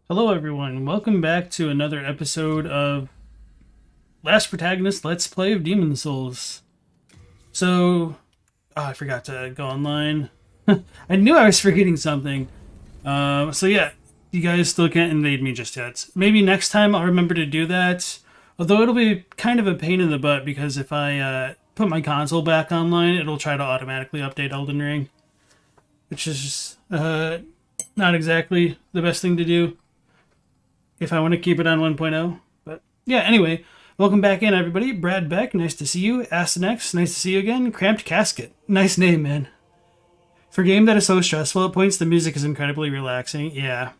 Hello everyone, welcome back to another episode of Last Protagonist Let's Play of Demon Souls. So, I forgot to go online. I knew I was forgetting something. So yeah, you guys still can't invade me just yet. Maybe next time I'll remember to do that. Although it'll be kind of a pain in the butt because if I put my console back online, it'll try to automatically update Elden Ring. Which is not exactly the best thing to do if I want to keep it on 1.0. But yeah, anyway, welcome back in, everybody. Brad Beck, nice to see you. Astanex, nice to see you again. Cramped Casket, nice name, man. For a game that is so stressful at points, the music is incredibly relaxing. Yeah.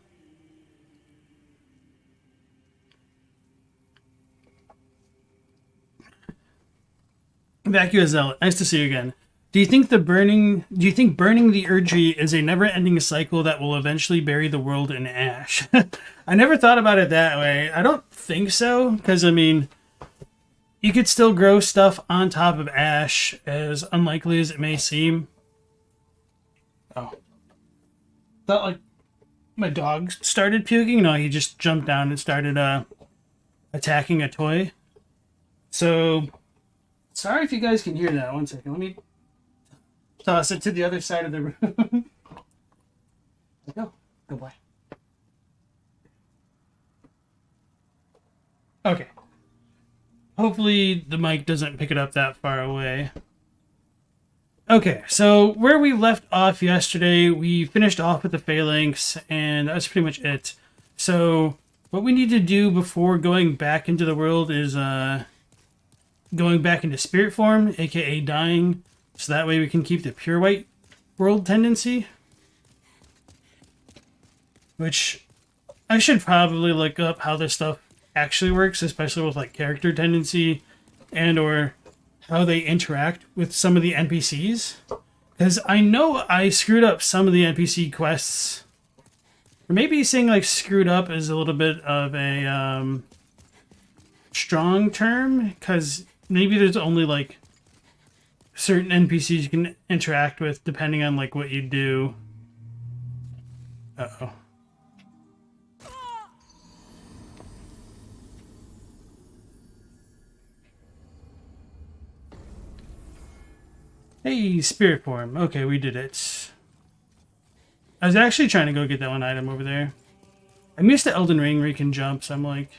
Vacuous Zealot, nice to see you again. Do you think burning the Erdtree is a never-ending cycle that will eventually bury the world in ash? I never thought about it that way. I don't think so, because, I mean, you could still grow stuff on top of ash, as unlikely as it may seem. Oh. Thought, like, my dog started puking. No, he just jumped down and started attacking a toy. So, sorry if you guys can hear that. One second, let me toss it to the other side of the room. Go. Good boy. Okay. Hopefully the mic doesn't pick it up that far away. Okay, so where we left off yesterday, we finished off with the phalanx, and that's pretty much it. So what we need to do before going back into the world is going back into spirit form, aka dying. So that way we can keep the pure white world tendency. Which I should probably look up how this stuff actually works, especially with like character tendency and or how they interact with some of the NPCs. Because I know I screwed up some of the NPC quests. Or maybe saying like screwed up is a little bit of a strong term, because maybe there's only like certain NPCs you can interact with depending on like what you do. Uh-oh. Hey, spirit form. Okay, we did it. I was actually trying to go get that one item over there. I'm used to Elden Ring where you can jump, so I'm like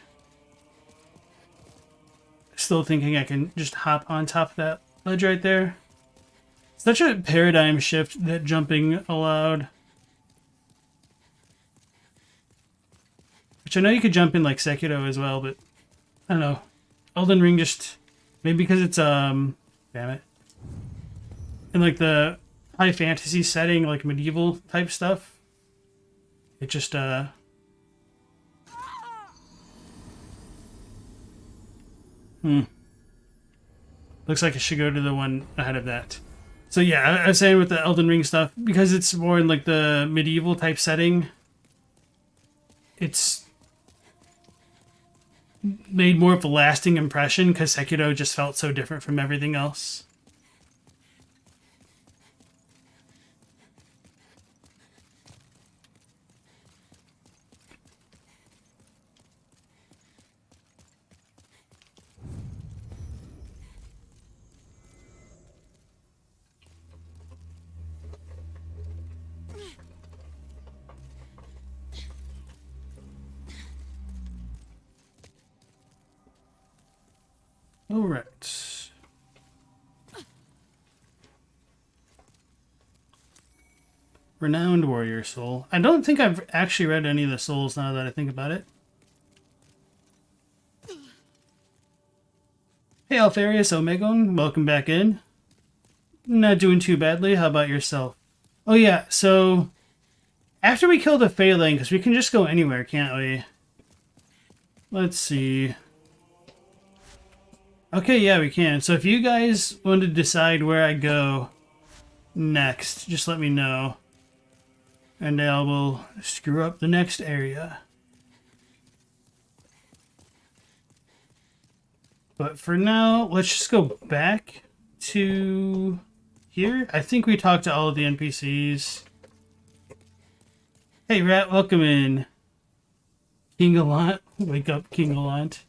still thinking I can just hop on top of that ledge right there. Such a paradigm shift that jumping allowed. Which I know you could jump in like Sekiro as well, but I don't know. Elden Ring just, maybe because it's damn it, in like the high fantasy setting, like medieval type stuff, it just looks like I should go to the one ahead of that. So yeah, I was saying with the Elden Ring stuff, because it's more in like the medieval type setting, it's made more of a lasting impression because Sekiro just felt so different from everything else. All right. Renowned Warrior Soul. I don't think I've actually read any of the souls now that I think about it. Hey, Alfarius Omegon, welcome back in. Not doing too badly. How about yourself? Oh yeah, so after we kill the Phalanx, because we can just go anywhere, can't we? Let's see. Okay, yeah, we can. So if you guys want to decide where I go next, just let me know. And I will screw up the next area. But for now, let's just go back to here. I think we talked to all of the NPCs. Hey, Rat, welcome in. King Gallant. Wake up, King Gallant.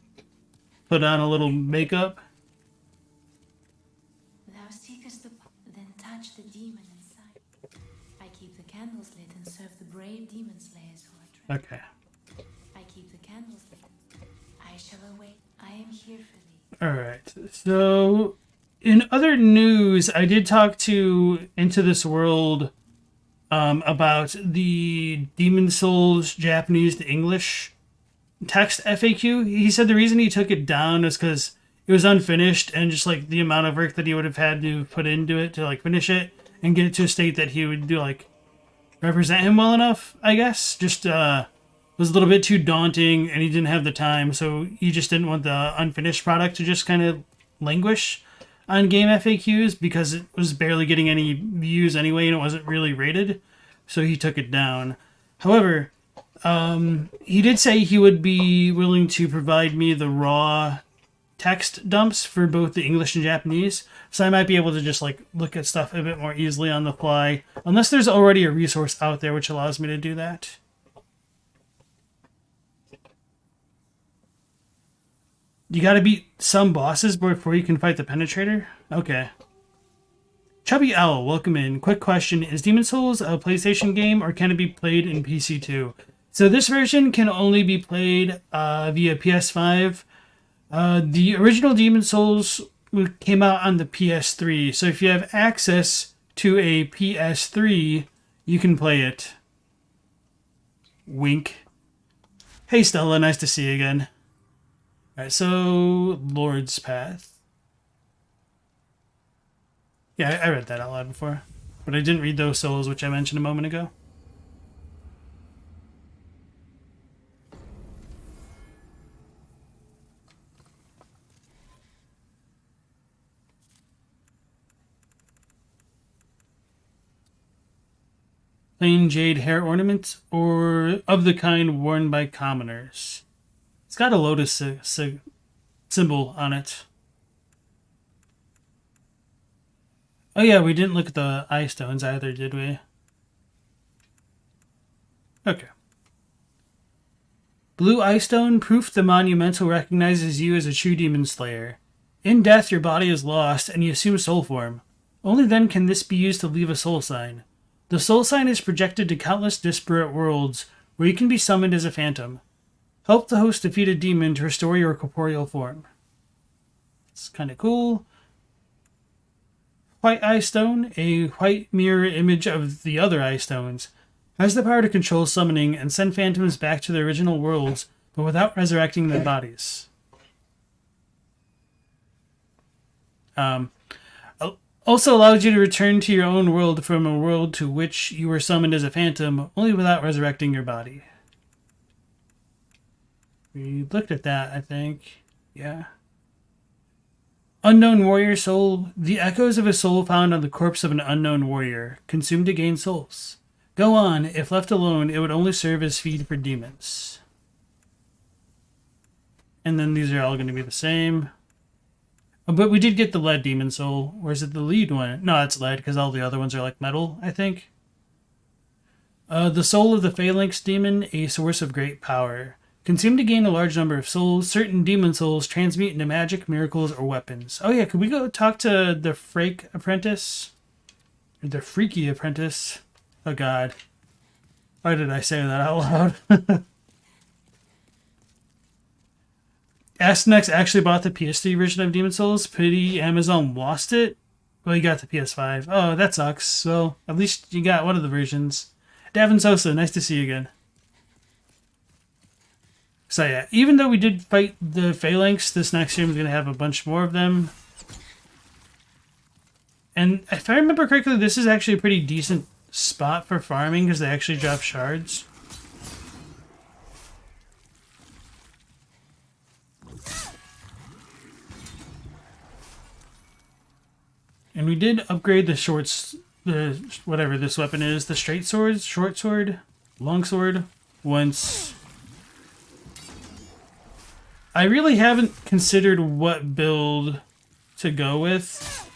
Put on a little makeup. Thou seekest the then touch the demon inside. I keep the candles lit and serve the brave demon slayers who are trapped. Okay. I keep the candles lit. I shall await. I am here for thee. Alright, so in other news, I did talk to Into This World about the Demon Souls Japanese to English text FAQ. He said the reason he took it down is because it was unfinished and just like the amount of work that he would have had to put into it to like finish it and get it to a state that he would do like represent him well enough, I guess. Just was a little bit too daunting and he didn't have the time, so he just didn't want the unfinished product to just kind of languish on game FAQs because it was barely getting any views anyway and it wasn't really rated, so he took it down. However, he did say he would be willing to provide me the raw text dumps for both the English and Japanese, so I might be able to just like look at stuff a bit more easily on the fly, unless there's already a resource out there which allows me to do that. You gotta beat some bosses before you can fight the Penetrator? Okay. Chubby Owl, welcome in. Quick question, is Demon Souls a PlayStation game or can it be played in PC too? So this version can only be played via PS5. The original Demon Souls came out on the PS3, so if you have access to a PS3, you can play it. Wink. Hey Stella, nice to see you again. Alright, so Lord's Path. Yeah, I read that out loud before, but I didn't read those souls which I mentioned a moment ago. Plain jade hair ornament, or of the kind worn by commoners. It's got a lotus symbol on it. Oh yeah, we didn't look at the eye stones either, did we? Okay. Blue eye stone, proof the monumental recognizes you as a true demon slayer. In death, your body is lost and you assume soul form. Only then can this be used to leave a soul sign. The soul sign is projected to countless disparate worlds where you can be summoned as a phantom. Help the host defeat a demon to restore your corporeal form. It's kind of cool. White Eye Stone, a white mirror image of the other Eye Stones, has the power to control summoning and send phantoms back to their original worlds, but without resurrecting their bodies. Also allows you to return to your own world from a world to which you were summoned as a phantom, only without resurrecting your body. We looked at that, I think. Yeah. Unknown warrior soul. The echoes of a soul found on the corpse of an unknown warrior. Consumed to gain souls. Go on. If left alone, it would only serve as feed for demons. And then these are all going to be the same. Oh, but we did get the lead demon soul. Or is it the lead one? No, it's lead because all the other ones are like metal, I think. The soul of the Phalanx demon, a source of great power. Consumed to gain a large number of souls. Certain demon souls transmute into magic, miracles, or weapons. Oh yeah, could we go talk to the Frake Apprentice? Or the Freaky Apprentice? Oh god. Why did I say that out loud? Asternex actually bought the PS3 version of Demon Souls. Pity Amazon lost it. Well, you got the PS5. Oh, that sucks. So, at least you got one of the versions. Davin Sosa, nice to see you again. So yeah, even though we did fight the Phalanx, this next stream is going to have a bunch more of them. And if I remember correctly, this is actually a pretty decent spot for farming because they actually drop shards. And we did upgrade the whatever this weapon is, the straight sword, short sword, long sword, once. I really haven't considered what build to go with.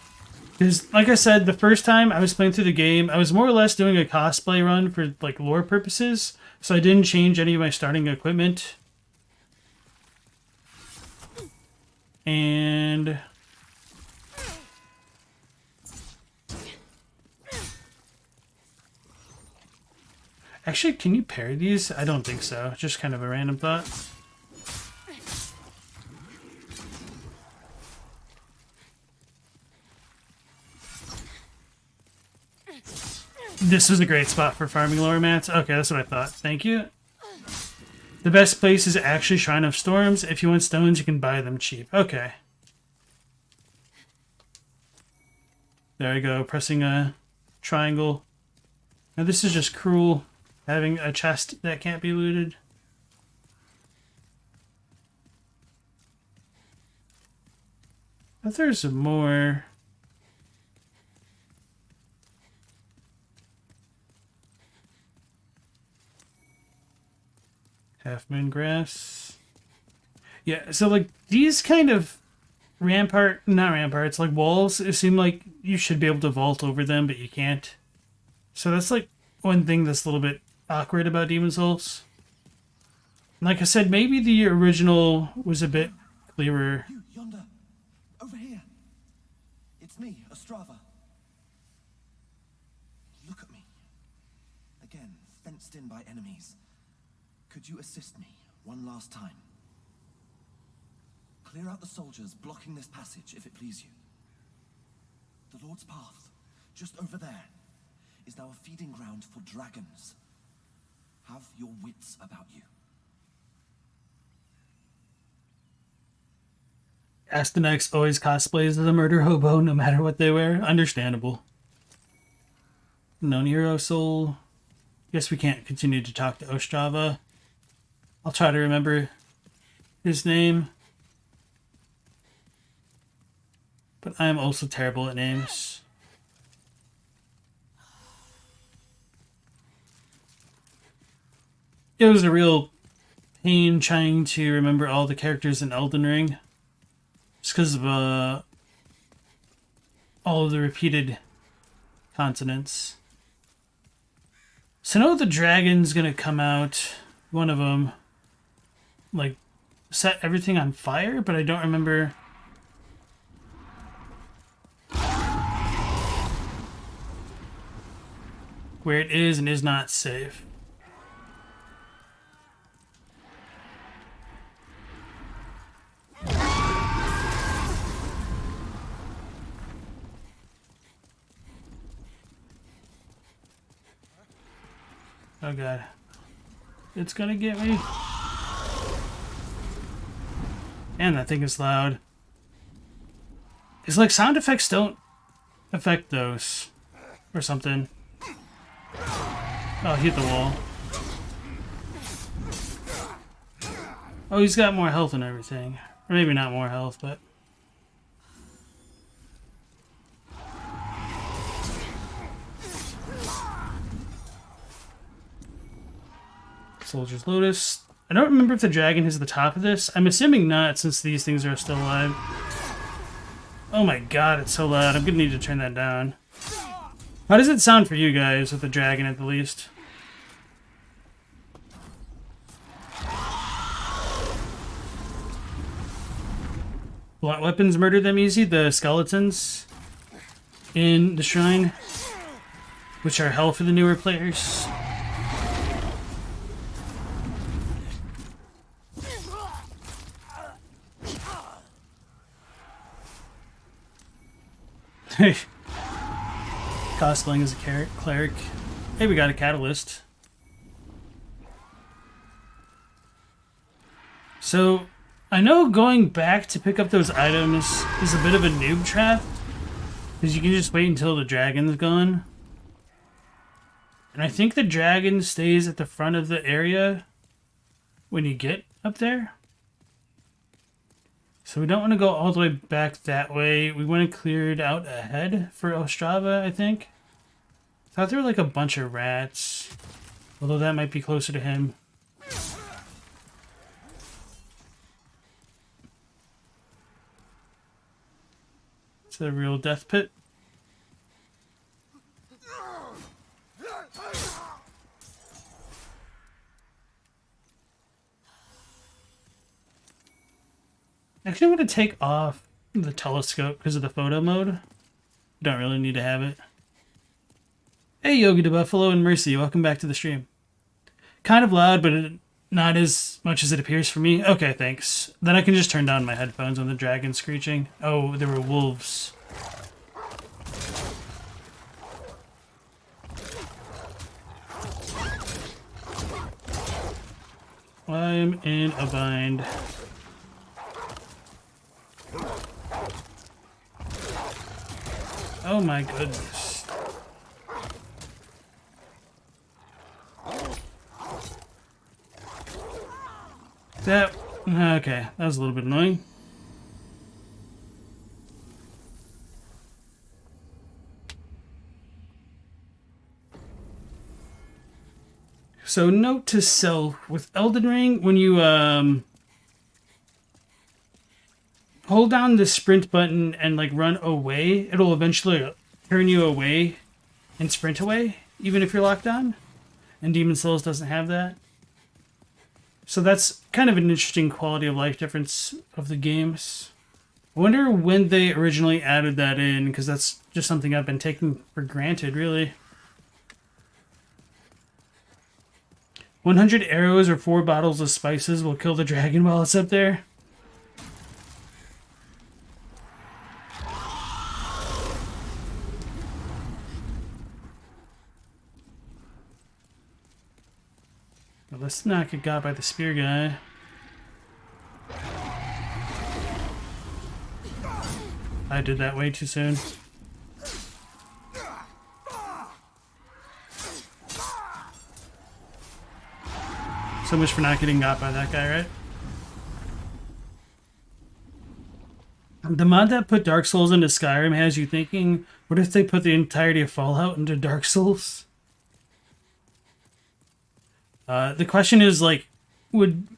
Because, like I said, the first time I was playing through the game, I was more or less doing a cosplay run for, like, lore purposes. So I didn't change any of my starting equipment. And... actually, can you parry these? I don't think so. Just kind of a random thought. This was a great spot for farming lower mats. Okay, that's what I thought. Thank you. The best place is actually Shrine of Storms. If you want stones, you can buy them cheap. Okay. There we go. Pressing a triangle. Now this is just cruel. Having a chest that can't be looted. But there's some more. Half Moon Grass. Yeah, so like these kind of not ramparts, like walls, it seem like you should be able to vault over them, but you can't. So that's like one thing that's a little bit awkward about Demon Souls. Like I said, maybe the original was a bit clearer. You, yonder. Over here. It's me, Ostrava. Look at me. Again, fenced in by enemies. Could you assist me one last time? Clear out the soldiers blocking this passage, if it please you. The Lord's Path, just over there, is now a feeding ground for dragons. Have your wits about you. Asternex always cosplays as a murder hobo, no matter what they wear. Understandable. Non-hero soul. Guess we can't continue to talk to Ostrava. I'll try to remember his name. But I am also terrible at names. It was a real pain trying to remember all the characters in Elden Ring. Just because of all of the repeated consonants. So I know the dragon's gonna come out, one of them, like, set everything on fire, but I don't remember... where it is and is not safe. Oh god. It's gonna get me. Man, that thing is loud. It's like sound effects don't affect those. Or something. Oh, hit the wall. Oh, he's got more health and everything. Or maybe not more health, but... Soldier's Lotus. I don't remember if the dragon is at the top of this. I'm assuming not, since these things are still alive. Oh my god, it's so loud. I'm gonna need to turn that down. How does it sound for you guys with the dragon at the least? Blunt weapons murder them easy. The skeletons in the shrine, which are hell for the newer players. Cosplaying as a cleric. Hey, we got a catalyst. So, I know going back to pick up those items is a bit of a noob trap, because you can just wait until the dragon's gone. And I think the dragon stays at the front of the area when you get up there. So we don't want to go all the way back that way. We want to clear it out ahead for Ostrava, I think. Thought there were like a bunch of rats, although that might be closer to him. It's a real death pit. Actually, I'm going to take off the telescope because of the photo mode. Don't really need to have it. Hey, Yogi the Buffalo and Mercy, welcome back to the stream. Kind of loud, but not as much as it appears for me. Okay, thanks. Then I can just turn down my headphones when the dragon's screeching. Oh, there were wolves. I'm in a bind. Oh my goodness. That... okay, that was a little bit annoying. So, note to self, with Elden Ring, when you hold down the sprint button and like run away, it'll eventually turn you away and sprint away, even if you're locked on. And Demon's Souls doesn't have that. So that's kind of an interesting quality of life difference of the games. I wonder when they originally added that in, because that's just something I've been taking for granted, really. 100 arrows or 4 bottles of spices will kill the dragon while it's up there. Well, let's not get got by the spear guy. I did that way too soon. So much for not getting got by that guy, right? The mod that put Dark Souls into Skyrim has you thinking, what if they put the entirety of Fallout into Dark Souls? The question is, like, would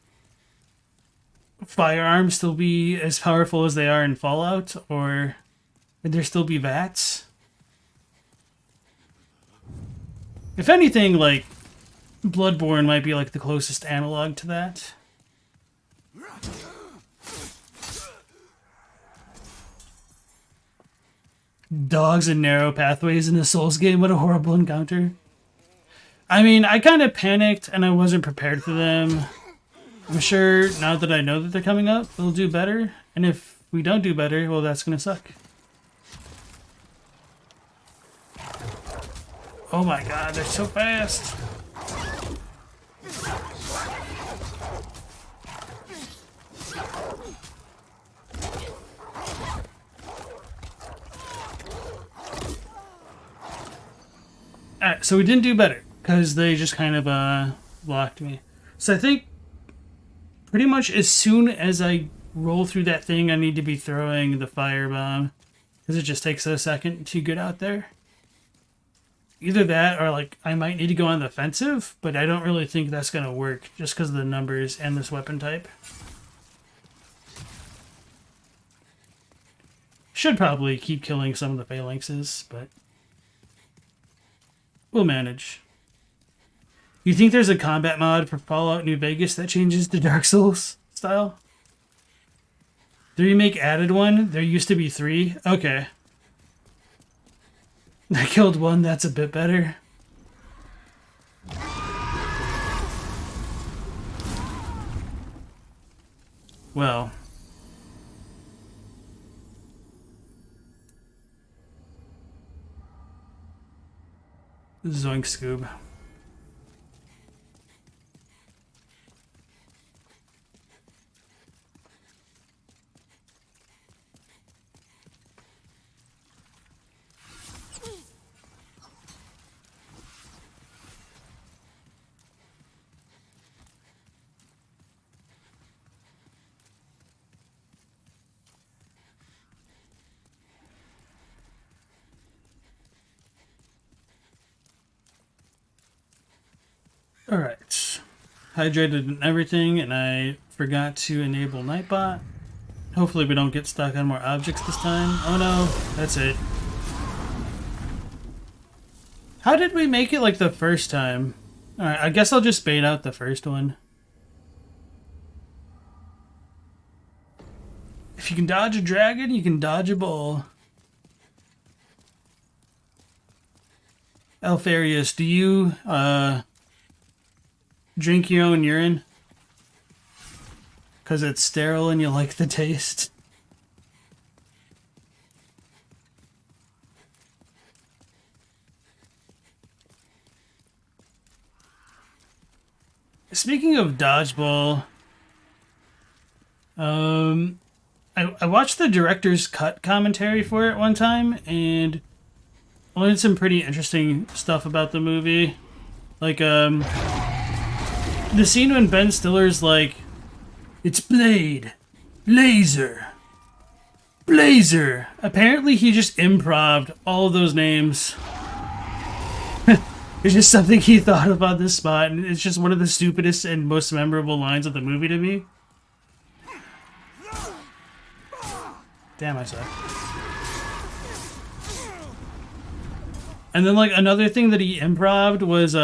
firearms still be as powerful as they are in Fallout, or would there still be VATS? If anything, like, Bloodborne might be like the closest analog to that. Dogs and narrow pathways in a Souls game, what a horrible encounter. I mean, I kind of panicked and I wasn't prepared for them. I'm sure now that I know that they're coming up, we'll do better. And if we don't do better, well, that's gonna suck. Oh my god, they're so fast. Alright, so we didn't do better, because they just kind of blocked me. So I think pretty much as soon as I roll through that thing, I need to be throwing the firebomb, because it just takes a second to get out there. Either that, or like I might need to go on the offensive, but I don't really think that's going to work, just because of the numbers and this weapon type. Should probably keep killing some of the phalanxes, but we'll manage. You think there's a combat mod for Fallout New Vegas that changes to Dark Souls style? The remake added one. There used to be 3. Okay. I killed one. That's a bit better. Well. Zoink Scoob. Alright. Hydrated and everything, and I forgot to enable Nightbot. Hopefully we don't get stuck on more objects this time. Oh no, that's it. How did we make it like the first time? Alright, I guess I'll just bait out the first one. If you can dodge a dragon, you can dodge a bull. Alfarius, do you, drink your own urine? Because it's sterile and you like the taste? Speaking of dodgeball, I watched the director's cut commentary for it one time and learned some pretty interesting stuff about the movie. Like, the scene when Ben Stiller's like, it's Blade, Laser, Blazer. Apparently he just improv'd all of those names. It's just something he thought about this spot, and it's just one of the stupidest and most memorable lines of the movie to me. Damn, I suck. And then, like, another thing that he improv'd was,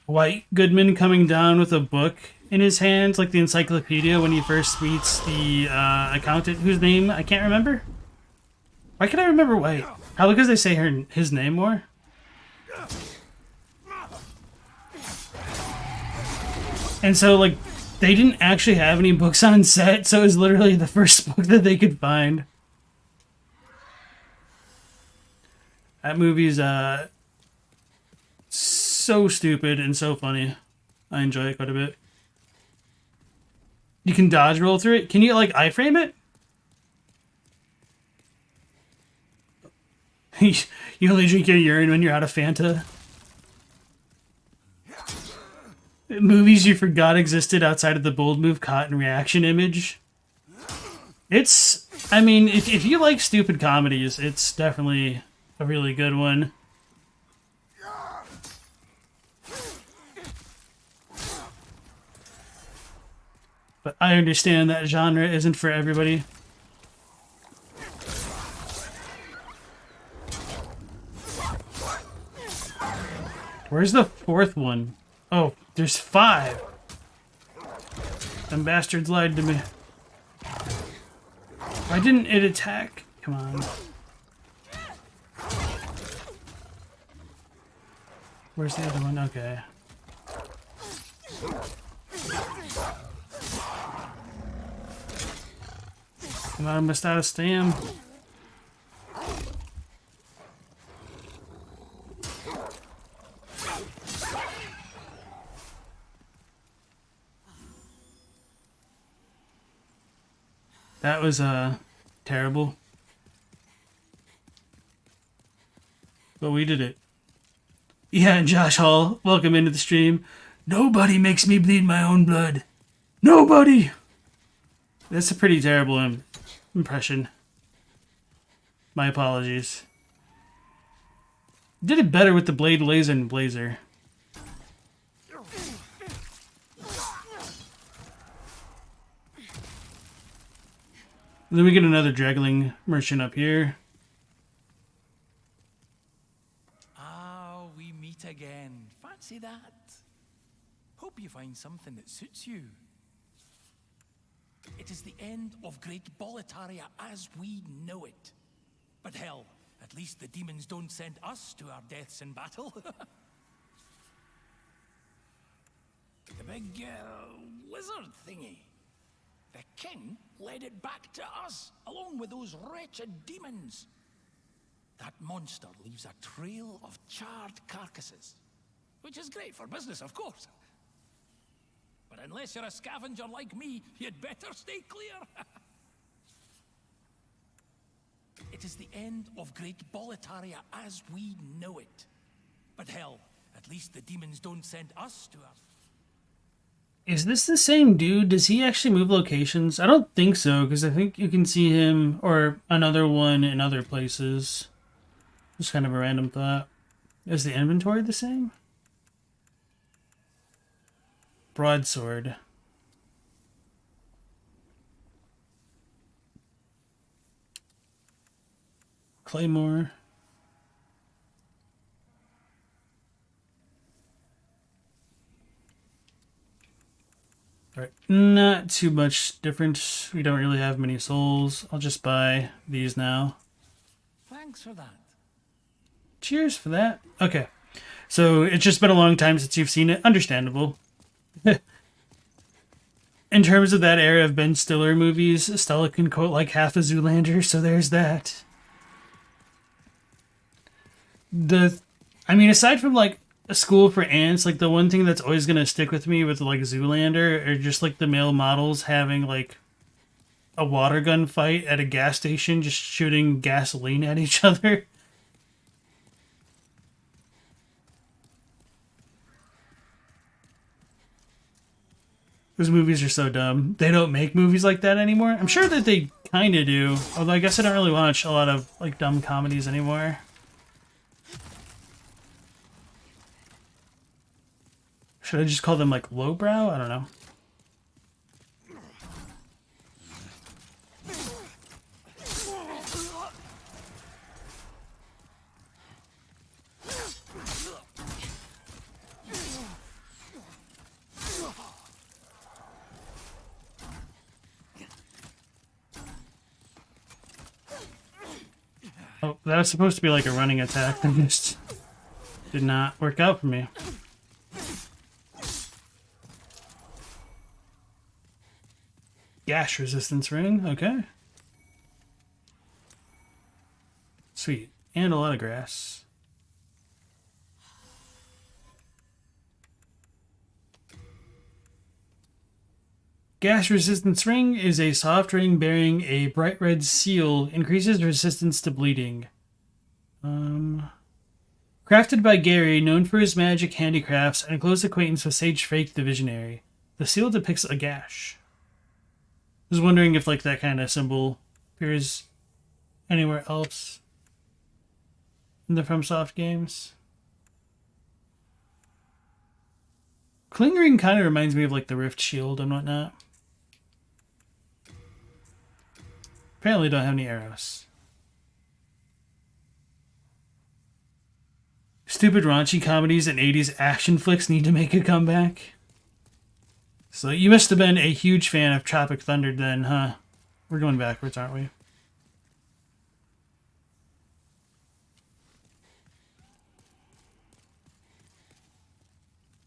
White Goodman coming down with a book in his hands, like the encyclopedia, when he first meets the, accountant whose name I can't remember. Why can't I remember White? Probably because they say his name more. And so, like, they didn't actually have any books on set, so it was literally the first book that they could find. That movie's, so stupid and so funny. I enjoy it quite a bit. You can dodge roll through it. Can you, like, iframe it? You only drink your urine when you're out of Fanta. Movies you forgot existed outside of the bold move caught in reaction image. It's, I mean, if you like stupid comedies, it's definitely a really good one. But I understand that genre isn't for everybody. Where's the fourth one? Oh, there's 5. Them bastards lied to me. Why didn't it attack? Come on. Where's the other one? Okay. Come on, I missed out of stam. That was, terrible. But we did it. Yeah, Josh Hall, welcome into the stream. Nobody makes me bleed my own blood. Nobody! That's a pretty terrible impression. My apologies. Did it better with the Blade, Laser, and Blazer. And then we get another Draggling Merchant up here. Ah, we meet again. Fancy that. Hope you find something that suits you. It is the end of Great Boletaria as we know it. But hell, at least the demons don't send us to our deaths in battle. The big lizard thingy. The king led it back to us, along with those wretched demons. that monster leaves a trail of charred carcasses. Which is great for business, of course. But unless you're a scavenger like me, you'd better stay clear. It is the end of Great Boletaria as we know it. But hell, at least the demons don't send us to our... Is this the same dude? Does he actually move locations? I don't think so, because I think you can see him or another one in other places. Just kind of a random thought. Is the inventory the same? Broadsword. Claymore. Alright, not too much different. We don't really have many souls. I'll just buy these now. Thanks for that. Cheers for that. Okay. So it's just been a long time since you've seen it. Understandable. In terms of that era of Ben Stiller movies, Stella can quote like half a Zoolander, so there's that. I mean, aside from like A School for Ants, like the one thing that's always gonna stick with me with like Zoolander are just like the male models having like a water gun fight at a gas station, just shooting gasoline at each other. Those movies are so dumb. They don't make movies like that anymore. I'm sure that they kind of do. Although I guess I don't really watch a lot of like dumb comedies anymore. Should I just call them like lowbrow? I don't know. Oh, that was supposed to be like a running attack. That just did not work out for me. Gash resistance ring, okay. Sweet. And a lot of grass. Gash resistance ring is a soft ring bearing a bright red seal. Increases resistance to bleeding. Crafted by Gary, known for his magic handicrafts and a close acquaintance with Sage Fake the Visionary. The seal depicts a gash. I was wondering if like that kind of symbol appears anywhere else in the FromSoft games. Cling ring kind of reminds me of like the Rift Shield and whatnot. Apparently don't have any arrows. Stupid raunchy comedies and 80s action flicks need to make a comeback. So you must have been a huge fan of Tropic Thunder then, huh? We're going backwards, aren't we?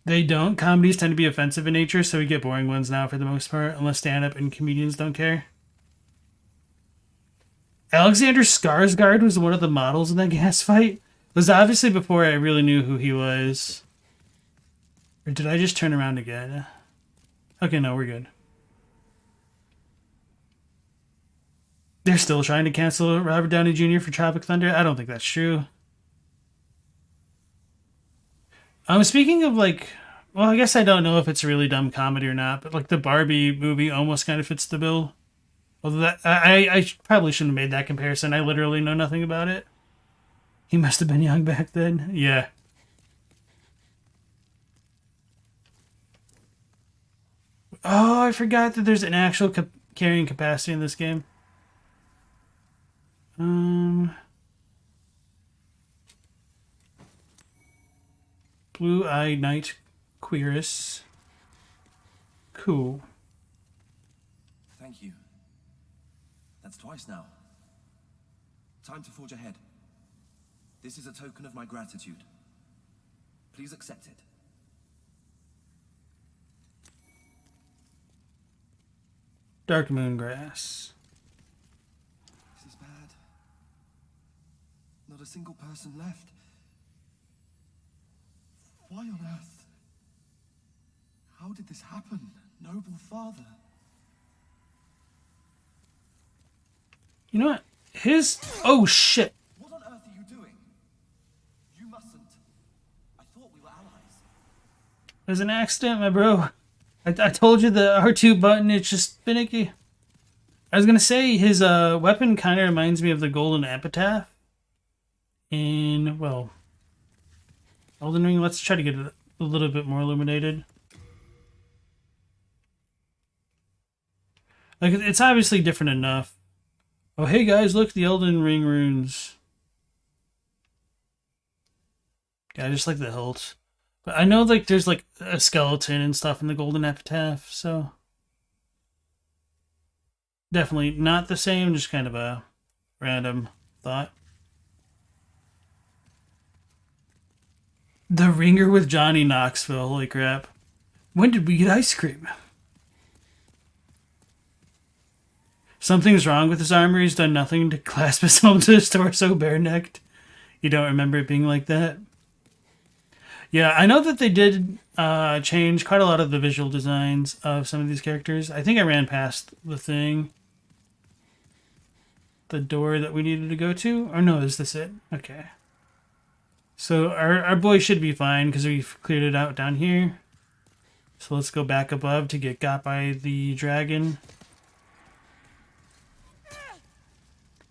They don't. Comedies tend to be offensive in nature, so we get boring ones now for the most part, unless stand-up and comedians don't care. Alexander Skarsgård was one of the models in that gas fight. It was obviously before I really knew who he was. Or did I just turn around again? Okay, no, we're good. They're still trying to cancel Robert Downey Jr. for Tropic Thunder? I don't think that's true. Speaking of like, well, I guess I don't know if it's a really dumb comedy or not, but like the Barbie movie almost kind of fits the bill. Although that, I probably shouldn't have made that comparison. I literally know nothing about it. He must have been young back then. Yeah. Oh, I forgot that there's an actual carrying capacity in this game. Blue-eyed Knight Querus. Cool. Thank you. That's twice now. Time to forge ahead. This is a token of my gratitude. Please accept it. Dark Moon Grass. This is bad. Not not a single person left. Why on earth? How did this happen, noble father? You know what? Oh shit. What on earth are you doing? You mustn't. I thought we were allies. It was an accident, my bro. I told you the R2 button, it's just finicky. I was gonna say his weapon kind of reminds me of the Golden Epitaph. In, well, Elden Ring. Let's try to get it a little bit more illuminated. Like, it's obviously different enough. Oh, hey guys, look, the Elden Ring runes. Yeah, I just like the hilt. But I know, like, there's, like, a skeleton and stuff in the Golden Epitaph, so... Definitely not the same, just kind of a random thought. The Ringer with Johnny Knoxville, holy crap. When did we get ice cream? Something's wrong with his armor, he's done nothing to clasp his helmet to his torso bare-necked. You don't remember it being like that? Yeah, I know that they did change quite a lot of the visual designs of some of these characters. I think I ran past the thing. The door that we needed to go to? Or no, is this it? Okay. So our boy should be fine because we've cleared it out down here. So let's go back above to get got by the dragon.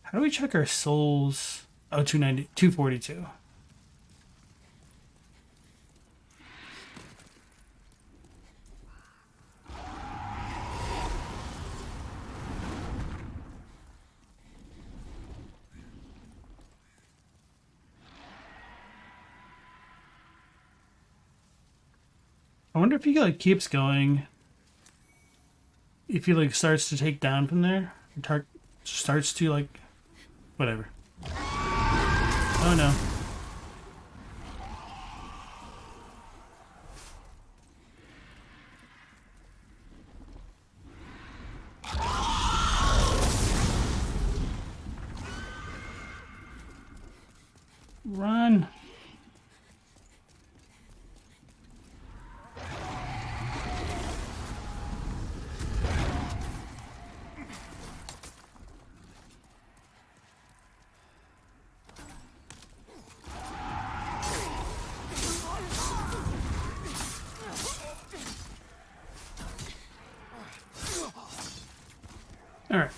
How do we check our souls? Oh, 242. I wonder if he like keeps going. If he like starts to take down from there, starts to like, whatever. Oh no. Run. All right.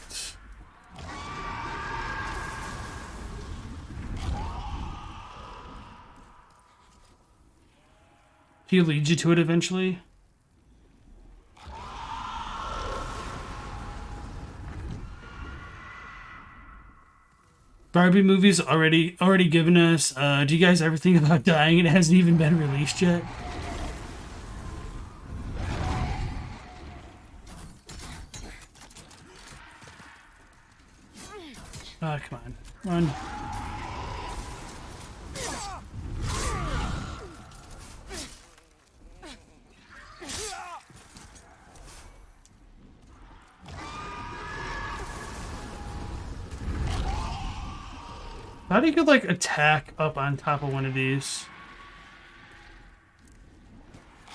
He leads you to it eventually. Barbie movie's already given us. Do you guys ever think about dying? It hasn't even been released yet. Ah, come on. Run. Thought he could, like, attack up on top of one of these.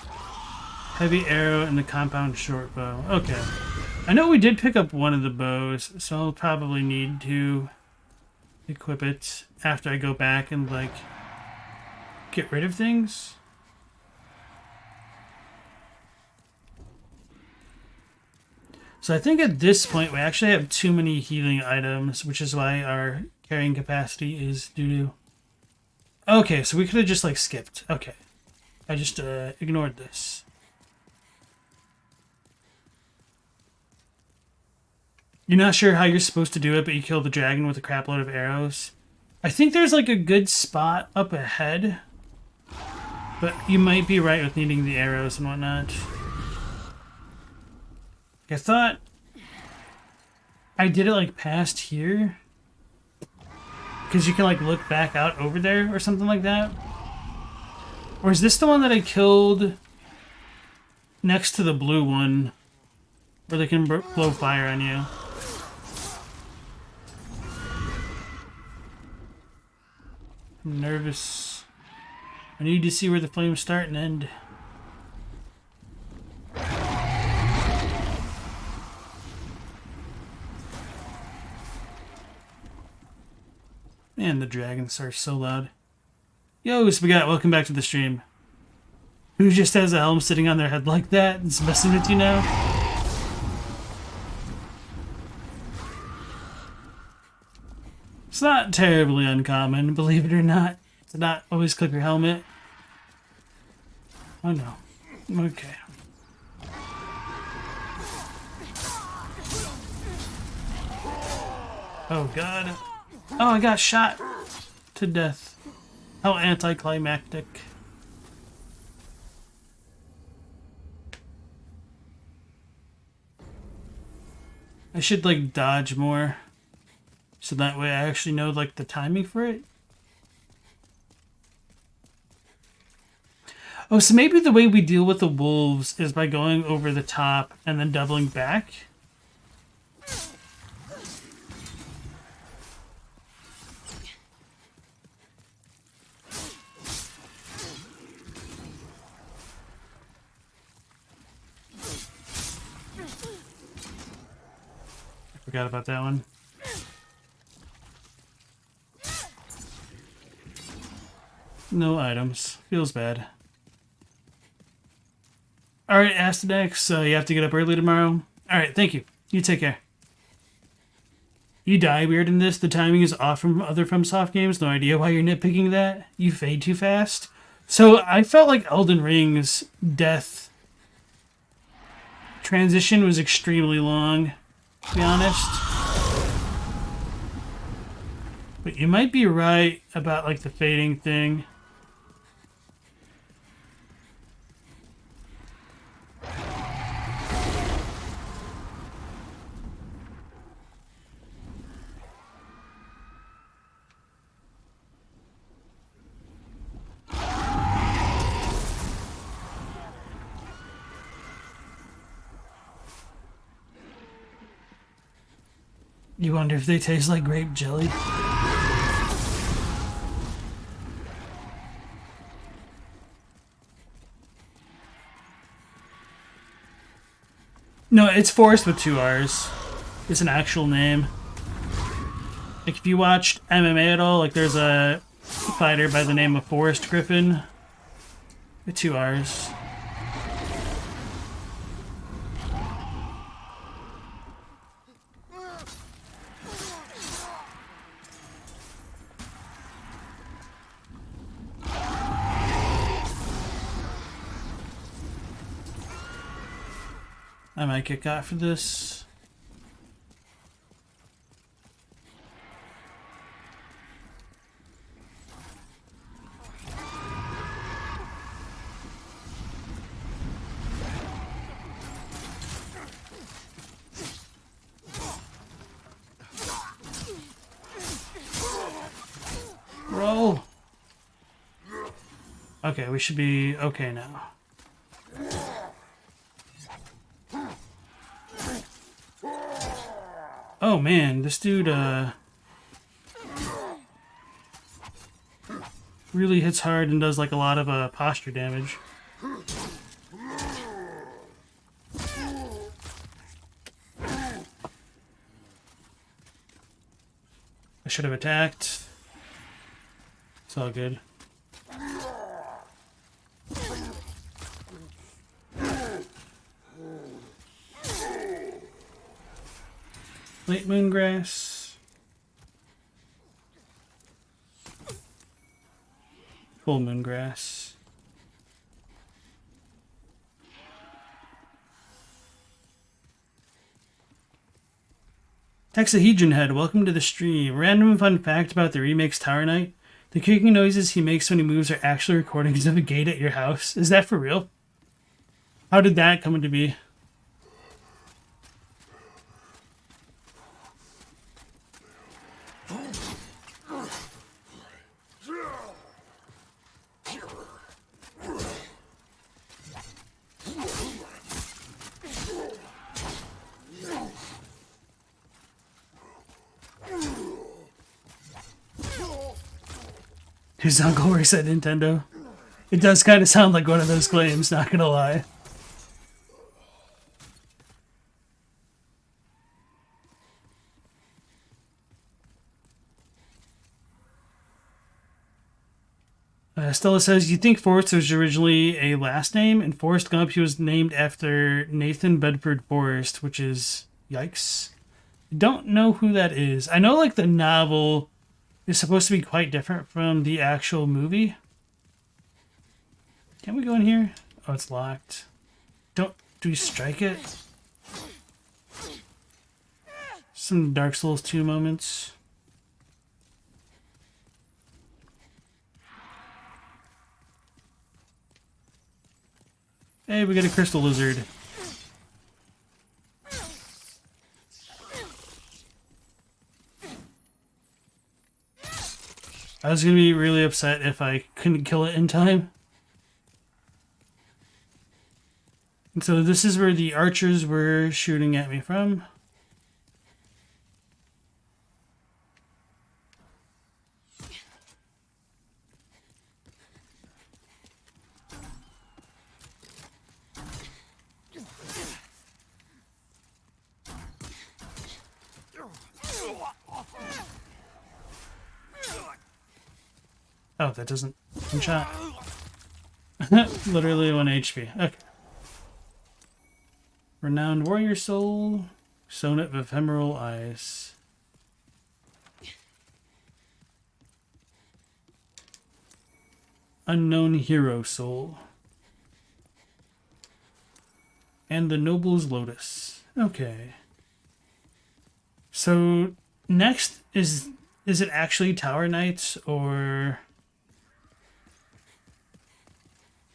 Heavy arrow and the compound short bow. Okay. I know we did pick up one of the bows, so I'll probably need to equip it after I go back and, like, get rid of things. So I think at this point we actually have too many healing items, which is why our carrying capacity is due to... Okay, so we could have just, like, skipped. Okay. I just ignored this. You're not sure how you're supposed to do it, but you kill the dragon with a crap load of arrows. I think there's like a good spot up ahead, but you might be right with needing the arrows and whatnot. I thought I did it like past here, because you can like look back out over there or something like that. Or is this the one that I killed next to the blue one, where they can blow fire on you? I'm nervous. I need to see where the flames start and end. Man, the dragons are so loud. Yo, Spaghetti, welcome back to the stream. Who just has a helm sitting on their head like that? It's messing with you now? It's not terribly uncommon, believe it or not, to not always clip your helmet. Oh no. Okay. Oh god. Oh, I got shot to death. How anticlimactic. I should like dodge more. So that way I actually know like the timing for it. Oh, so maybe the way we deal with the wolves is by going over the top and then doubling back. Forgot about that one. No items. Feels bad. Alright, Astadex, you have to get up early tomorrow. Alright, thank you. You take care. You die weird in this. The timing is off from other FromSoft games. No idea why you're nitpicking that. You fade too fast. So I felt like Elden Ring's death transition was extremely long, to be honest. But you might be right about like the fading thing. You wonder if they taste like grape jelly? No, it's Forest with 2 R's. It's an actual name. Like if you watched MMA at all, like there's a fighter by the name of Forrest Griffin with 2 R's. I might get got for this. Roll. Okay, we should be okay now. Oh man, this dude really hits hard and does like a lot of posture damage. I should have attacked. It's all good. Late moongrass. Full moongrass. Hexahedron Head, welcome to the stream. Random fun fact about the remake's Tower Knight. The creaking noises he makes when he moves are actually recordings of a gate at your house. Is that for real? How did that come into be? His uncle works at Nintendo. It does kind of sound like one of those claims, not gonna lie. Stella says, you think Forrest was originally a last name? In Forrest Gump, he was named after Nathan Bedford Forrest, which is... yikes. I don't know who that is. I know, like, the novel is supposed to be quite different from the actual movie. Can we go in here? Oh, it's locked. Do we strike it? Some Dark Souls 2 moments. Hey, we got a crystal lizard. I was gonna be really upset if I couldn't kill it in time. And so this is where the archers were shooting at me from. Oh, that doesn't one shot. Literally 1 HP. Okay. Renowned warrior soul. Sonnet of ephemeral eyes. Unknown hero soul. And the noble's lotus. Okay. So next is it actually Tower Knights or...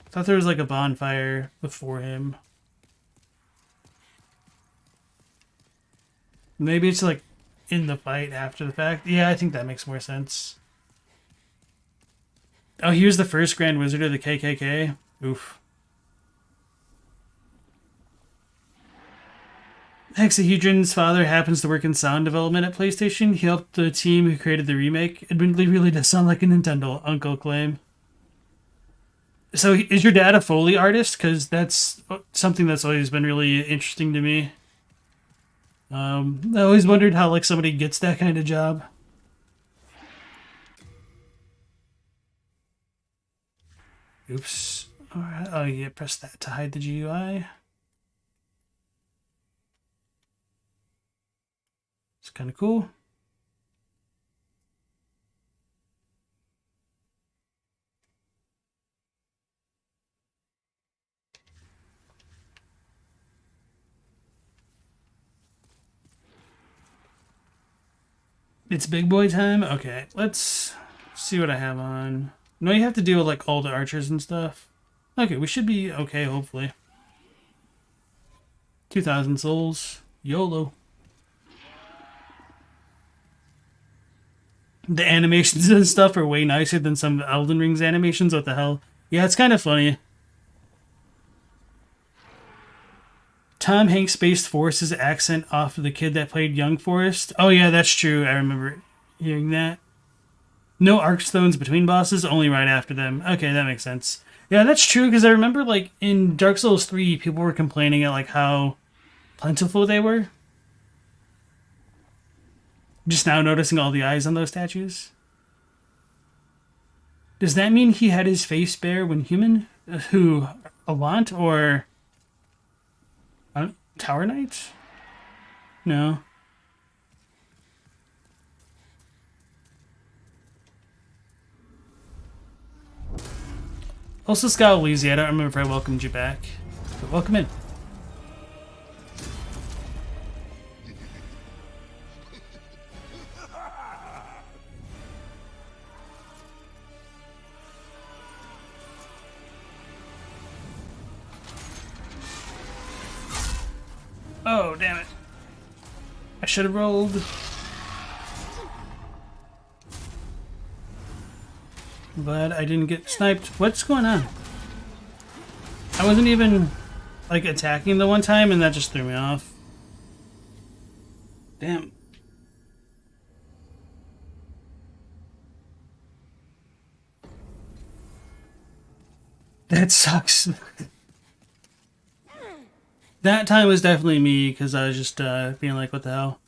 I thought there was like a bonfire before him. Maybe it's like in the fight after the fact. Yeah, I think that makes more sense. Oh, here's the first Grand Wizard of the KKK. Oof. Hexahedron's father happens to work in sound development at PlayStation. He helped the team who created the remake. Admittedly, really does sound like a Nintendo uncle claim. So is your dad a Foley artist? Because that's something that's always been really interesting to me. I always wondered how like somebody gets that kind of job. Oops. All right. Oh, yeah, press that to hide the GUI. It's kind of cool. It's big boy time? Okay, let's see what I have on. No, you have to deal with like all the archers and stuff. Okay, we should be okay, hopefully. 2,000 souls. YOLO. The animations and stuff are way nicer than some Elden Ring's animations. What the hell? Yeah, it's kind of funny. Tom Hanks based Forrest's accent off of the kid that played young Forrest. Oh yeah, that's true. I remember hearing that. No Arcstones between bosses, only right after them. Okay, that makes sense. Yeah, that's true, because I remember like in Dark Souls 3, people were complaining at like how plentiful they were. Just now noticing all the eyes on those statues. Does that mean he had his face bare when human? Who? Avant or... Tower Knights? No. Also, Scalise, I don't remember if I welcomed you back. But welcome in. Oh, damn it. I should have rolled. I'm glad I didn't get sniped. What's going on? I wasn't even, like, attacking the one time, and that just threw me off. Damn. That sucks. That time was definitely me, because I was just being like, what the hell?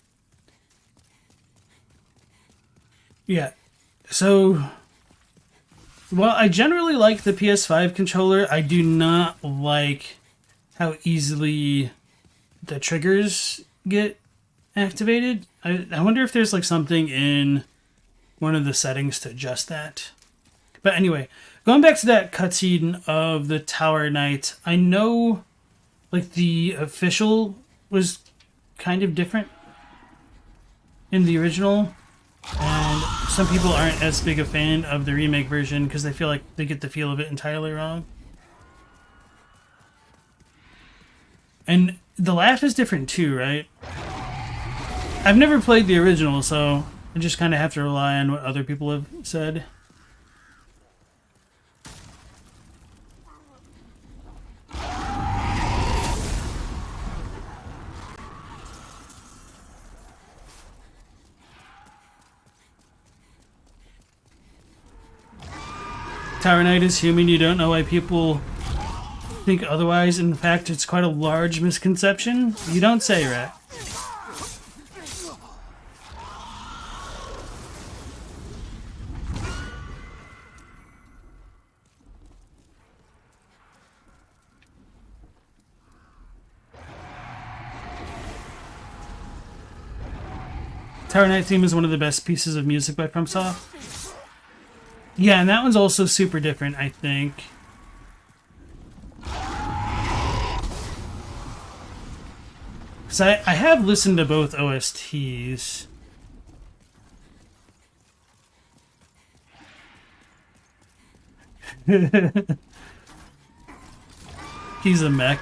Yeah. So, well, I generally like the PS5 controller. I do not like how easily the triggers get activated. I wonder if there's like something in one of the settings to adjust that. But anyway, going back to that cutscene of the Tower Knight, I know like the official was kind of different in the original, and some people aren't as big a fan of the remake version because they feel like they get the feel of it entirely wrong. And the laugh is different too, right? I've never played the original, so I just kind of have to rely on what other people have said. Tower Knight is human. You don't know why people think otherwise. In fact, it's quite a large misconception. You don't say, Rat. Tower Knight theme is one of the best pieces of music by FromSoft. Yeah, and that one's also super different, I think. Because I have listened to both OSTs. He's a mech.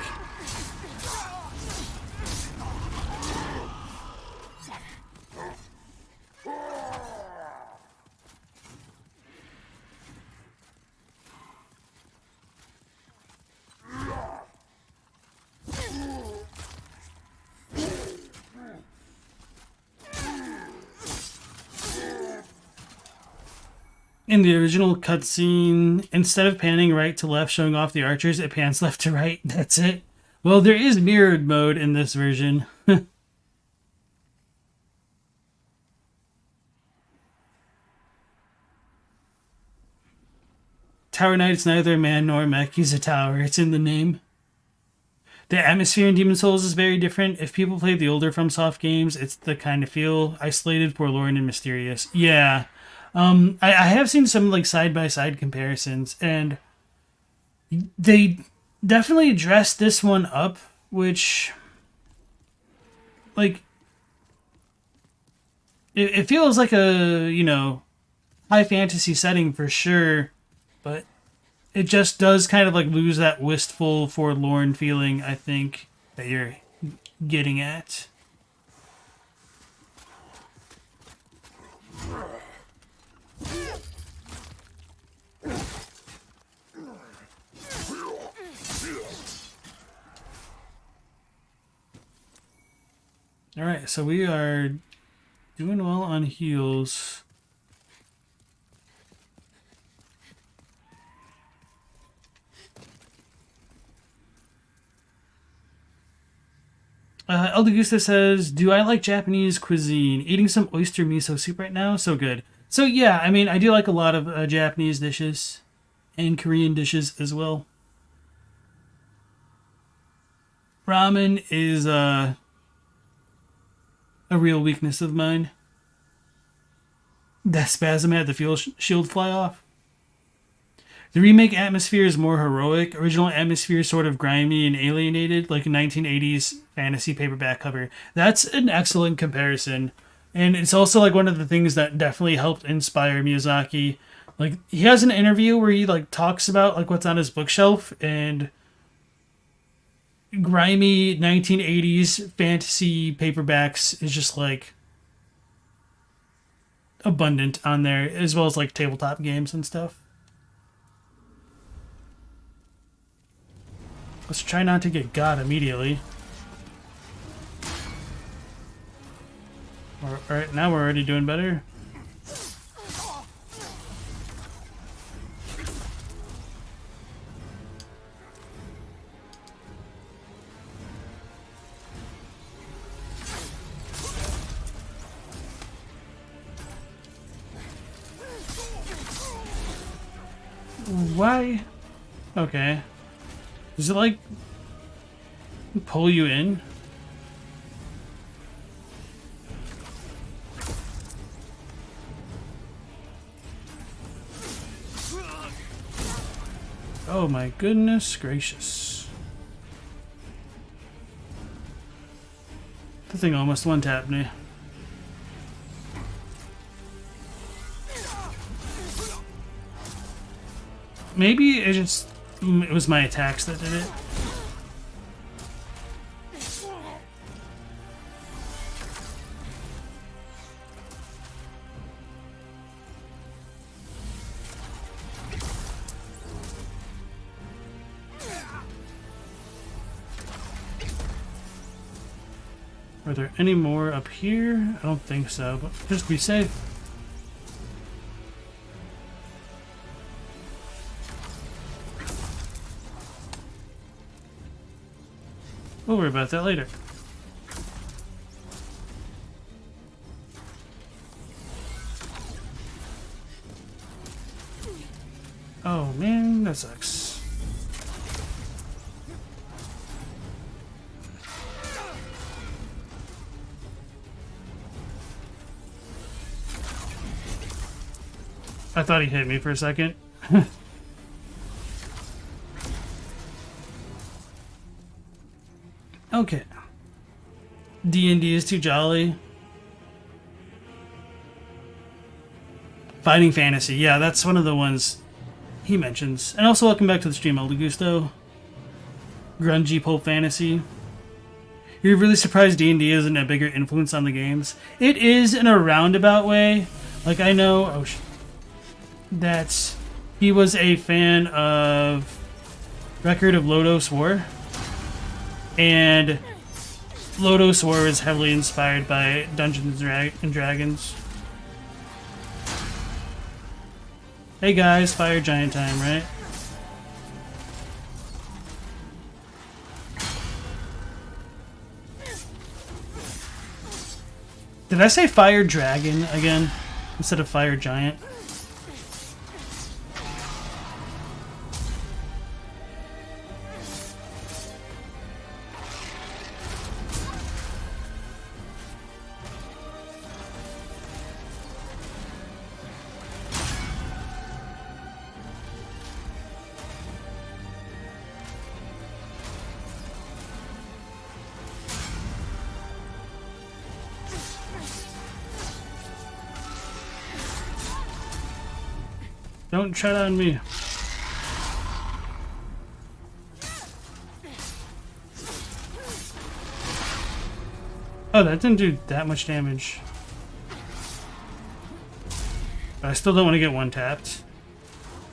In the original cutscene, instead of panning right to left showing off the archers, it pans left to right. That's it. Well, there is mirrored mode in this version. Tower Knight's neither a man nor a mech. He's a tower. It's in the name. The atmosphere in Demon's Souls is very different. If people play the older FromSoft games, it's the kind of feel isolated, forlorn, and mysterious. Yeah. I have seen some like side-by-side comparisons, and they definitely dressed this one up, which, like, it feels like a, you know, high fantasy setting for sure, but it just does kind of like lose that wistful, forlorn feeling, I think, that you're getting at. Alright, so we are doing well on heals. El Degusta says, do I like Japanese cuisine? Eating some oyster miso soup right now? So good. So yeah, I mean, I do like a lot of Japanese dishes and Korean dishes as well. Ramen is a real weakness of mine. That spasm had the fuel shield fly off. The remake atmosphere is more heroic. Original atmosphere is sort of grimy and alienated, like a 1980s fantasy paperback cover. That's an excellent comparison. And it's also like one of the things that definitely helped inspire Miyazaki. Like, he has an interview where he like talks about like what's on his bookshelf, and grimy 1980s fantasy paperbacks is just like abundant on there, as well as like tabletop games and stuff. Let's try not to get got immediately. Alright, now we're already doing better. Why? Okay. Does it like pull you in? Oh my goodness gracious. The thing almost one-tapped me. Maybe it was my attacks that did it. Are there any more up here? I don't think so, but just be safe. We'll worry about that later. Oh man, that sucks. I thought he hit me for a second. Okay. D&D is too jolly. Fighting fantasy. Yeah, that's one of the ones he mentions. And also welcome back to the stream, El Gusto. Grungy pulp fantasy. You're really surprised D&D isn't a bigger influence on the games? It is in a roundabout way. Like I know that he was a fan of Record of Lodos War. And Lodos War is heavily inspired by Dungeons and Dragons. Hey guys, fire giant time, right? Did I say fire dragon again instead of fire giant? Don't tread on me. Oh, that didn't do that much damage. But I still don't want to get one-tapped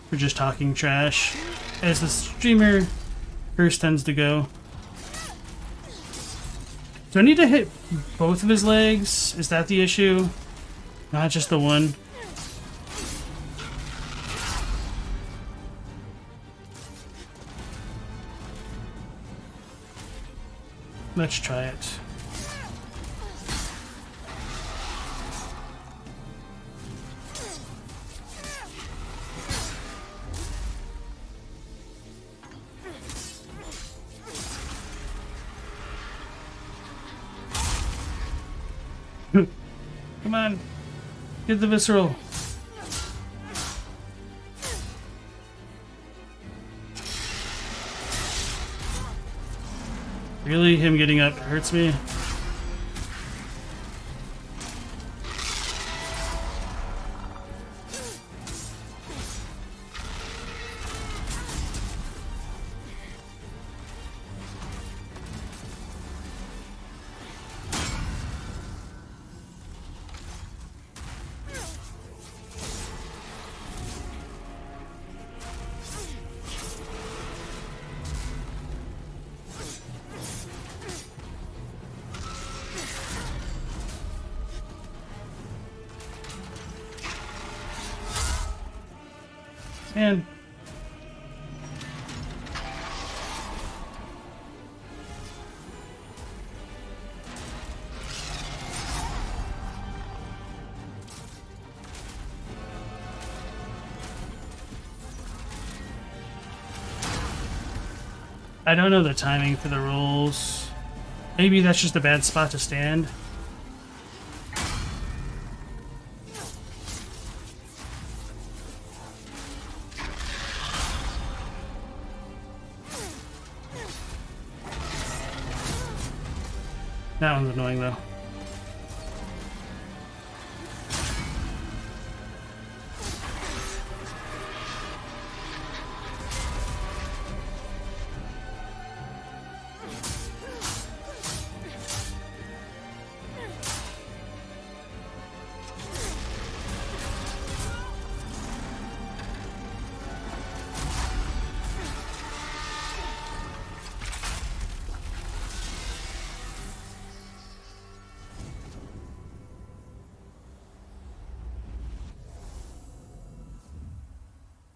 for just talking trash, as the streamer first tends to go. Do I need to hit both of his legs? Is that the issue? Not just the one? Let's try it. Come on, get the visceral. Really? Him getting up hurts me? Man. I don't know the timing for the rolls. Maybe that's just a bad spot to stand. That one's annoying though.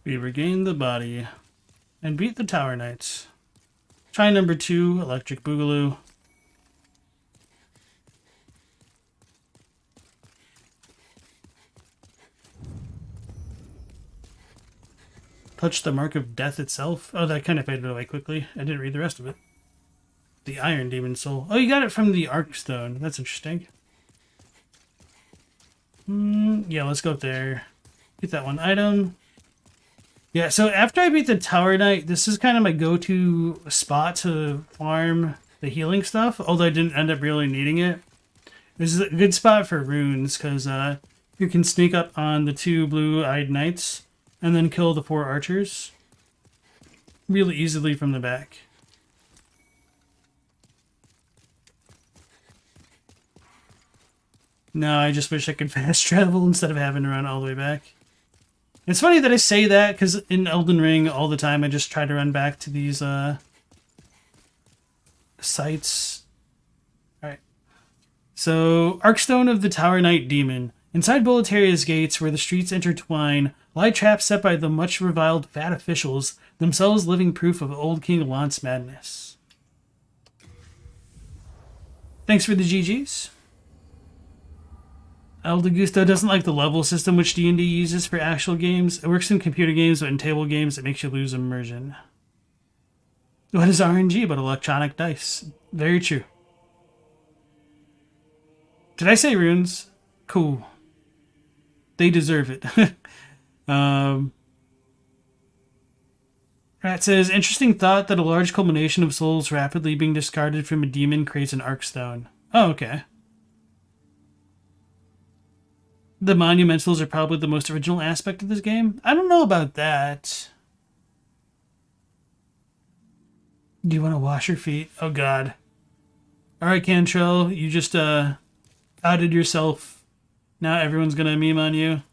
We regained the body and beat the Tower Knights. Try number 2, Electric Boogaloo. Touch the Mark of Death itself. Oh, that kind of faded away quickly. I didn't read the rest of it. The Iron Demon Soul. Oh, you got it from the Arc Stone. That's interesting. Yeah, let's go up there. Get that one item. Yeah, so after I beat the Tower Knight, this is kind of my go-to spot to farm the healing stuff, although I didn't end up really needing it. This is a good spot for runes, because you can sneak up on the 2 blue-eyed knights and then kill the 4 archers really easily from the back. No, I just wish I could fast travel instead of having to run all the way back. It's funny that I say that, because in Elden Ring, all the time, I just try to run back to these, sites. Alright. So, Archstone of the Tower Knight Demon. Inside Boletaria's gates, where the streets intertwine, lie traps set by the much-reviled fat officials, themselves living proof of old King Lant's madness. Thanks for the GGs. El Degusto doesn't like the level system which D&D uses for actual games. It works in computer games, but in table games it makes you lose immersion. What is RNG but electronic dice? Very true. Did I say runes? Cool. They deserve it. Rat says, interesting thought that a large culmination of souls rapidly being discarded from a demon creates an Archstone. Oh, okay. The monumentals are probably the most original aspect of this game. I don't know about that. Do you want to wash your feet? Oh, God. Alright, Cantrell, you just outed yourself. Now everyone's gonna meme on you.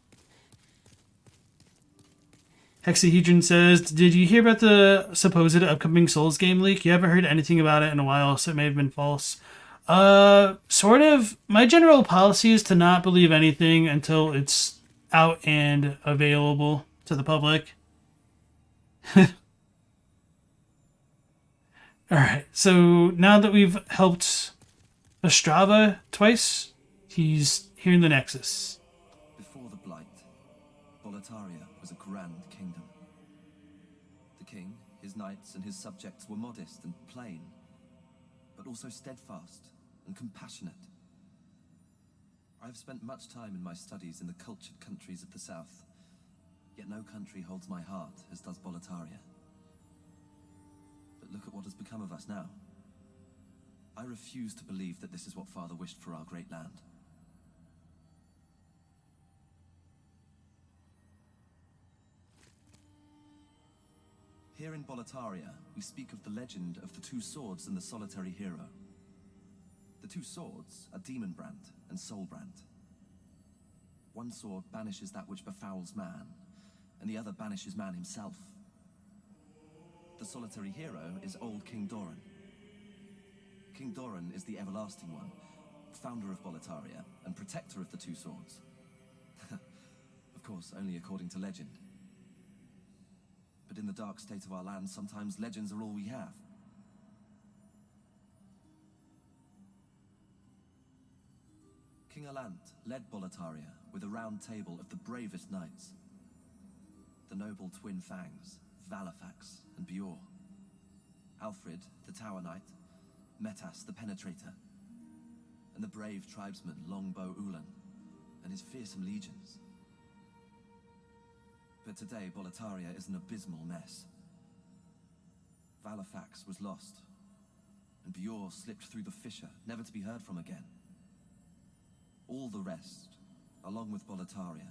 Hexahedron says, did you hear about the supposed upcoming Souls game leak? You haven't heard anything about it in a while, so it may have been false. Sort of. My general policy is to not believe anything until it's out and available to the public. Alright, so now that we've helped Ostrava twice, he's here in the Nexus. Before the Blight, Boletaria was a grand kingdom. The king, his knights, and his subjects were modest and plain, but also steadfast and compassionate. I have spent much time in my studies in the cultured countries of the south, yet no country holds my heart as does Boletaria. But look at what has become of us now. I refuse to believe that this is what Father wished for our great land. Here in Boletaria, we speak of the legend of the 2 swords and the solitary hero. The 2 swords are Demonbrand and Soulbrand. One sword banishes that which befouls man, and the other banishes man himself. The solitary hero is old King Doran. King Doran is the Everlasting One, founder of Boletaria and protector of the 2 swords. Of course, only according to legend. But in the dark state of our land, sometimes legends are all we have. King Alant led Boletaria with a round table of the bravest knights. The noble twin Fangs, Valafax and Bior. Alfred, the Tower Knight, Metas, the Penetrator, and the brave tribesman Longbow Ulan and his fearsome legions. But today, Boletaria is an abysmal mess. Valifax was lost, and Bjor slipped through the fissure, never to be heard from again. All the rest, along with Boletaria,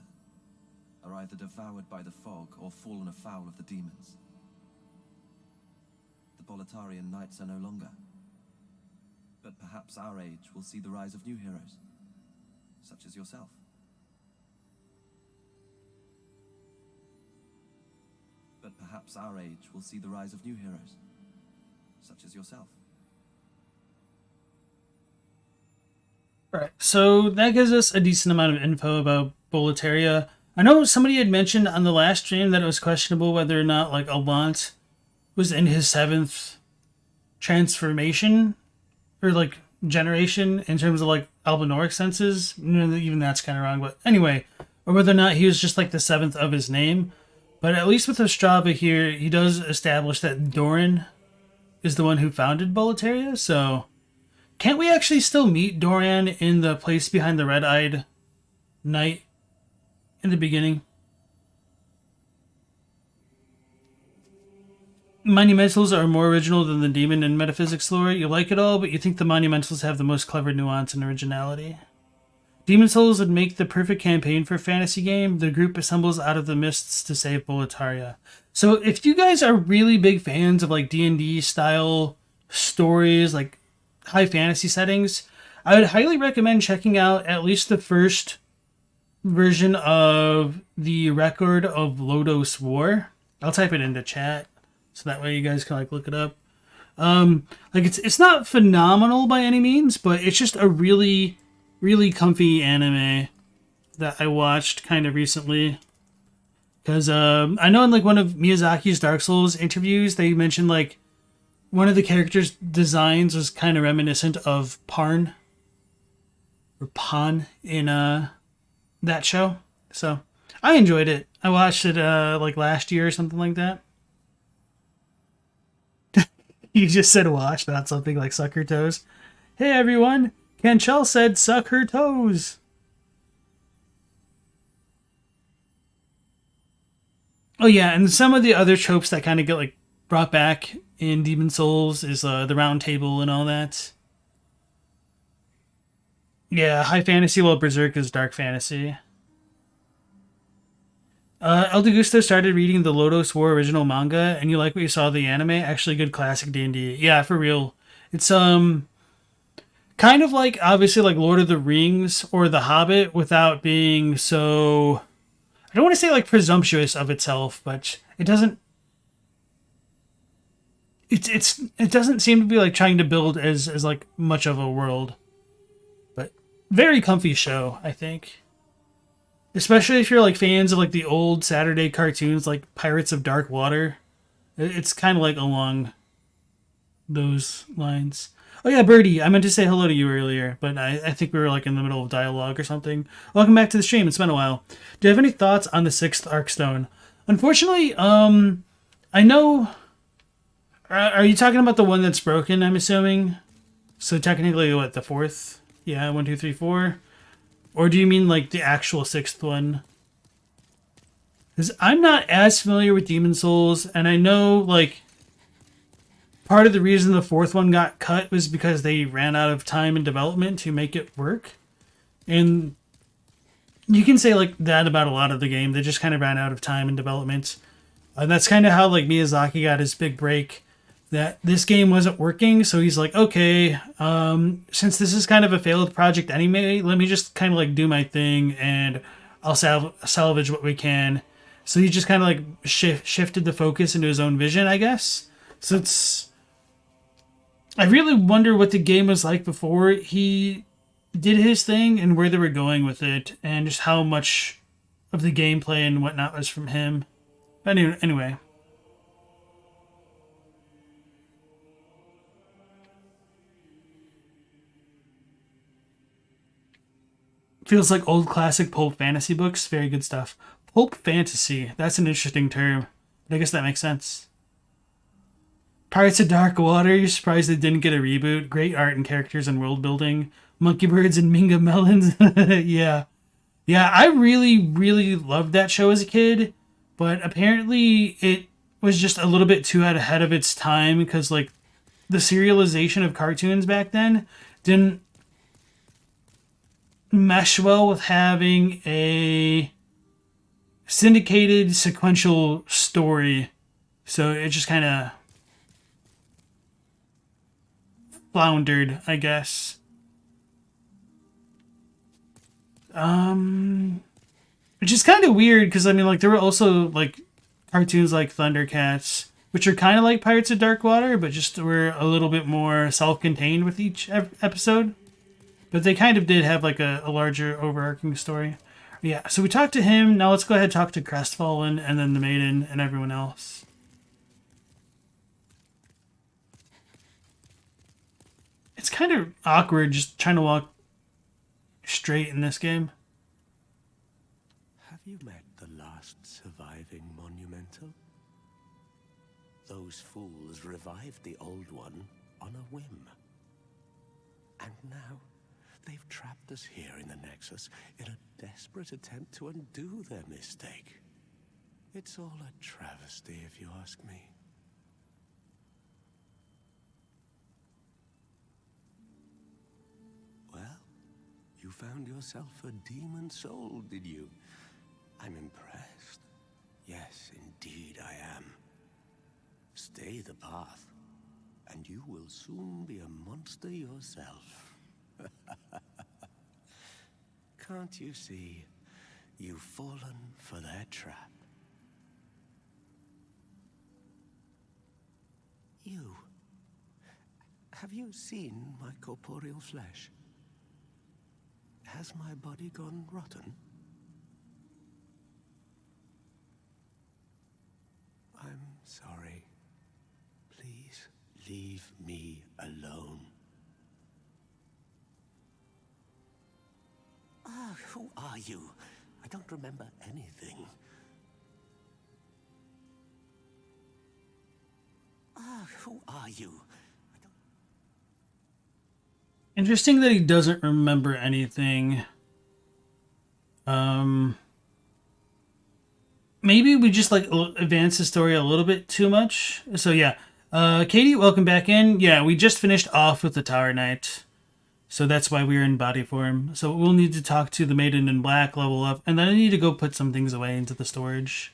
are either devoured by the fog or fallen afoul of the demons. The Boletarian knights are no longer. But perhaps our age will see the rise of new heroes, such as yourself. But perhaps our age will see the rise of new heroes, such as yourself. Alright, so that gives us a decent amount of info about Boletaria. I know somebody had mentioned on the last stream that it was questionable whether or not, like, Alant was in his 7th transformation, or, like, generation, in terms of, like, Albinoric senses. Even that's kind of wrong, but anyway. Or whether or not he was just, like, the 7th of his name. But at least with Ostrava here, he does establish that Doran is the one who founded Boletaria, so... Can't we actually still meet Doran in the place behind the red-eyed knight in the beginning? Monumentals are more original than the demon and metaphysics lore. You like it all, but you think the monumentals have the most clever nuance and originality. Demon Souls would make the perfect campaign for a fantasy game. The group assembles out of the mists to save Boletaria. So if you guys are really big fans of like D&D style stories, like high fantasy settings, I would highly recommend checking out at least the first version of the Record of Lodos War. I'll type it into chat so that way you guys can like look it up. Like it's not phenomenal by any means, but it's just a really comfy anime that I watched kind of recently. Because I know in like one of Miyazaki's Dark Souls interviews, they mentioned like one of the characters' designs was kind of reminiscent of Parn or Pan in that show. So I enjoyed it. I watched it like last year or something like that. You just said wash, not something like suck her toes. Hey everyone, Canchel said suck her toes. Oh yeah, and some of the other tropes that kind of get like brought back in Demon Souls is the round table and all that. Yeah, high fantasy, while Berserk is dark fantasy. El Degusto started reading the Lodos War original manga, and you like what you saw of the anime? Actually, good classic D&D. Yeah, for real. It's kind of like, obviously, like Lord of the Rings or The Hobbit without being so... I don't want to say, like, presumptuous of itself, but it doesn't... It doesn't seem to be, like, trying to build as like, much of a world. But very comfy show, I think. Especially if you're, like, fans of, like, the old Saturday cartoons, like Pirates of Dark Water. It's kind of, like, along those lines. Oh, yeah, Birdie, I meant to say hello to you earlier, but I think we were, like, in the middle of dialogue or something. Welcome back to the stream. It's been a while. Do you have any thoughts on the 6th Arkstone? Unfortunately, I know... Are you talking about the one that's broken, I'm assuming? So technically, what, the 4th? Yeah, 1, 2, 3, 4... Or do you mean, like, the actual 6th one? Because I'm not as familiar with Demon Souls, and I know, like, part of the reason the 4th one got cut was because they ran out of time and development to make it work. And you can say, like, that about a lot of the game. They just kind of ran out of time and development. And that's kind of how, like, Miyazaki got his big break. That this game wasn't working, so he's like, okay, since this is kind of a failed project anyway, let me just kind of like do my thing and I'll salvage what we can. So he just kind of like shifted the focus into his own vision, I guess. So it's... I really wonder what the game was like before he did his thing and where they were going with it and just how much of the gameplay and whatnot was from him. But anyway. Feels like old classic pulp fantasy books. Very good stuff. Pulp fantasy. That's an interesting term. But I guess that makes sense. Pirates of Dark Water, you're surprised they didn't get a reboot. Great art and characters and world building. Monkey Birds and Minga Melons. Yeah. Yeah, I really, really loved that show as a kid, but apparently it was just a little bit too ahead of its time because, like, the serialization of cartoons back then didn't mesh well with having a syndicated sequential story. So it just kind of floundered, I guess. Which is kind of weird because I mean, like, there were also like cartoons like Thundercats, which are kind of like Pirates of Dark Water, but just were a little bit more self-contained with each episode. But they kind of did have like a larger overarching story. Yeah, so we talked to him. Now let's go ahead and talk to Crestfallen and then the Maiden and everyone else. It's kind of awkward just trying to walk straight in this game. Have you met the last surviving monumental? Those fools revived the old one on a whim. And now they've trapped us here in the Nexus in a desperate attempt to undo their mistake. It's all a travesty, if you ask me. Well, you found yourself a demon soul, did you? I'm impressed. Yes, indeed I am. Stay the path, and you will soon be a monster yourself. Can't you see? You've fallen for their trap. You. Have you seen my corporeal flesh? Has my body gone rotten? I'm sorry. Please leave me alone. Ah, who are you? I don't remember anything. Ah, who are you? Interesting that he doesn't remember anything. Maybe we just like advance the story a little bit too much. So yeah, Katie, welcome back in. Yeah, we just finished off with the Tower Knight, so that's why we're in body form. So we'll need to talk to the Maiden in Black, level up, and then I need to go put some things away into the storage.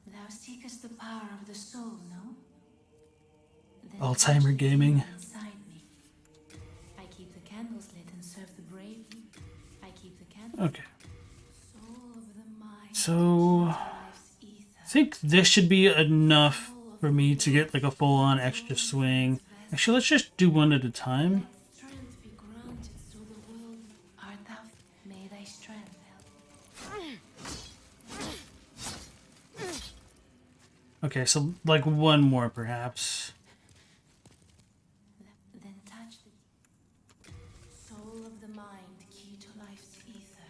Thou seekest the power of the soul, no? Then Alzheimer gaming. inside me. I keep the candles lit and serve the brave. I keep the candles. Okay. Soul of the mind. So Life's ether. I think this should be enough for me to get like a full-on extra swing. Actually, let's just do one at a time. Strength be granted, so the world art thou. May thy strength help. Okay, so like one more perhaps. Then touch the soul of the mind, key to life's ether.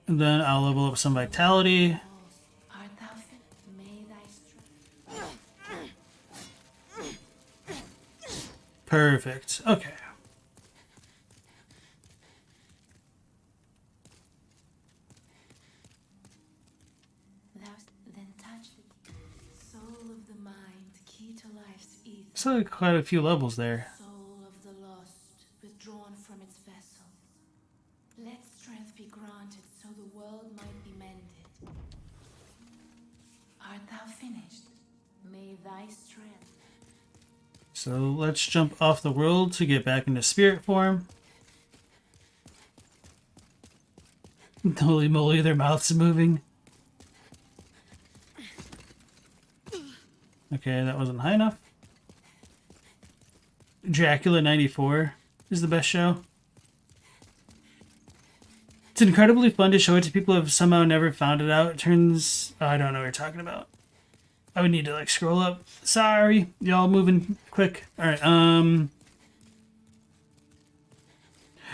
And then I'll level up some vitality. Art thou fit? May thy strength. Perfect. Okay. Then touch the soul of the mind, key to life's ether. So quite a few levels there. Soul of the lost, withdrawn from its vessel. Let strength be granted so the world might be mended. Art thou finished? May thy strength. So let's jump off the world to get back into spirit form. Holy moly, their mouths are moving. Okay, that wasn't high enough. Dracula 94 is the best show. It's incredibly fun to show it to people who have somehow never found it out. It turns... oh, I don't know what you're talking about. I would need to like scroll up. Sorry, y'all moving quick. All right.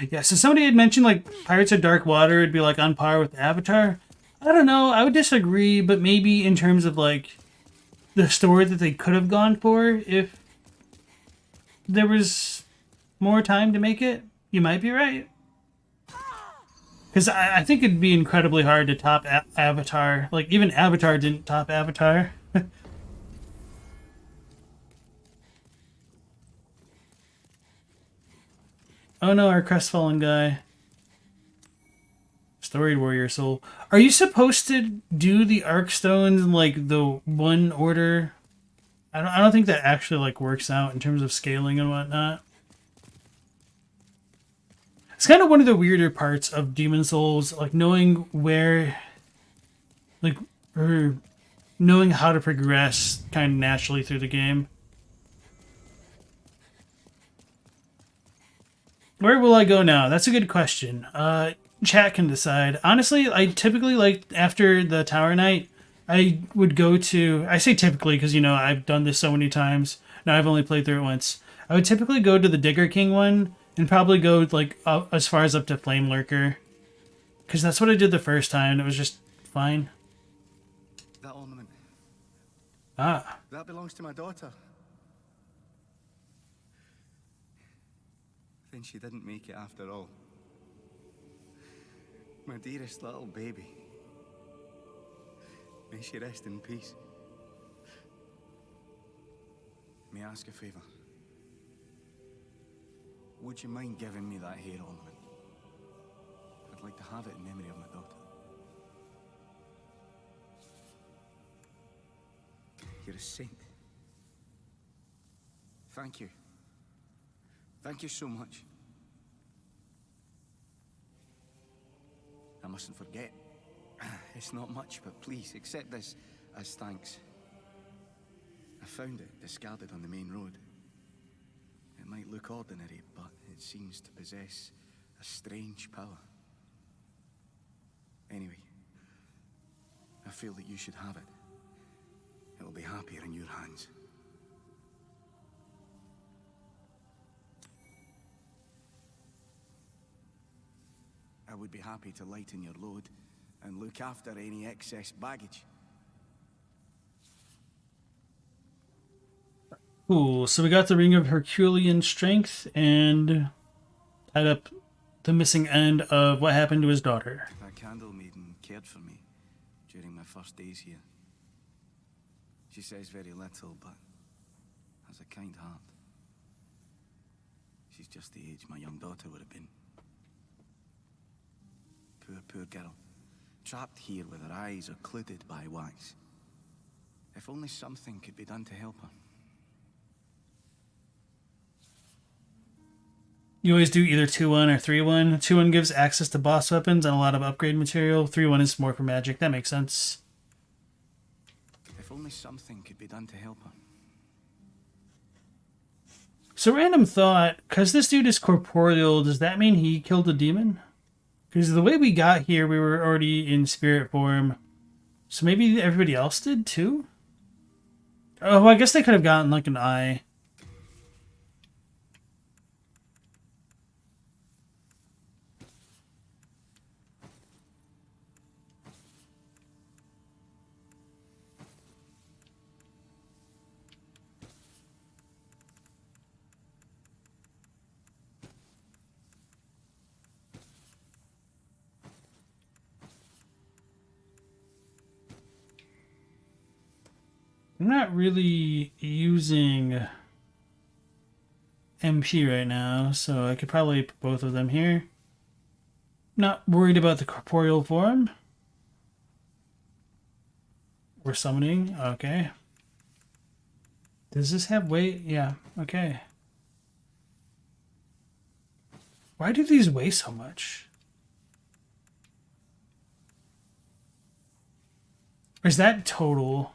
Yeah. So somebody had mentioned like Pirates of Dark Water would be like on par with Avatar. I don't know. I would disagree, but maybe in terms of like the story that they could have gone for if there was more time to make it. You might be right. Because I think it'd be incredibly hard to top Avatar. Like, even Avatar didn't top Avatar. Oh no, our crestfallen guy. Storied warrior soul. Are you supposed to do the arc stones in like the one order? I don't think that actually like works out in terms of scaling and whatnot. It's kind of one of the weirder parts of Demon Souls, like knowing where, like, or knowing how to progress kind of naturally through the game. Where will I go now? That's a good question. Chat can decide. Honestly, I typically, like, after the Tower Knight, I would go to... I say typically because, you know, I've done this so many times. Now I've only played through it once. I would typically go to the Digger King one and probably go, like, as far as up to Flame Lurker. Because that's what I did the first time, and it was just fine. That ornament. Ah. That belongs to my daughter. Then she didn't make it after all. My dearest little baby. May she rest in peace. May I ask a favor? Would you mind giving me that hair ornament? I'd like to have it in memory of my daughter. You're a saint. Thank you. Thank you so much. I mustn't forget. It's not much, but please accept this as thanks. I found it discarded on the main road. It might look ordinary, but it seems to possess a strange power. Anyway, I feel that you should have it. It will be happier in your hands. I would be happy to lighten your load and look after any excess baggage. Cool. So we got the Ring of Herculean Strength and tied up the missing end of what happened to his daughter. That candle maiden cared for me during my first days here. She says very little, but has a kind heart. She's just the age my young daughter would have been. Poor girl. Trapped here with her eyes occluded by wax. If only something could be done to help her. You always do either 2-1 or 3-1. 2-1 gives access to boss weapons and a lot of upgrade material. 3-1 is more for magic. That makes sense. If only something could be done to help her. So random thought, because this dude is corporeal, does that mean he killed a demon? Because the way we got here, we were already in spirit form. So maybe everybody else did too? Oh, I guess they could have gotten like an eye. I'm not really using MP right now, so I could probably put both of them here. Not worried about the corporeal form. We're summoning, okay. Does this have weight? Yeah, okay. Why do these weigh so much? Or is that total?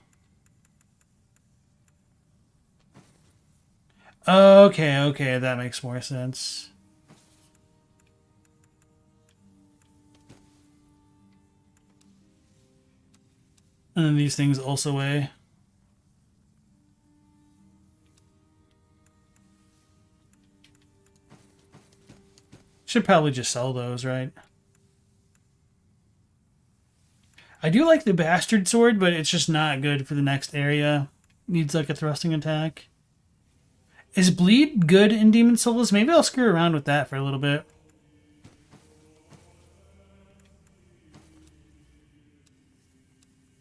Okay, that makes more sense. And then these things also weigh. Should probably just sell those, right? I do like the bastard sword, but it's just not good for the next area. Needs like a thrusting attack. Is bleed good in Demon Souls? Maybe I'll screw around with that for a little bit.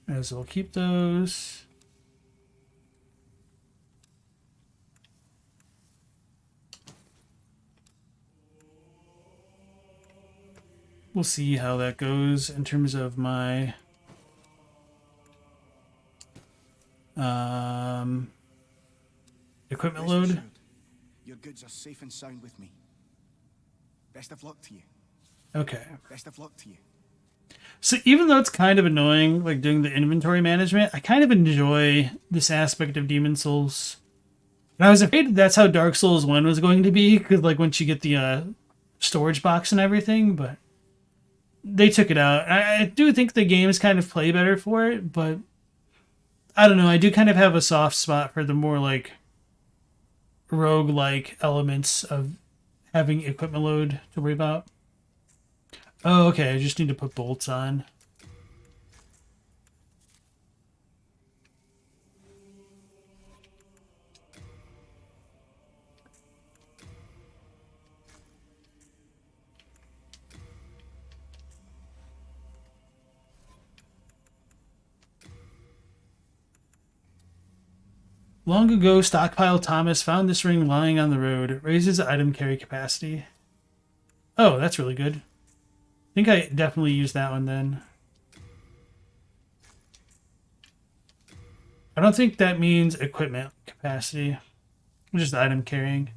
As we'll keep those. We'll see how that goes in terms of my equipment Rest load. assured, your goods are safe and sound with me. Best of luck to you. Okay. Best of luck to you. So even though it's kind of annoying, like doing the inventory management, I kind of enjoy this aspect of Demon Souls. And I was afraid that's how Dark Souls 1 was going to be, because like once you get the storage box and everything, but they took it out. I do think the games kind of play better for it, but I don't know. I do kind of have a soft spot for the more like rogue-like elements of having equipment load to worry about. Oh, okay. I just need to put bolts on. Long ago, Stockpile Thomas found this ring lying on the road. It raises item carry capacity. Oh, that's really good. I think I definitely used that one then. I don't think that means equipment capacity. Just item carrying.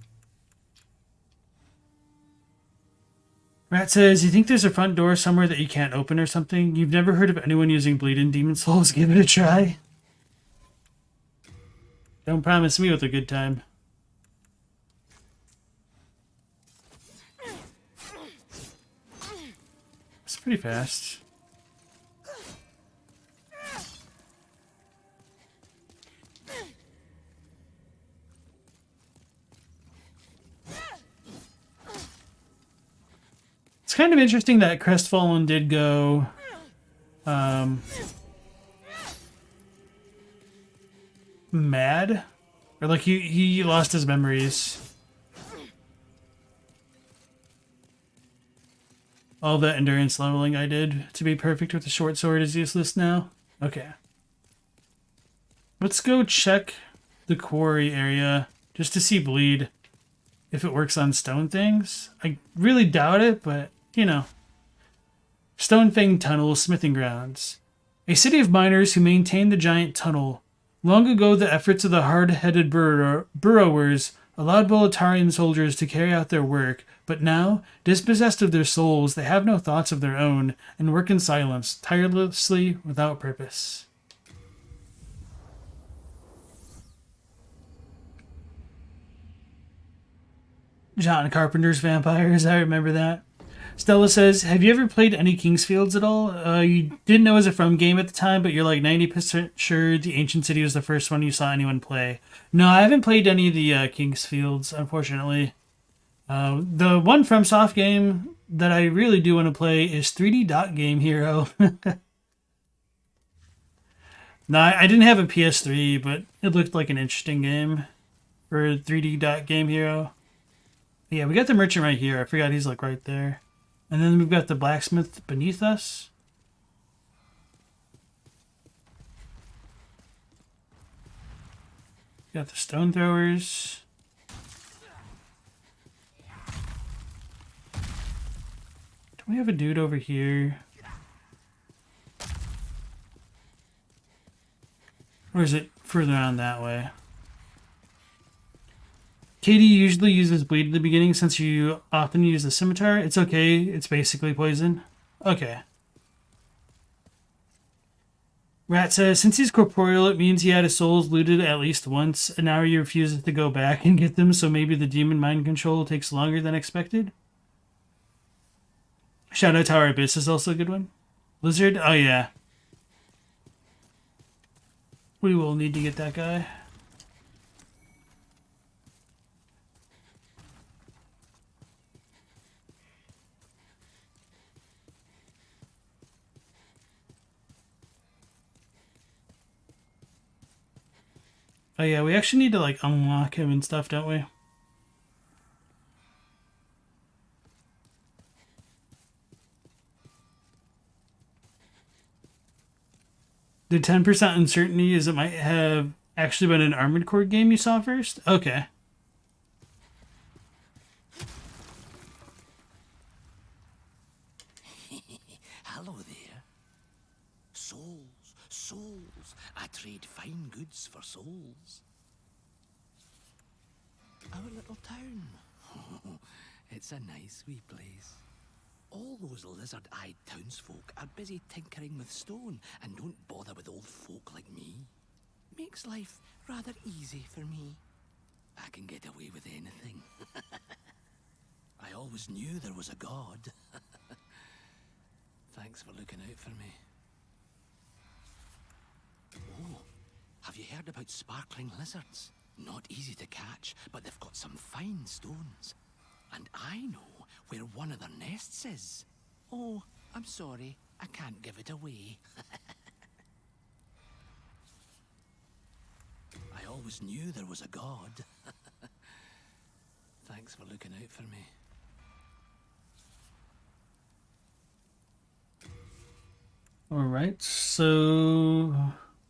Rat says, you think there's a front door somewhere that you can't open or something? You've never heard of anyone using bleed in Demon Souls? Give it a try. Don't promise me with a good time. It's pretty fast. It's kind of interesting that Crestfallen did go mad, or like he lost his memories. All that endurance leveling I did to be perfect with the short sword is useless now. Okay, let's go check the quarry area just to see bleed, if it works on stone things. I really doubt it, but you know. Stonefang Tunnel, Smithing Grounds. A city of miners who maintain the giant tunnel. Long ago, the efforts of the hard-headed burrowers allowed Boletarian soldiers to carry out their work, but now, dispossessed of their souls, they have no thoughts of their own and work in silence, tirelessly, without purpose. John Carpenter's Vampires, I remember that. Stella says, have you ever played any Kingsfields at all? You didn't know it was a From game at the time, but you're like 90% sure the Ancient City was the first one you saw anyone play. No, I haven't played any of the Kingsfields, unfortunately. The one FromSoft game that I really do want to play is 3D Dot Game Hero. No, I didn't have a PS3, but it looked like an interesting game for 3D Dot Game Hero. Yeah, we got the merchant right here. I forgot he's like right there. And then we've got the blacksmith beneath us. Got the stone throwers. Do we have a dude over here? Or is it further on that way? Katie usually uses bleed at the beginning since you often use the scimitar. It's okay. It's basically poison. Okay. Rat says, since he's corporeal, it means he had his souls looted at least once, and now he refuses to go back and get them, so maybe the demon mind control takes longer than expected. Shadow Tower Abyss is also a good one. Lizard? Oh, yeah. We will need to get that guy. Oh yeah, we actually need to like unlock him and stuff, don't we? The 10% uncertainty is it might have actually been an Armored Core game you saw first? Okay. Hello there. Souls, souls. I trade fine goods for souls. Our little town. It's a nice wee place. All those lizard-eyed townsfolk are busy tinkering with stone and don't bother with old folk like me. Makes life rather easy for me. I can get away with anything. I always knew there was a god. Thanks for looking out for me. Oh, have you heard about sparkling lizards? Not easy to catch, but they've got some fine stones. And I know where one of their nests is. Oh, I'm sorry, I can't give it away. I always knew there was a god. Thanks for looking out for me. Alright, so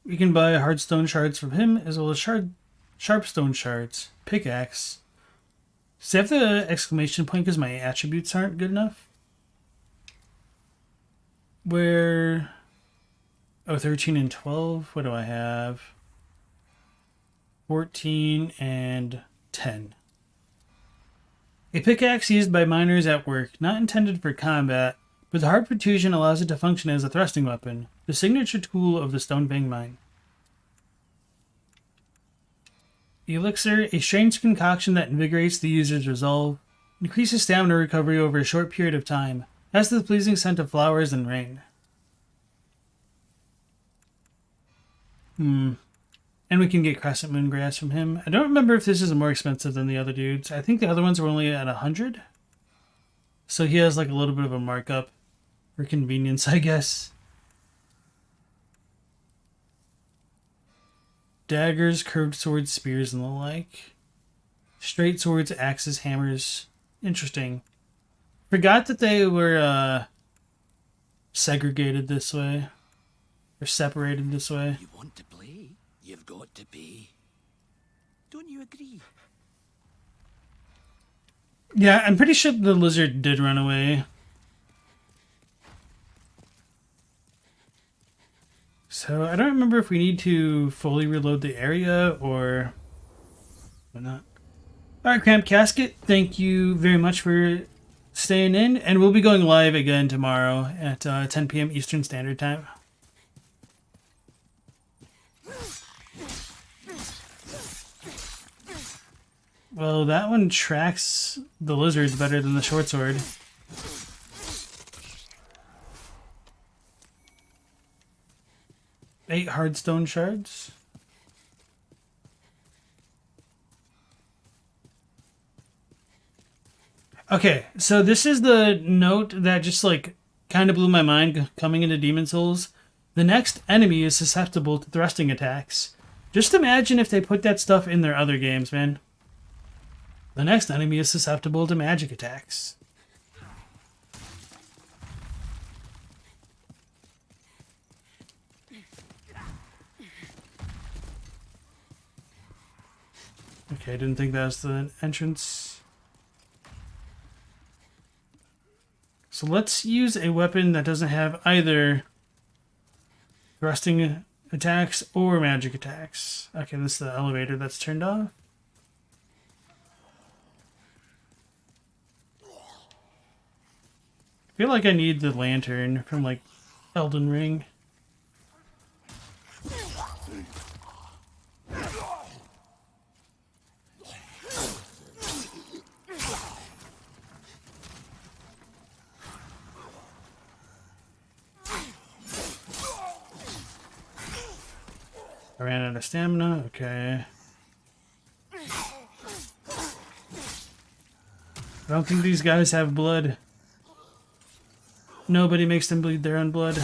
we can buy hardstone shards from him as well as sharpstone shards. Pickaxe. Does it have the exclamation point because my attributes aren't good enough? Where... Oh, 13 and 12. What do I have? 14 and 10. A pickaxe used by miners at work, not intended for combat, but the hard protrusion allows it to function as a thrusting weapon, the signature tool of the Stonefang mine. Elixir, a strange concoction that invigorates the user's resolve, increases stamina recovery over a short period of time, has the pleasing scent of flowers and rain. And we can get Crescent Moon Grass from him. I don't remember if this is more expensive than the other dudes. I think the other ones were only at 100. So he has like a little bit of a markup for convenience, I guess. Daggers, curved swords, spears, and the like. Straight swords, axes, hammers. Interesting. Forgot that they were segregated this way. Or separated this way. You want to play? You've got to pay. Don't you agree? Yeah, I'm pretty sure the lizard did run away. So I don't remember if we need to fully reload the area or not. Alright, Cramped Casket, thank you very much for staying in, and we'll be going live again tomorrow at 10 p.m. Eastern Standard Time. Well, that one tracks the lizards better than the short sword. Eight hardstone shards. Okay, so this is the note that just like kind of blew my mind coming into Demon Souls. The next enemy is susceptible to thrusting attacks. Just imagine if they put that stuff in their other games, man. The next enemy is susceptible to magic attacks. Okay, I didn't think that was the entrance. So let's use a weapon that doesn't have either thrusting attacks or magic attacks. Okay, this is the elevator that's turned off. I feel like I need the lantern from like Elden Ring. I ran out of stamina, okay. I don't think these guys have blood. Nobody makes them bleed their own blood.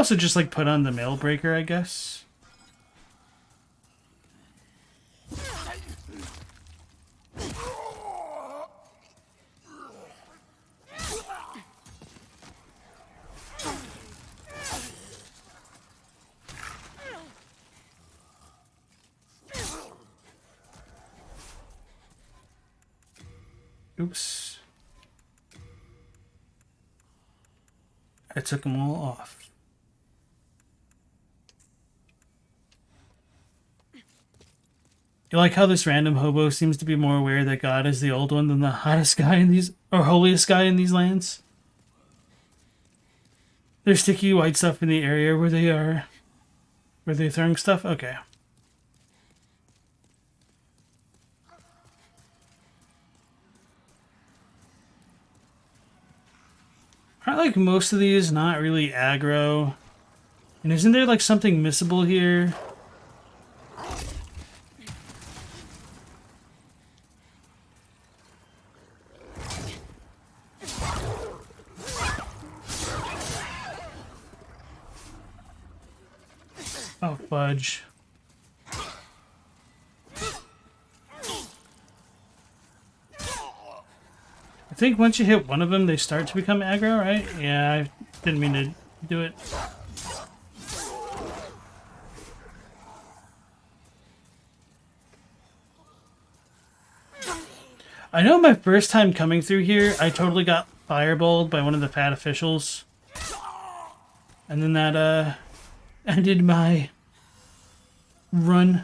also just like put on the mail breaker, I guess. Oops. I took them all off. You like how this random hobo seems to be more aware that God is the old one than the hottest guy in these, or holiest guy in these lands? There's sticky white stuff in the area where they are. Where they're throwing stuff? Okay. Aren't like most of these not really aggro? And isn't there like something missable here? Oh, fudge. I think once you hit one of them, they start to become aggro, right? Yeah, I didn't mean to do it. I know my first time coming through here, I totally got fireballed by one of the fat officials. And then that, ended my run.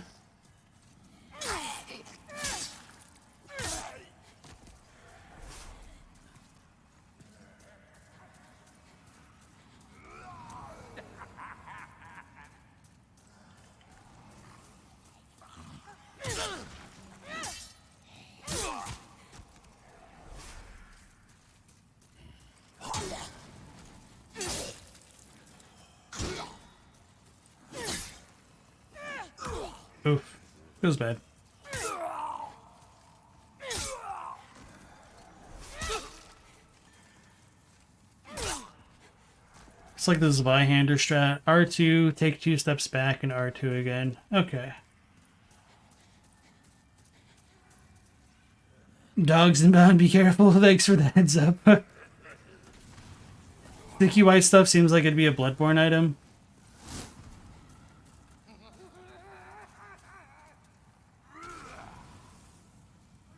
Oof. Feels bad. It's like the Zweihander strat. R2, take 2 steps back, and R2 again. Okay. Dogs inbound, be careful. Thanks for the heads up. Sticky white stuff seems like it'd be a Bloodborne item.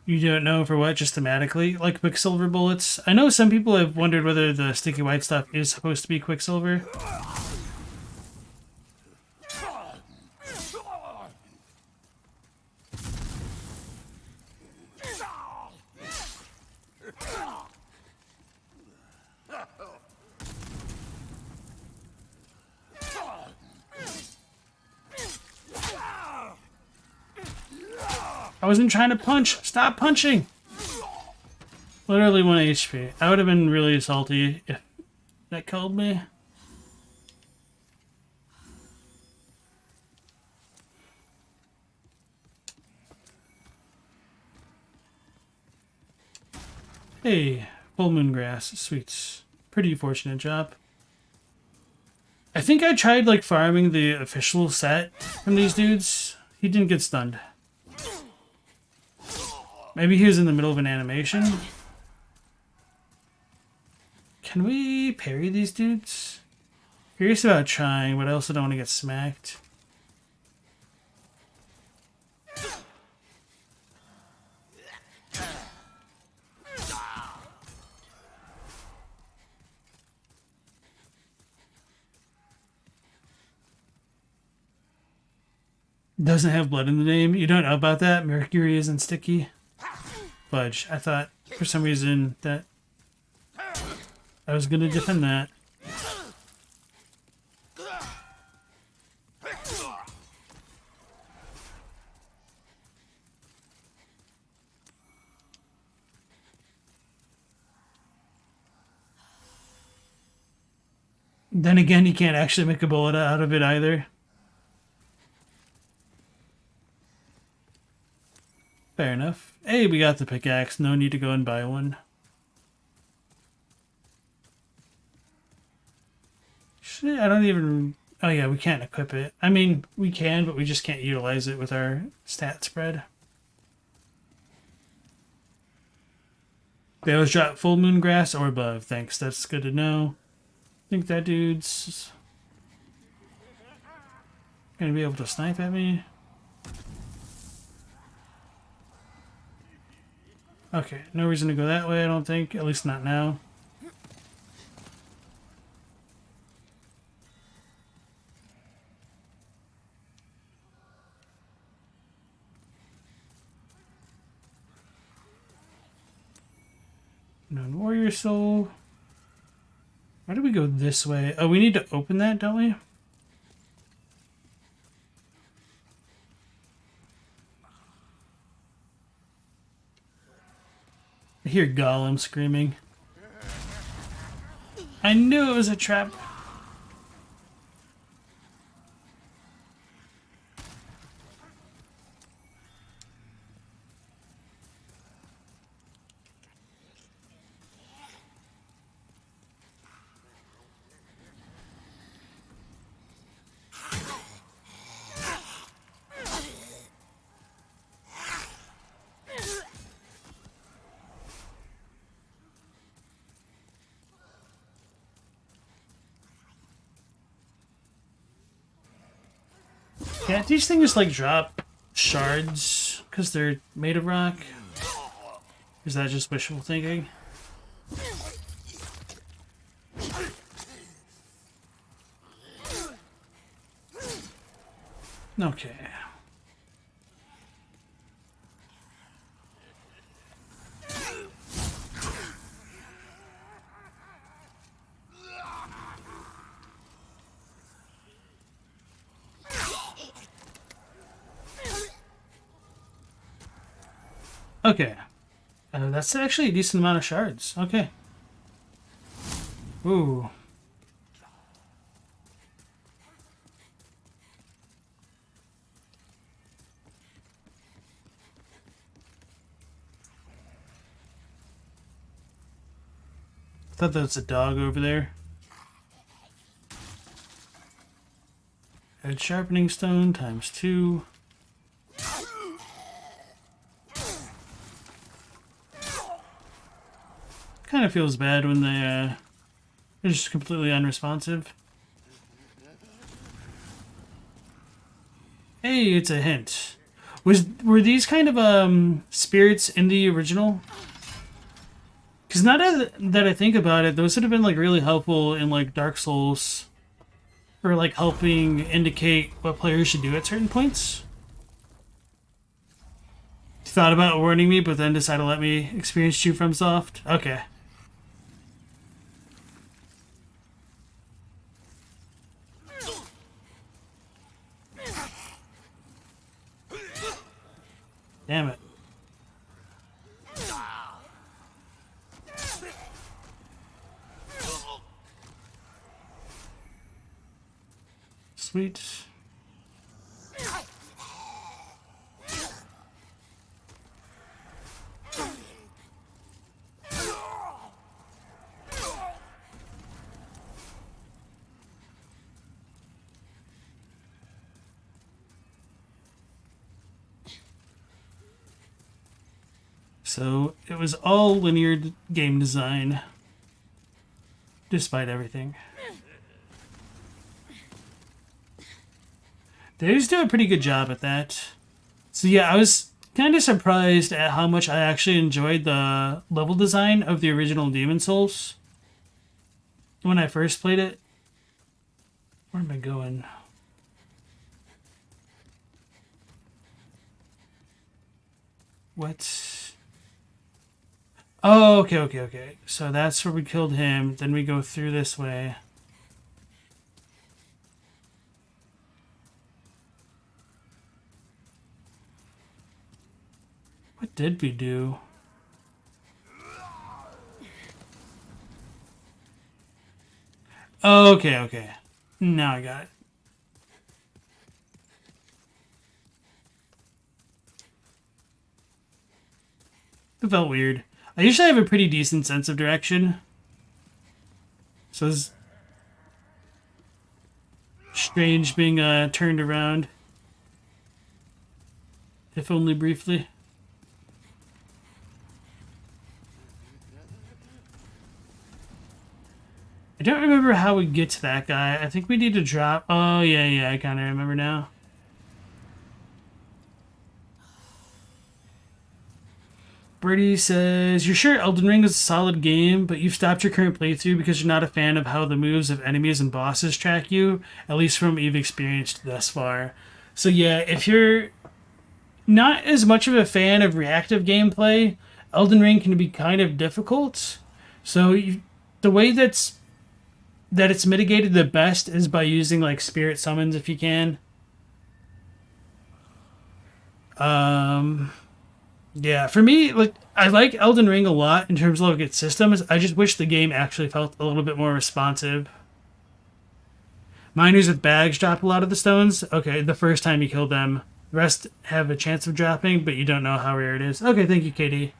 You don't know for what, just thematically? Like Quicksilver bullets? I know some people have wondered whether the sticky white stuff is supposed to be Quicksilver. I wasn't trying to punch. Stop punching. Literally 1 HP. I would have been really salty if that killed me. Hey, full moon grass. Sweets. Pretty fortunate job. I think I tried like farming the official set from these dudes. He didn't get stunned. Maybe he was in the middle of an animation. Can we parry these dudes? Curious about trying, but I also don't want to get smacked. Doesn't have blood in the name. You don't know about that? Mercury isn't sticky. Fudge. I thought for some reason that I was going to defend that. Then again, you can't actually make a bullet out of it either. Fair enough. Hey, we got the pickaxe. No need to go and buy one. Actually, I don't even... Oh yeah, we can't equip it. I mean, we can, but we just can't utilize it with our stat spread. They always drop full moon grass or above. Thanks, that's good to know. I think that dude's gonna be able to snipe at me. Okay, no reason to go that way, I don't think. At least not now. Known warrior soul. Why do we go this way? Oh, we need to open that, don't we? I hear Gollum screaming. I knew it was a trap. Can't these things like drop shards because they're made of rock? Is that just wishful thinking? Okay. Okay. That's actually a decent amount of shards. Okay. Ooh. I thought that was a dog over there. Edge sharpening stone ×2. Kind of feels bad when they're just completely unresponsive. Hey, it's a hint. Were these kind of spirits in the original? Because now that I think about it, those would have been like really helpful in like Dark Souls, or like helping indicate what players should do at certain points. Thought about warning me, but then decided to let me experience you from soft. Okay. Damn it. Sweet. So it was all linear game design, despite everything. They just do a pretty good job at that. So yeah, I was kind of surprised at how much I actually enjoyed the level design of the original Demon Souls when I first played it. Where am I going? What? Oh, okay. So that's where we killed him. Then we go through this way. What did we do? Oh, okay. Now I got it. It felt weird. I usually have a pretty decent sense of direction. So strange being turned around. If only briefly. I don't remember how we get to that guy. I think we need to drop... Oh, yeah, I kind of remember now. Birdie says, you're sure Elden Ring is a solid game, but you've stopped your current playthrough because you're not a fan of how the moves of enemies and bosses track you, at least from what you've experienced thus far. So yeah, if you're not as much of a fan of reactive gameplay, Elden Ring can be kind of difficult. So the way that it's mitigated the best is by using like spirit summons if you can. Yeah, for me, like I like Elden Ring a lot in terms of like its systems. I just wish the game actually felt a little bit more responsive. Miners with bags drop a lot of the stones. Okay, the first time you kill them. The rest have a chance of dropping, but you don't know how rare it is. Okay, thank you, KD.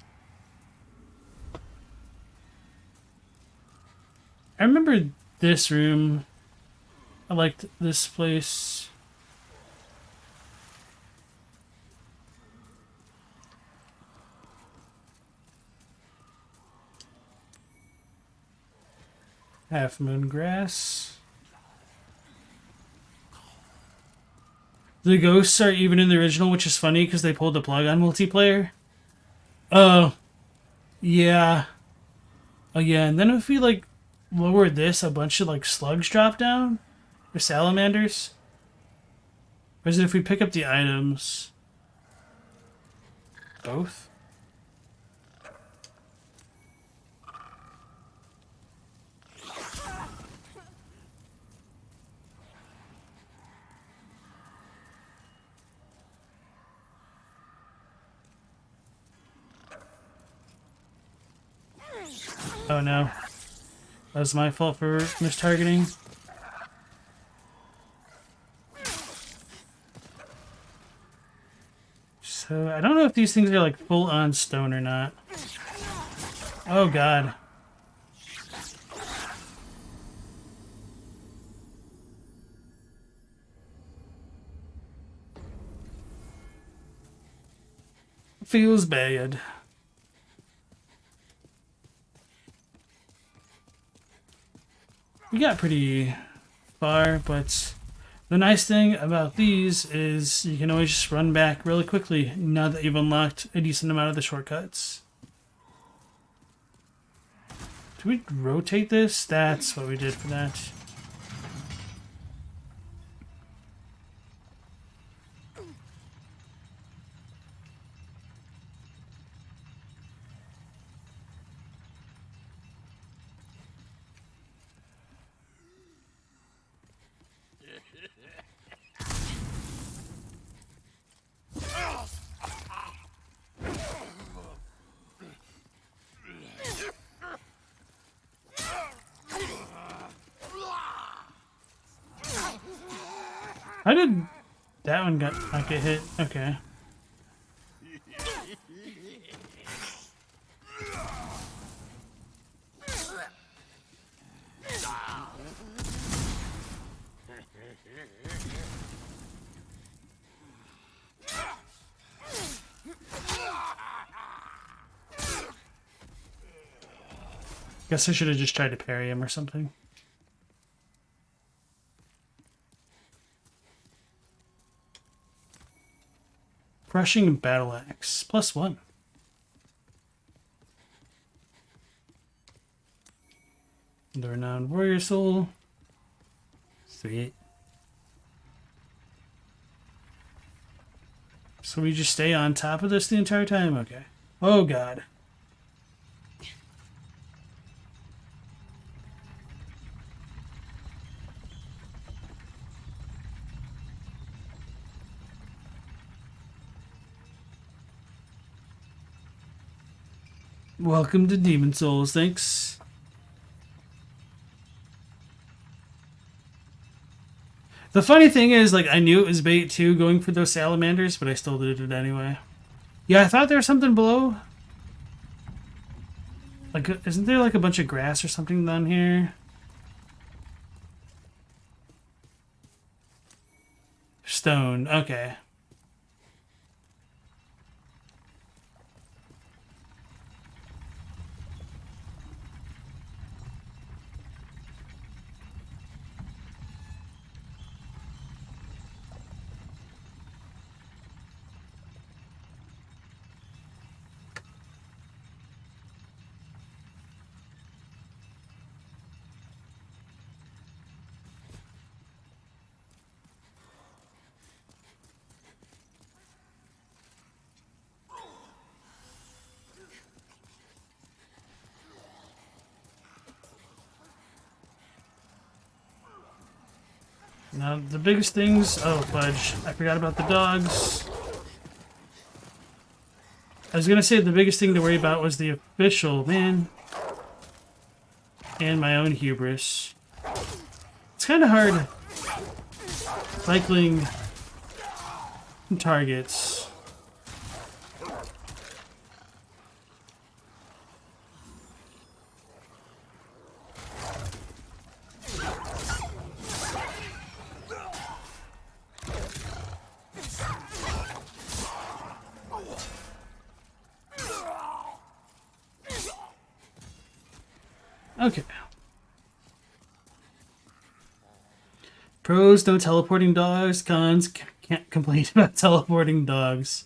I remember this room. I liked this place. Half Moon Grass. The ghosts are even in the original, which is funny because they pulled the plug on multiplayer. Oh, yeah. Oh, yeah, and then if we, like, lower this, a bunch of, like, slugs drop down? Or salamanders? Or is it if we pick up the items? Both? Oh no. That was my fault for mistargeting. So, I don't know if these things are like full on stone or not. Oh god. Feels bad. We got pretty far, but the nice thing about these is you can always just run back really quickly now that you've unlocked a decent amount of the shortcuts. Do we rotate this? That's what we did for that. How did that one not get hit? Okay. Guess I should have just tried to parry him or something. Crushing Battle Axe. +1. The Renowned Warrior Soul. Sweet. So we just stay on top of this the entire time? Okay. Oh god. Welcome to Demon Souls, thanks. The funny thing is, like, I knew it was bait too, going for those salamanders, but I still did it anyway. Yeah, I thought there was something below. Like, isn't there like a bunch of grass or something down here? stone. Okay. Now, the biggest things... Oh, fudge. I forgot about the dogs. I was gonna say the biggest thing to worry about was the official, man. And my own hubris. It's kind of hard cycling targets. Okay. Pros, no teleporting dogs. Cons, can't complain about teleporting dogs.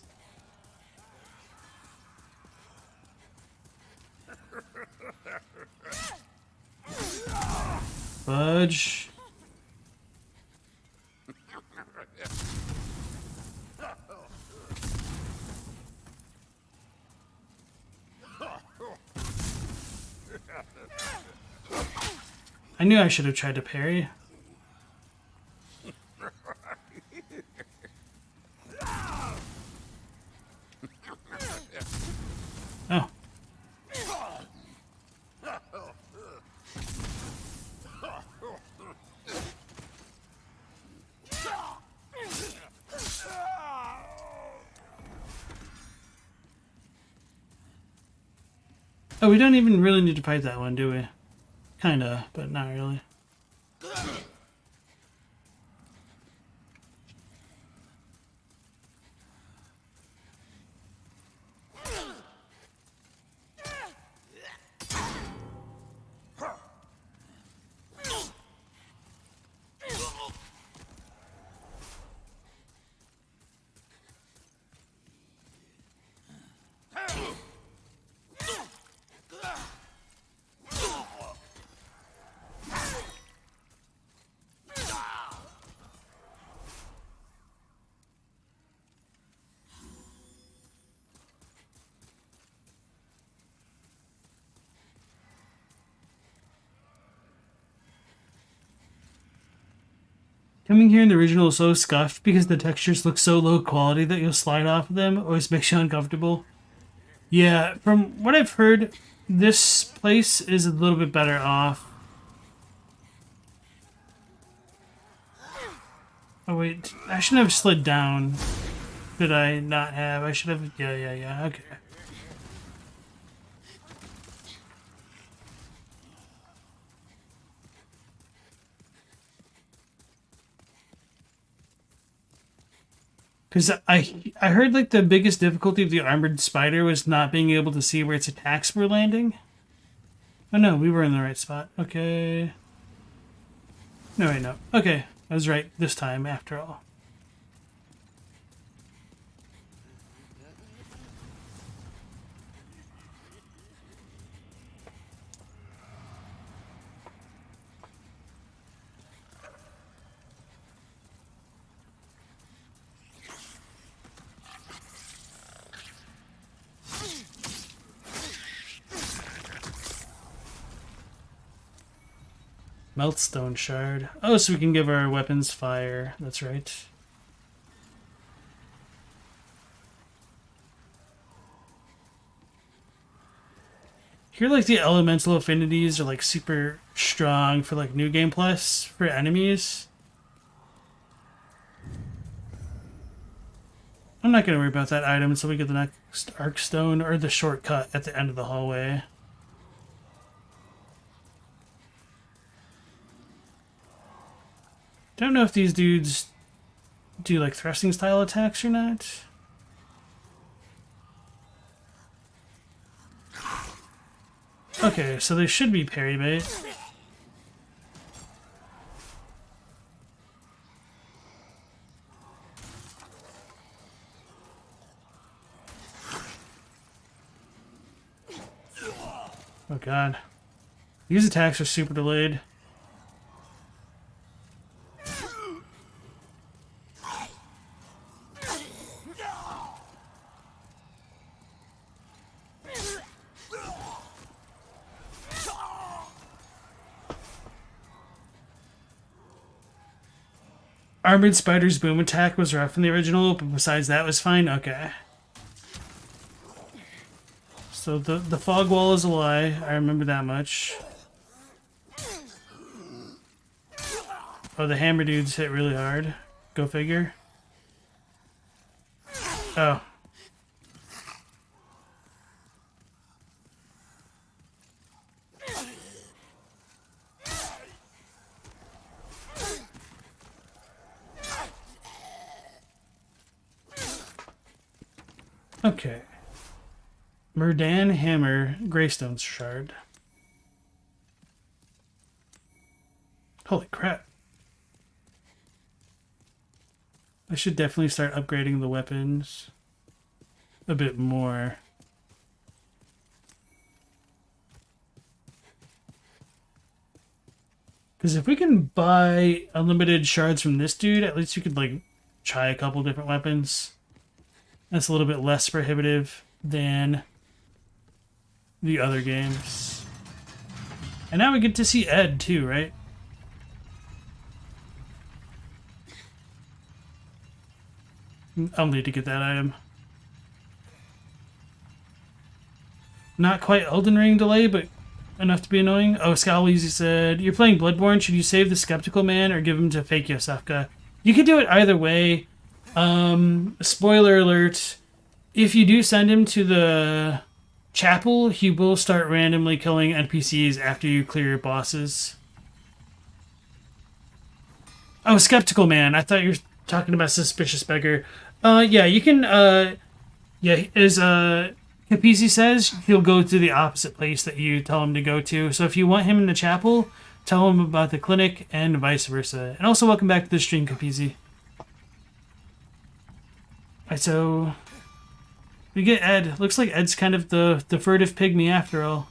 Fudge. I knew I should have tried to parry. Oh. Oh, we don't even really need to fight that one, do we? Kinda, but not really. Coming here in the original is so scuffed because the textures look so low quality that you'll slide off of them. Always makes you uncomfortable. Yeah, from what I've heard, this place is a little bit better off. Oh wait, I shouldn't have slid down. Did I not have? I should have... Yeah, okay. Because I heard like the biggest difficulty of the armored spider was not being able to see where its attacks were landing. Oh no, we were in the right spot. Okay. No, wait, no. Okay, I was right this time after all. Meltstone shard. Oh, so we can give our weapons fire. That's right. Here, like, the elemental affinities are, like, super strong for, like, New Game Plus for enemies. I'm not going to worry about that item until we get the next Arc Stone or the shortcut at the end of the hallway. Don't know if these dudes do like thrusting style attacks or not. Okay, so they should be parry bait. Oh god. These attacks are super delayed. Armored Spider's boom attack was rough in the original, but besides that was fine? Okay. So the fog wall is a lie. I remember that much. Oh, the hammer dudes hit really hard. Go figure. Oh. Okay. Murdan Hammer, Greystone Shard. Holy crap. I should definitely start upgrading the weapons a bit more. Because if we can buy unlimited shards from this dude, at least you could like try a couple different weapons. That's a little bit less prohibitive than the other games. And now we get to see Ed too, right? I'll need to get that item. Not quite Elden Ring delay, but enough to be annoying. Oh, Scowleezy said, you're playing Bloodborne, should you save the Skeptical Man or give him to fake Yosefka? You could do it either way. Spoiler alert, if you do send him to the chapel, he will start randomly killing NPCs after you clear your bosses. Oh, Skeptical Man. I thought you were talking about Suspicious Beggar. Yeah, you can, yeah, as, Capizzi says, he'll go to the opposite place that you tell him to go to. So if you want him in the chapel, tell him about the clinic and vice versa. And also welcome back to the stream, Capizzi. Alright, so we get Ed. Looks like Ed's kind of the furtive pygmy after all.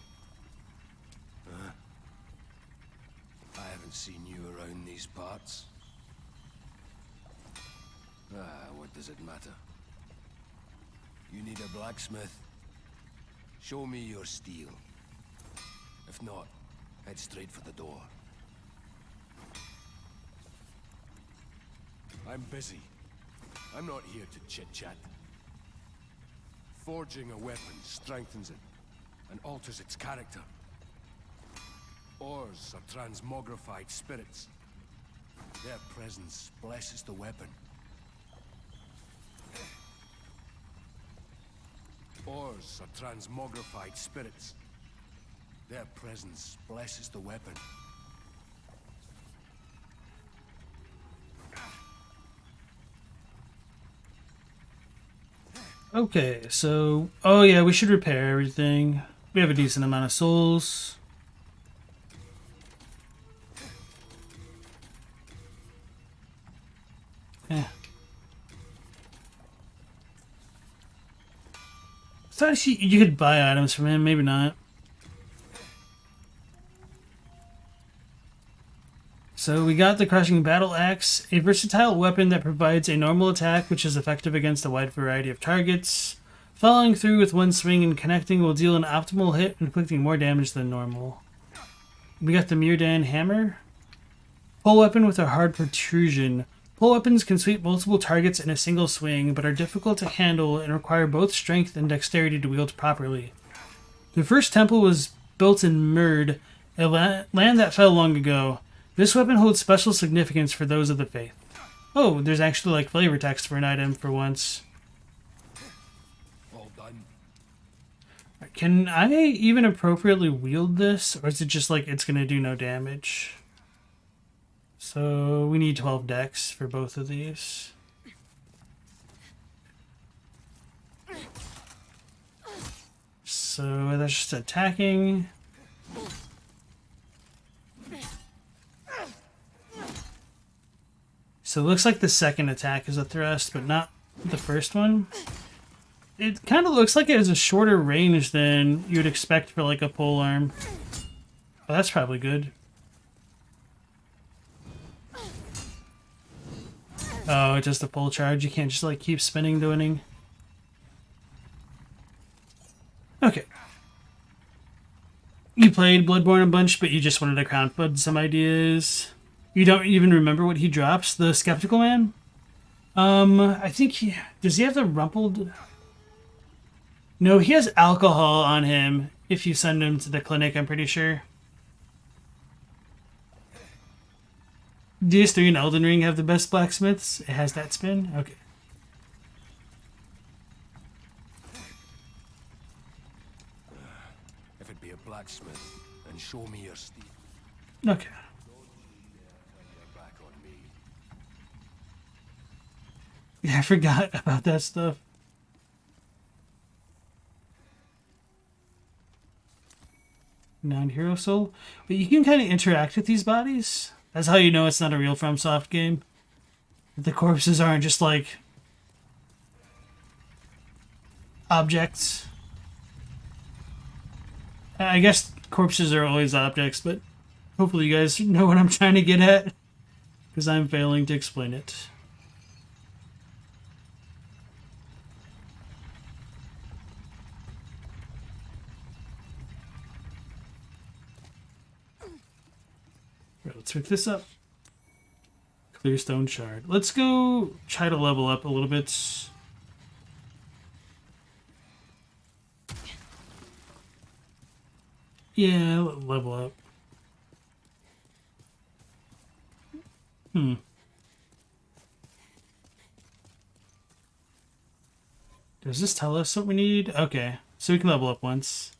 I haven't seen you around these parts. What does it matter? You need a blacksmith? Show me your steel. If not, head straight for the door. I'm busy. I'm not here to chit-chat. Forging a weapon strengthens it and alters its character. Ores are transmogrified spirits. Their presence blesses the weapon. Ores are transmogrified spirits. Their presence blesses the weapon. Okay, so... Oh yeah, we should repair everything. We have a decent amount of souls. Yeah. So actually, you could buy items from him, maybe not. So we got the Crushing Battle Axe, a versatile weapon that provides a normal attack which is effective against a wide variety of targets. Following through with one swing and connecting will deal an optimal hit, inflicting more damage than normal. We got the Murdan Hammer. Pull weapon with a hard protrusion. Pull weapons can sweep multiple targets in a single swing, but are difficult to handle and require both strength and dexterity to wield properly. The first temple was built in Murd, a land that fell long ago. This weapon holds special significance for those of the faith. Oh, there's actually like flavor text for an item for once. All done. Can I even appropriately wield this, or is it just like it's gonna do no damage? So we need 12 dex for both of these. So that's just attacking. So it looks like the second attack is a thrust, but not the first one. It kind of looks like it has a shorter range than you'd expect for like a pole arm. Oh, that's probably good. Oh, it's just a full charge. You can't just like keep spinning to winning. Okay. You played Bloodborne a bunch, but you just wanted to crowdfund some ideas. You don't even remember what he drops, the Skeptical Man? I think does he have the rumpled? No, he has alcohol on him if you send him to the clinic, I'm pretty sure. DS3 and Elden Ring have the best blacksmiths. It has that spin? Okay. If it be a blacksmith, then show me your steel. Okay. Back on me. Yeah, I forgot about that stuff. Non-hero soul. But you can kind of interact with these bodies. That's how you know it's not a real FromSoft game. The corpses aren't just like objects. I guess corpses are always objects, but hopefully you guys know what I'm trying to get at, because I'm failing to explain it. Right, let's pick this up. Clear stone shard. Let's go try to level up a little bit. Yeah, level up. Does this tell us what we need? Okay, so we can level up once.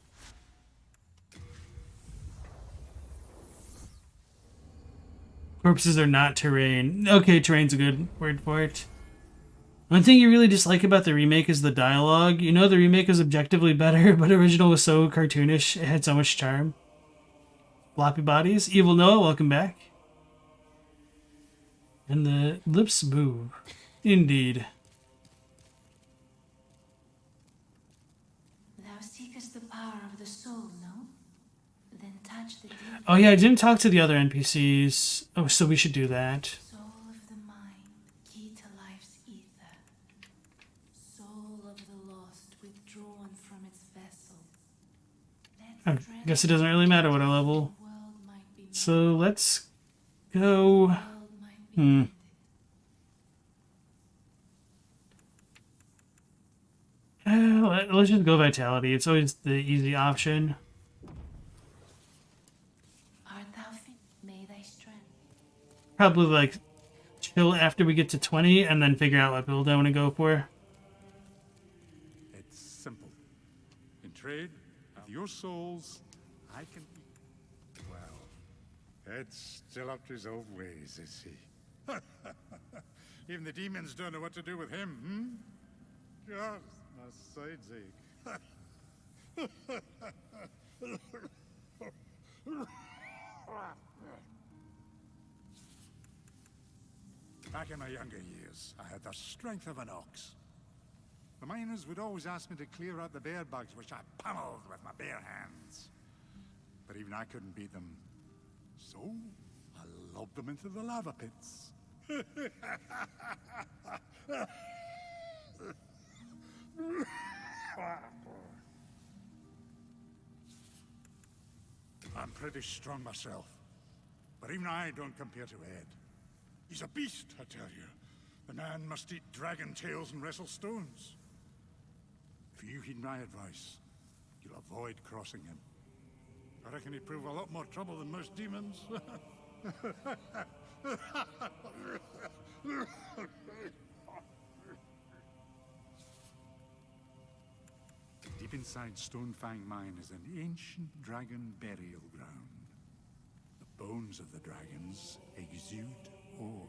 Corpses are not terrain. Okay, terrain's a good word for it. One thing you really dislike about the remake is the dialogue. You know the remake is objectively better, but original was so cartoonish, it had so much charm. Floppy bodies. Evil Noah, welcome back. And the lips move. Indeed. Thou seekest the power of the soul, no? Then touch the deep Oh yeah, I didn't talk to the other NPCs. Oh, so we should do that. soul of the mind, key to life's ether. Soul of the lost, withdrawn from its vessel. I guess it doesn't really matter what I level. So let's go. Let's just go Vitality. It's always the easy option. Art thou fit? May thy strength. Probably like chill after we get to 20 and then figure out what build I want to go for. It's simple. In trade, with your souls, I can... Well, Ed's still up to his old ways, is he? Even the demons don't know what to do with him, God, my sides ache. Back in my younger years, I had the strength of an ox. The miners would always ask me to clear out the bear bugs, which I pummeled with my bare hands. But even I couldn't beat them. So, I lobbed them into the lava pits. I'm pretty strong myself, but even I don't compare to Ed. He's a beast, I tell you. The man must eat dragon tails and wrestle stones. If you heed my advice, you'll avoid crossing him. I reckon he'd prove a lot more trouble than most demons. Deep inside Stonefang Mine is an ancient dragon burial ground. The bones of the dragons exude ore.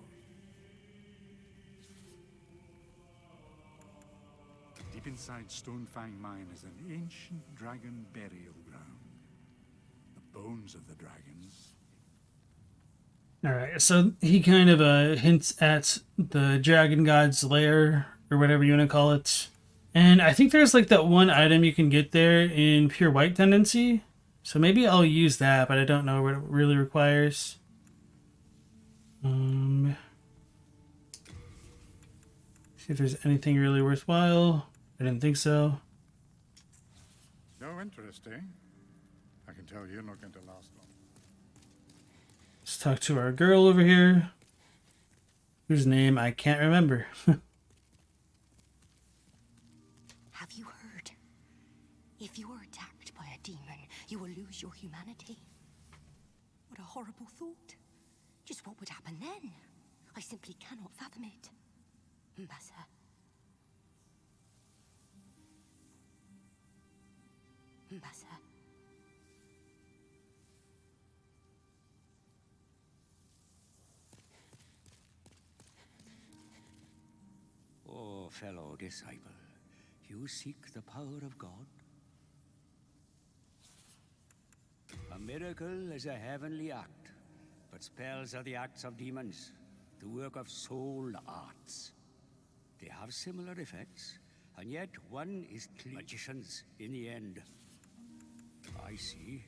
Deep inside Stonefang Mine is an ancient dragon burial ground. The bones of the dragons. All right, so he kind of hints at the dragon god's lair, or whatever you want to call it. And I think there's like that one item you can get there in Pure White Tendency. So maybe I'll use that, but I don't know what it really requires. See if there's anything really worthwhile. I didn't think so. No interest, eh? I can tell you're not going to last long. Let's talk to our girl over here, whose name I can't remember. Have you heard? If you are attacked by a demon, you will lose your humanity. What a horrible thought. Just what would happen then? I simply cannot fathom it. Mbasa. Mbasa. Oh, fellow disciple, you seek the power of God? A miracle is a heavenly act, but spells are the acts of demons, the work of soul arts. They have similar effects, and yet one is magicians in the end. I see.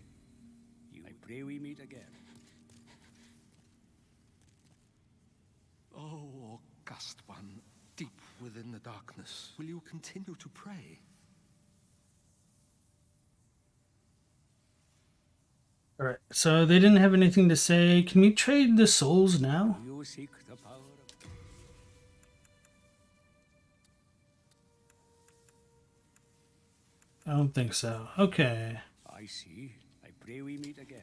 I pray we meet again. Oh, august one, deep within the darkness, will you continue to pray? All right, so they didn't have anything to say. Can we trade the souls now? You seek the power of... I don't think so. Okay. I see. I pray we meet again.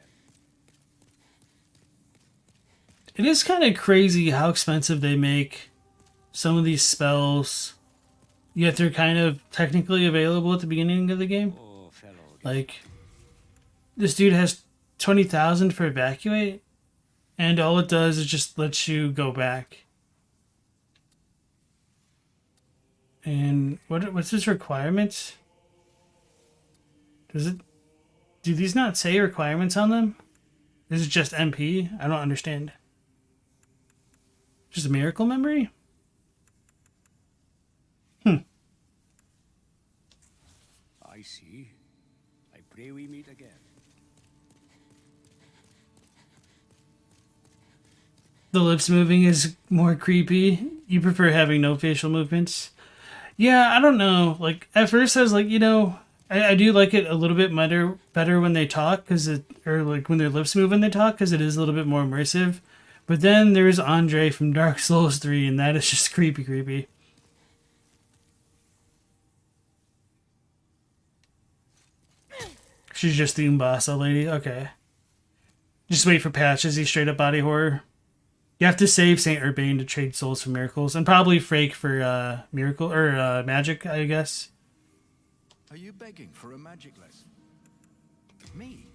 It is kind of crazy how expensive they make some of these spells, yet they're kind of technically available at the beginning of the game. Oh, fellow. Like, this dude has 20,000 for evacuate, and all it does is just lets you go back. And what's his requirements? Do these not say requirements on them? This is just MP? I don't understand. Just a miracle memory? I see. I pray we meet again. The lips moving is more creepy. You prefer having no facial movements? Yeah, I don't know. Like, at first I was like, I do like it a little bit better when they talk, or like when their lips move when they talk, because it is a little bit more immersive. But then there's Andre from Dark Souls 3, and that is just creepy. She's just the Umbasa lady. Okay. Just wait for Patch. Is he straight up body horror? You have to save Saint Urbane to trade souls for miracles, and probably Frake for miracle or magic, I guess. Are you begging for a magic lesson? Me?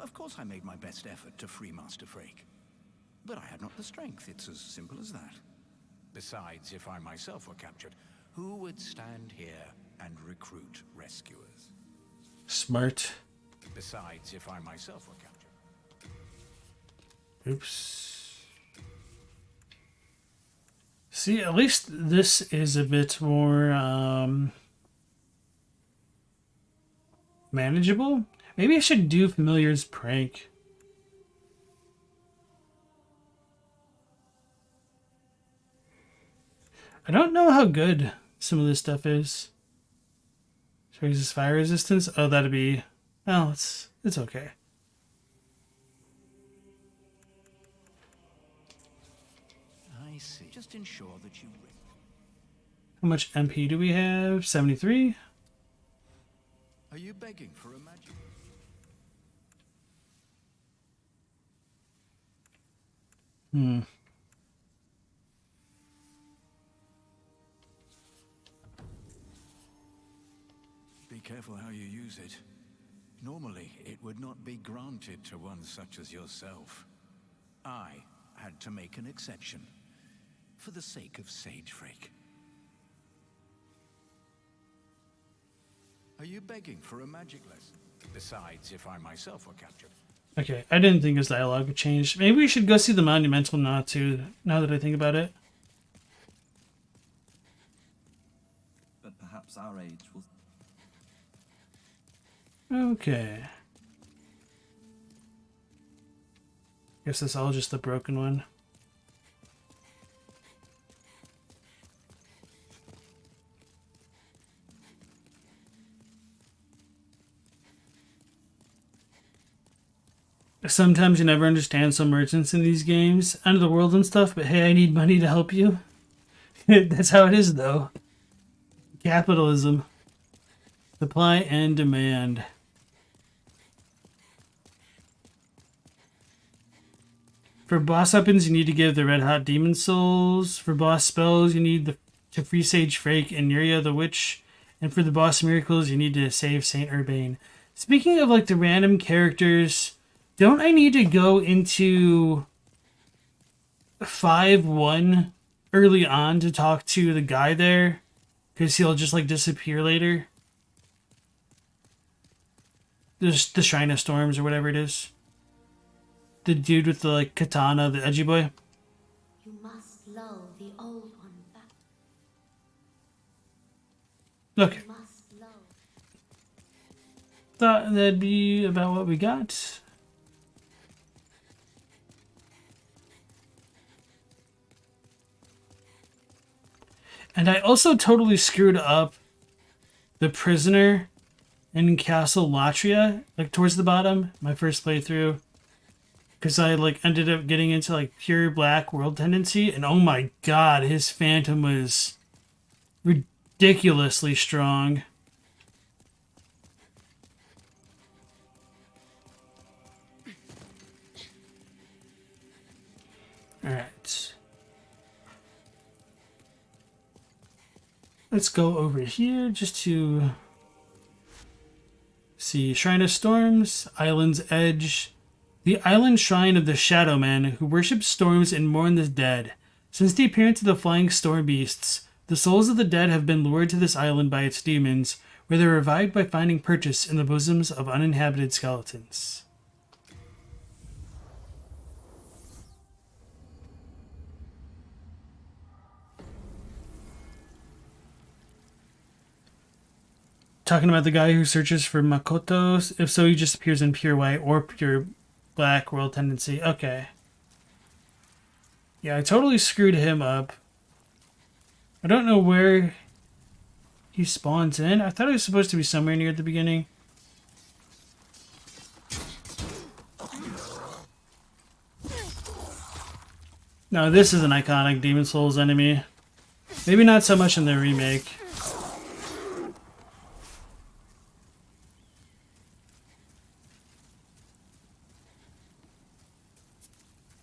Of course I made my best effort to free Master Frake. But I had not the strength. It's as simple as that. Besides, if I myself were captured, who would stand here and recruit rescuers? Smart. Besides, if I myself were captured. Oops. See, at least this is a bit more manageable. Maybe I should do Familiar's Prank. I don't know how good some of this stuff is. Raises fire resistance. Oh, that'd be... Well, it's okay. I see. Just ensure that you... How much MP do we have? 73? Are you begging for a magic? Be careful how you use it. Normally, it would not be granted to one such as yourself. I had to make an exception, for the sake of Sage Frake. Are you begging for a magic lesson? Besides, if I myself were captured. Okay, I didn't think his dialogue would change. Maybe we should go see the Monumental now too, now that I think about it. But perhaps our age will... Okay. Guess that's all just the broken one. Sometimes you never understand some merchants in these games, end of the world and stuff, but hey, I need money to help you. That's how it is, though. Capitalism. Supply and demand. For boss weapons, you need to give the Red Hot Demon Souls. For boss spells, you need to free Sage Frake and Nuria the Witch. And for the boss miracles, you need to save Saint Urbane. Speaking of like the random characters, don't I need to go into 5-1 early on to talk to the guy there? Because he'll just like disappear later. There's the Shrine of Storms or whatever it is. The dude with the like katana, the edgy boy. You must lull the old one back. Okay. You must lull. Thought that'd be about what we got. And I also totally screwed up the prisoner in Castle Latria, like towards the bottom, my first playthrough. Because I like ended up getting into like pure black world tendency, and oh my god, his phantom was ridiculously strong. Alright. Let's go over here just to see Shrine of Storms, Island's Edge. The island shrine of the Shadow Man who worships storms and mourn the dead. Since the appearance of the flying storm beasts, the souls of the dead have been lured to this island by its demons, where they're revived by finding purchase in the bosoms of uninhabited skeletons. Talking about the guy who searches for Makoto. If so, he just appears in pure white or pure black world tendency. Okay. Yeah, I totally screwed him up. I don't know where he spawns in. I thought he was supposed to be somewhere near the beginning. No, this is an iconic Demon Souls enemy. Maybe not so much in the remake.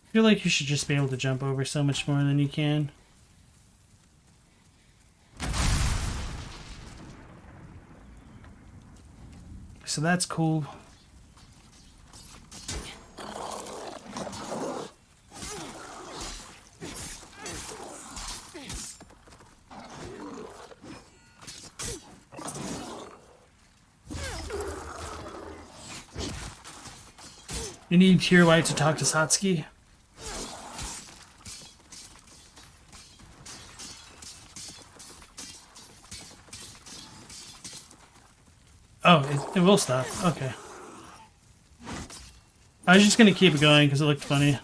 I feel like you should just be able to jump over so much more than you can. So that's cool. You need pure white to talk to Satsuki. Oh, it will stop. Okay. I was just gonna keep it going because it looked funny.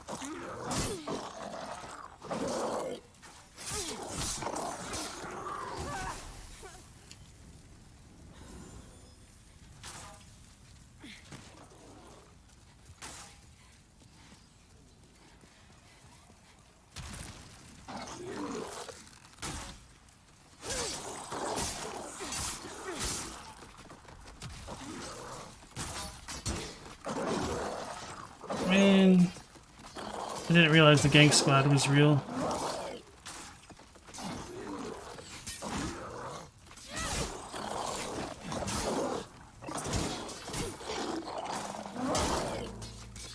Man, I didn't realize the gang squad was real.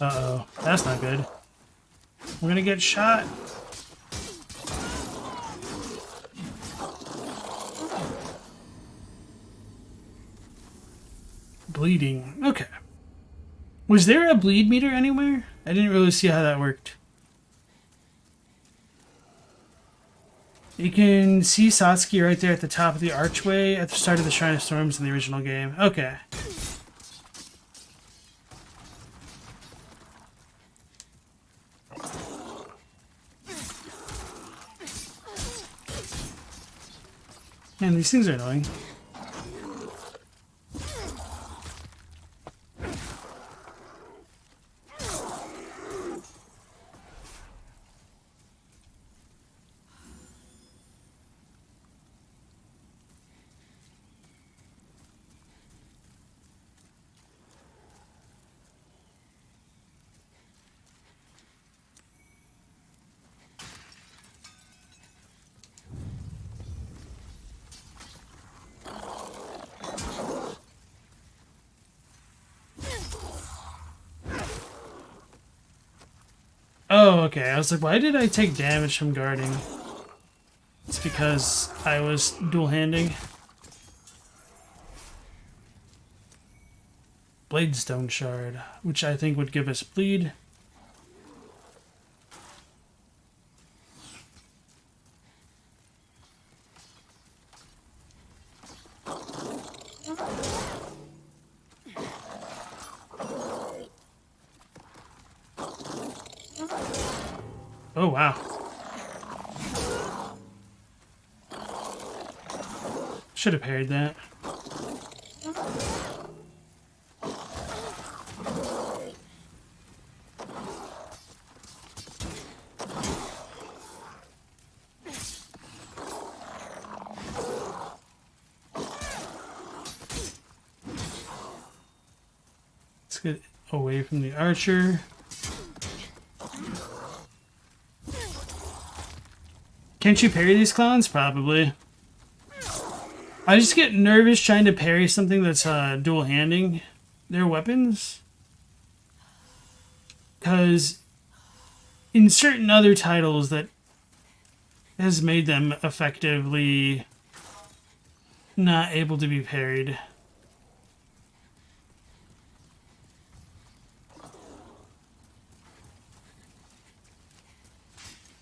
Uh-oh, that's not good. We're gonna get shot. bleeding. Okay. Was there a bleed meter anywhere? I didn't really see how that worked. You can see Satsuki right there at the top of the archway at the start of the Shrine of Storms in the original game. Okay. Man, these things are annoying. Oh, okay. I was like, why did I take damage from guarding? It's because I was dual-handing. Bladestone Shard, which I think would give us bleed. Oh, wow. Should have parried that. Let's get away from the archer. Can't you parry these clowns? Probably. I just get nervous trying to parry something that's dual-handing their weapons. Because in certain other titles that has made them effectively not able to be parried.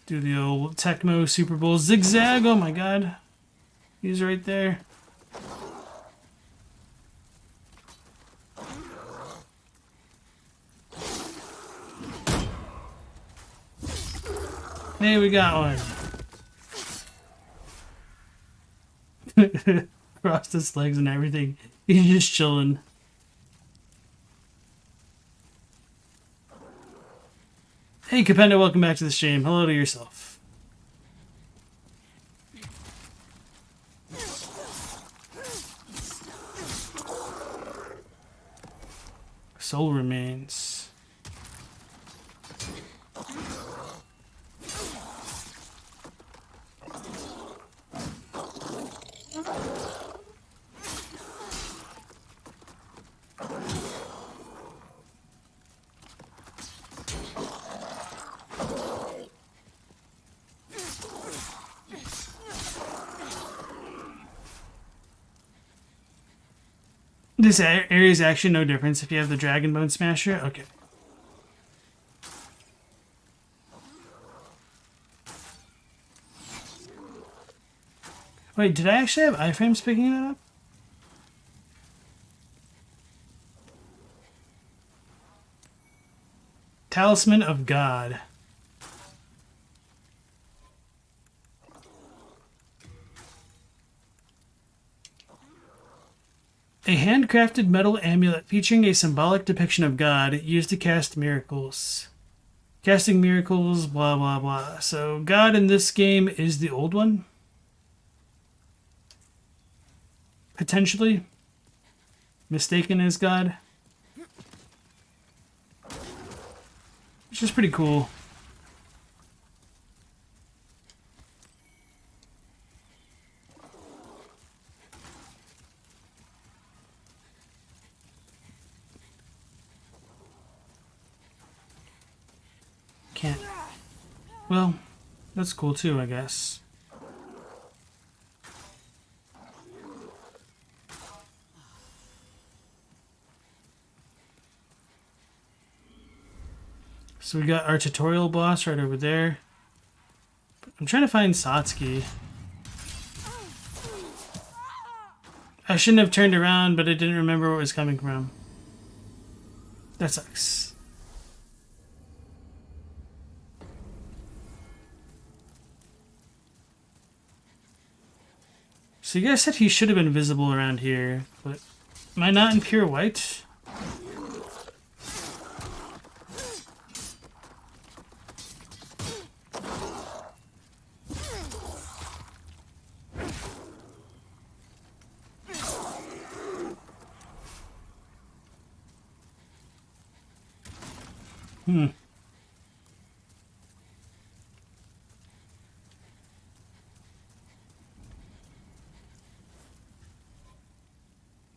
Do the old Tecmo Super Bowl zigzag. Oh my god. He's right there. Hey, we got one. Crossed his legs and everything. He's just chilling. Hey, Capenda, welcome back to the stream. Hello to yourself. Soul remains. This area is actually no difference if you have the Dragon Bone Smasher. Okay. Wait, did I actually have iframes picking that up? Talisman of God. A handcrafted metal amulet featuring a symbolic depiction of God used to cast miracles. Casting miracles, blah, blah, blah. So God in this game is the old one? Potentially? Mistaken as God? Which is pretty cool. Can't. Well, that's cool too, I guess. So we got our tutorial boss right over there. I'm trying to find Satsuki. I shouldn't have turned around, but I didn't remember where it was coming from. That sucks. So you guys said he should have been visible around here, but am I not in pure white?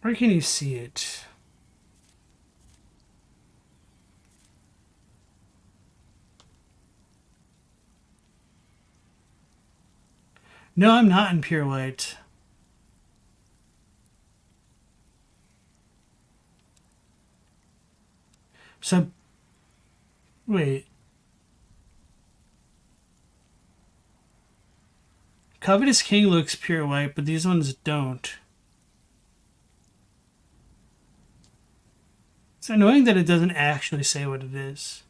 Where can you see it? No, I'm not in pure white. So, wait. Covetous King looks pure white, but these ones don't. It's annoying that it doesn't actually say what it is.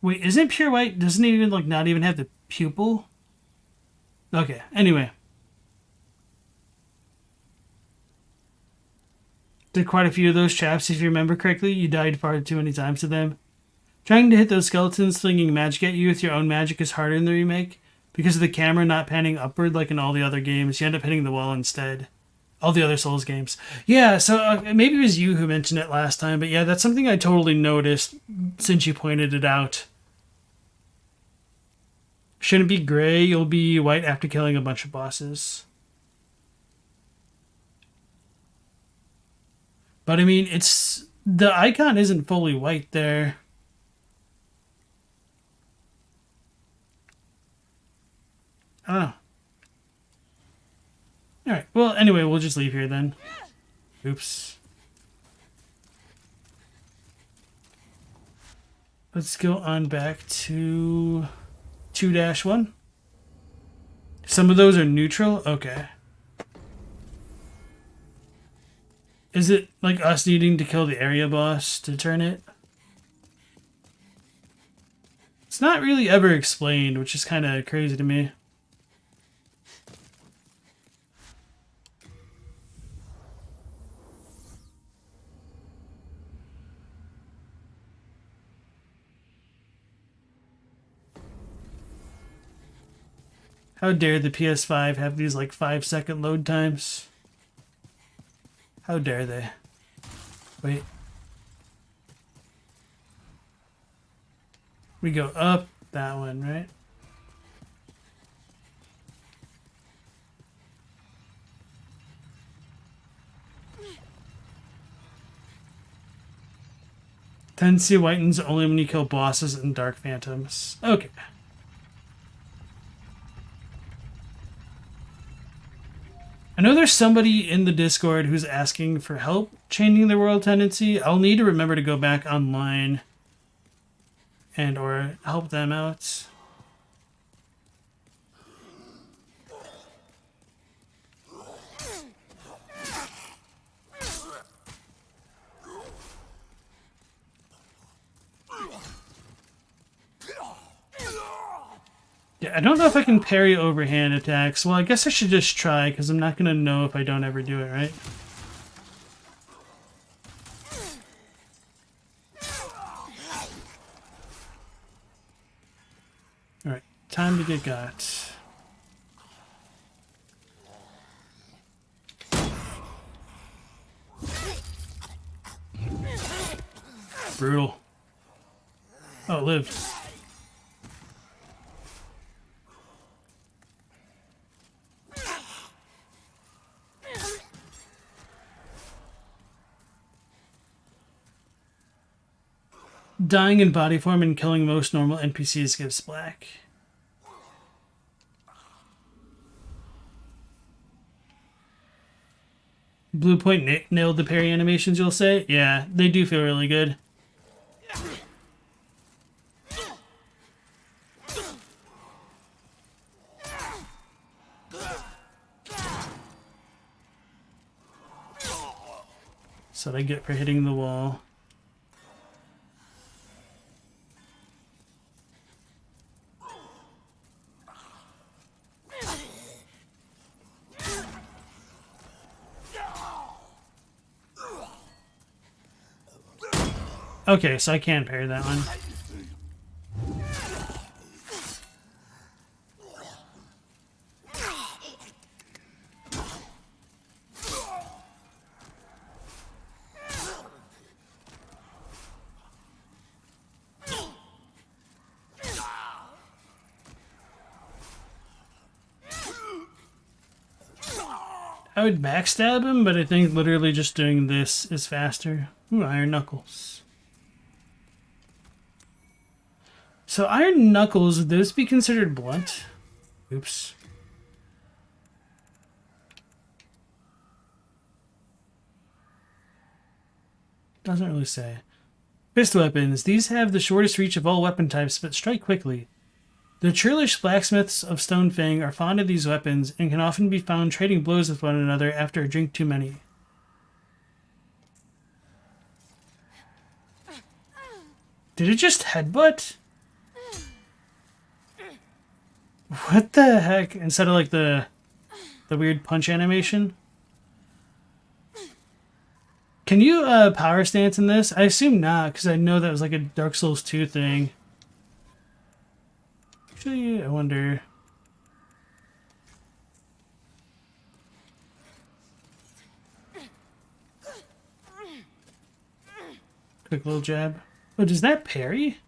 Wait, isn't pure white, doesn't it even, like, not even have the pupil? Okay, anyway. Did quite a few of those chaps, if you remember correctly. You died far too many times to them. Trying to hit those skeletons flinging magic at you with your own magic is harder in the remake. Because of the camera not panning upward like in all the other games, you end up hitting the wall instead. All the other Souls games. Yeah, so maybe it was you who mentioned it last time, but yeah, that's something I totally noticed since you pointed it out. Shouldn't be gray, you'll be white after killing a bunch of bosses. But I mean, it's... the icon isn't fully white there. I don't know. Alright, well, anyway, we'll just leave here then. Oops. Let's go on back to 2-1. Some of those are neutral? Okay. Is it like us needing to kill the area boss to turn it? It's not really ever explained, which is kind of crazy to me. How dare the PS5 have these like 5-second load times? How dare they? Wait. We go up that one, right? Tendency whitens only when you kill bosses and dark phantoms. Okay. I know there's somebody in the Discord who's asking for help changing the world tendency. I'll need to remember to go back online and or help them out. Yeah, I don't know if I can parry overhand attacks. Well, I guess I should just try, because I'm not going to know if I don't ever do it, right? Alright, time to get got. Brutal. Oh, it lived. Dying in body form and killing most normal NPCs gives black. Blue Point nailed the parry animations, you'll say? Yeah, they do feel really good. That's what I get for hitting the wall. Okay, so I can parry that one. I would backstab him, but I think literally just doing this is faster. Ooh, Iron Knuckles. So Iron Knuckles, would those be considered blunt? Oops. Doesn't really say. Fist weapons. These have the shortest reach of all weapon types, but strike quickly. The churlish blacksmiths of Stonefang are fond of these weapons and can often be found trading blows with one another after a drink too many. Did it just headbutt? What the heck? Instead of like the weird punch animation? Can you power stance in this? I assume not, because I know that was like a Dark Souls 2 thing. Actually, I wonder. Quick little jab. Oh, does that parry?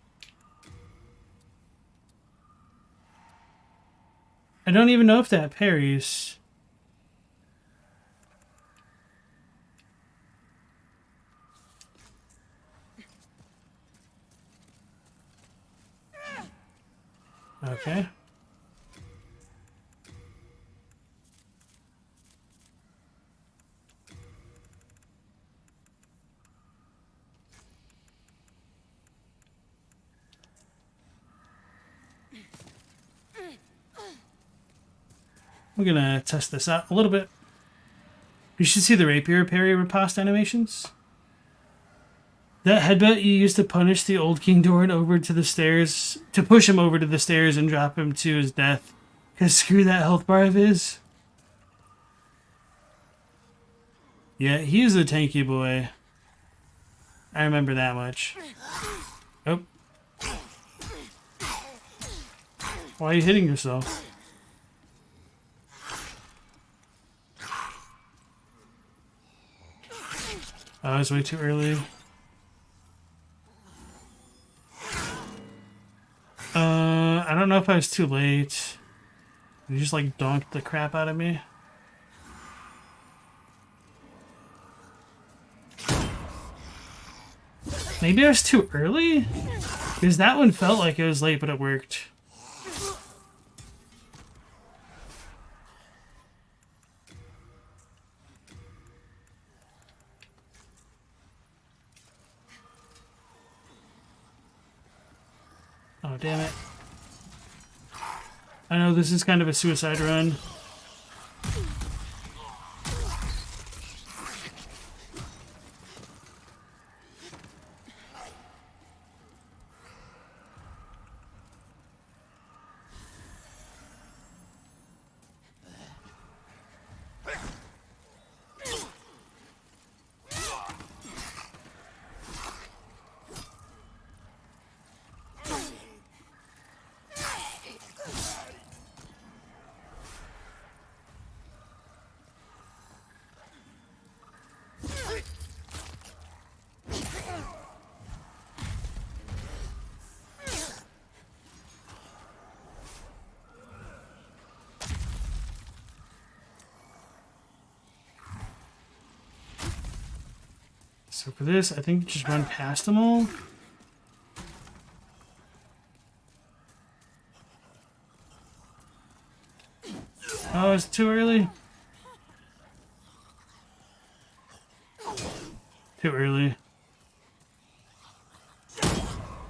I don't even know if that parries. Okay. We're gonna test this out a little bit. You should see the rapier parry riposte animations. That headbutt you used to punish the old King Doran over to the stairs, to push him over to the stairs and drop him to his death. Cause screw that health bar of his. Yeah, he's a tanky boy. I remember that much. Oh. Why are you hitting yourself? Oh, it's way too early. I don't know if I was too late. You just like donked the crap out of me. Maybe I was too early? Because that one felt like it was late, but it worked. Oh, damn it. I know this is kind of a suicide run. So for this, I think just run past them all. Oh, it's too early. Too early.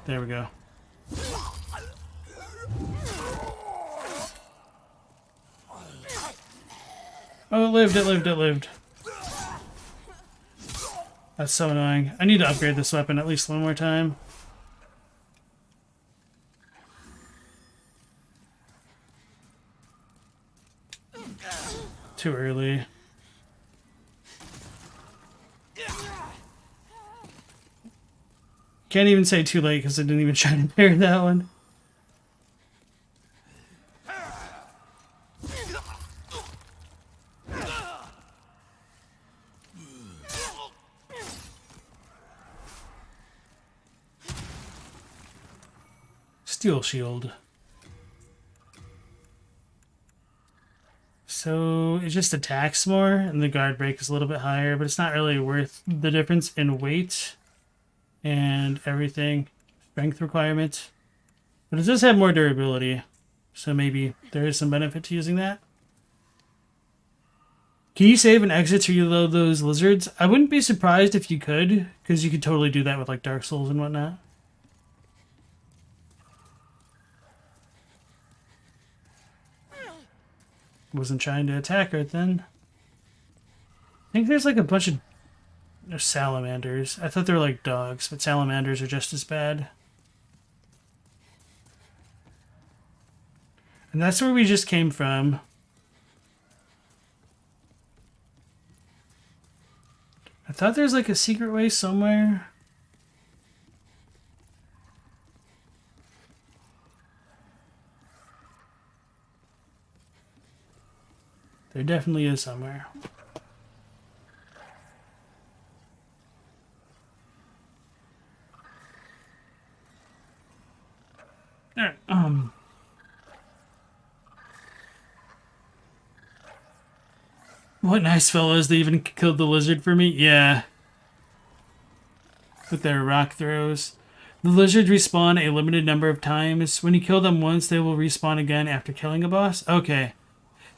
There we go. Oh, it lived, it lived, it lived. That's so annoying. I need to upgrade this weapon at least one more time. Too early. Can't even say too late because I didn't even try to pair that one. Steel shield. So it just attacks more and the guard break is a little bit higher, but it's not really worth the difference in weight and everything. Strength requirement. But it does have more durability. So maybe there is some benefit to using that. Can you save and exit to reload those lizards? I wouldn't be surprised if you could, because you could totally do that with like Dark Souls and whatnot. Wasn't trying to attack her then. I think there's like a bunch of salamanders. I thought they were like dogs, but salamanders are just as bad. And that's where we just came from. I thought there's like a secret way somewhere. There definitely is somewhere. Alright, what nice fellows, they even killed the lizard for me? Yeah. With their rock throws. The lizards respawn a limited number of times. When you kill them once, they will respawn again after killing a boss. Okay.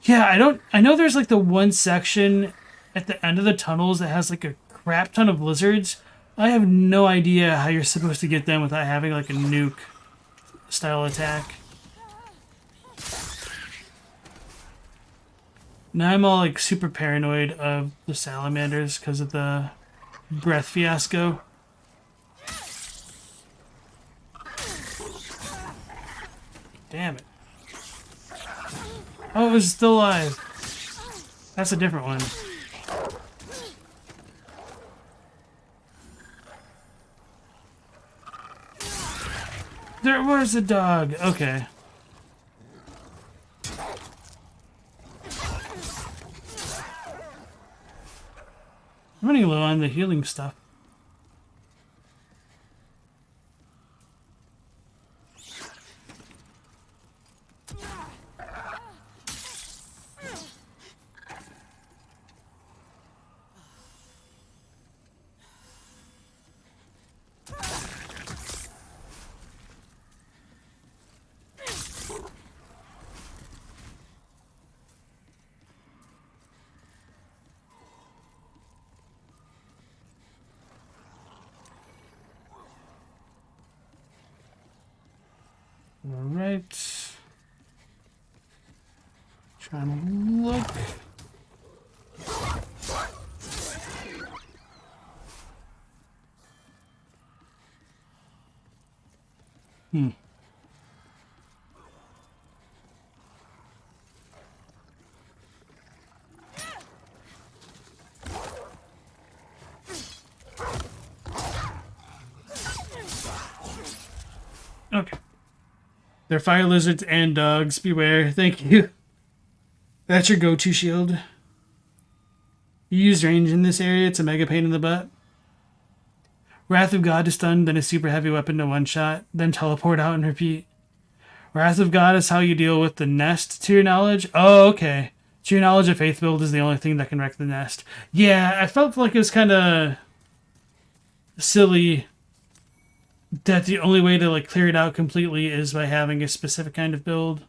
Yeah, I know there's like the one section at the end of the tunnels that has like a crap ton of lizards. I have no idea how you're supposed to get them without having like a nuke style attack. Now I'm all like super paranoid of the salamanders because of the breath fiasco. Damn it. Oh, it was still alive. That's a different one. There was a dog. Okay. I'm running low on the healing stuff. Alright. Trying to look. Okay. They're fire lizards and dogs. Beware. Thank you. That's your go-to shield. You use range in this area. It's a mega pain in the butt. Wrath of God to stun, then a super heavy weapon to one-shot, then teleport out and repeat. Wrath of God is how you deal with the nest, to your knowledge. Oh, okay. To your knowledge, a faith build is the only thing that can wreck the nest. Yeah, I felt like it was kind of silly that the only way to like clear it out completely is by having a specific kind of build.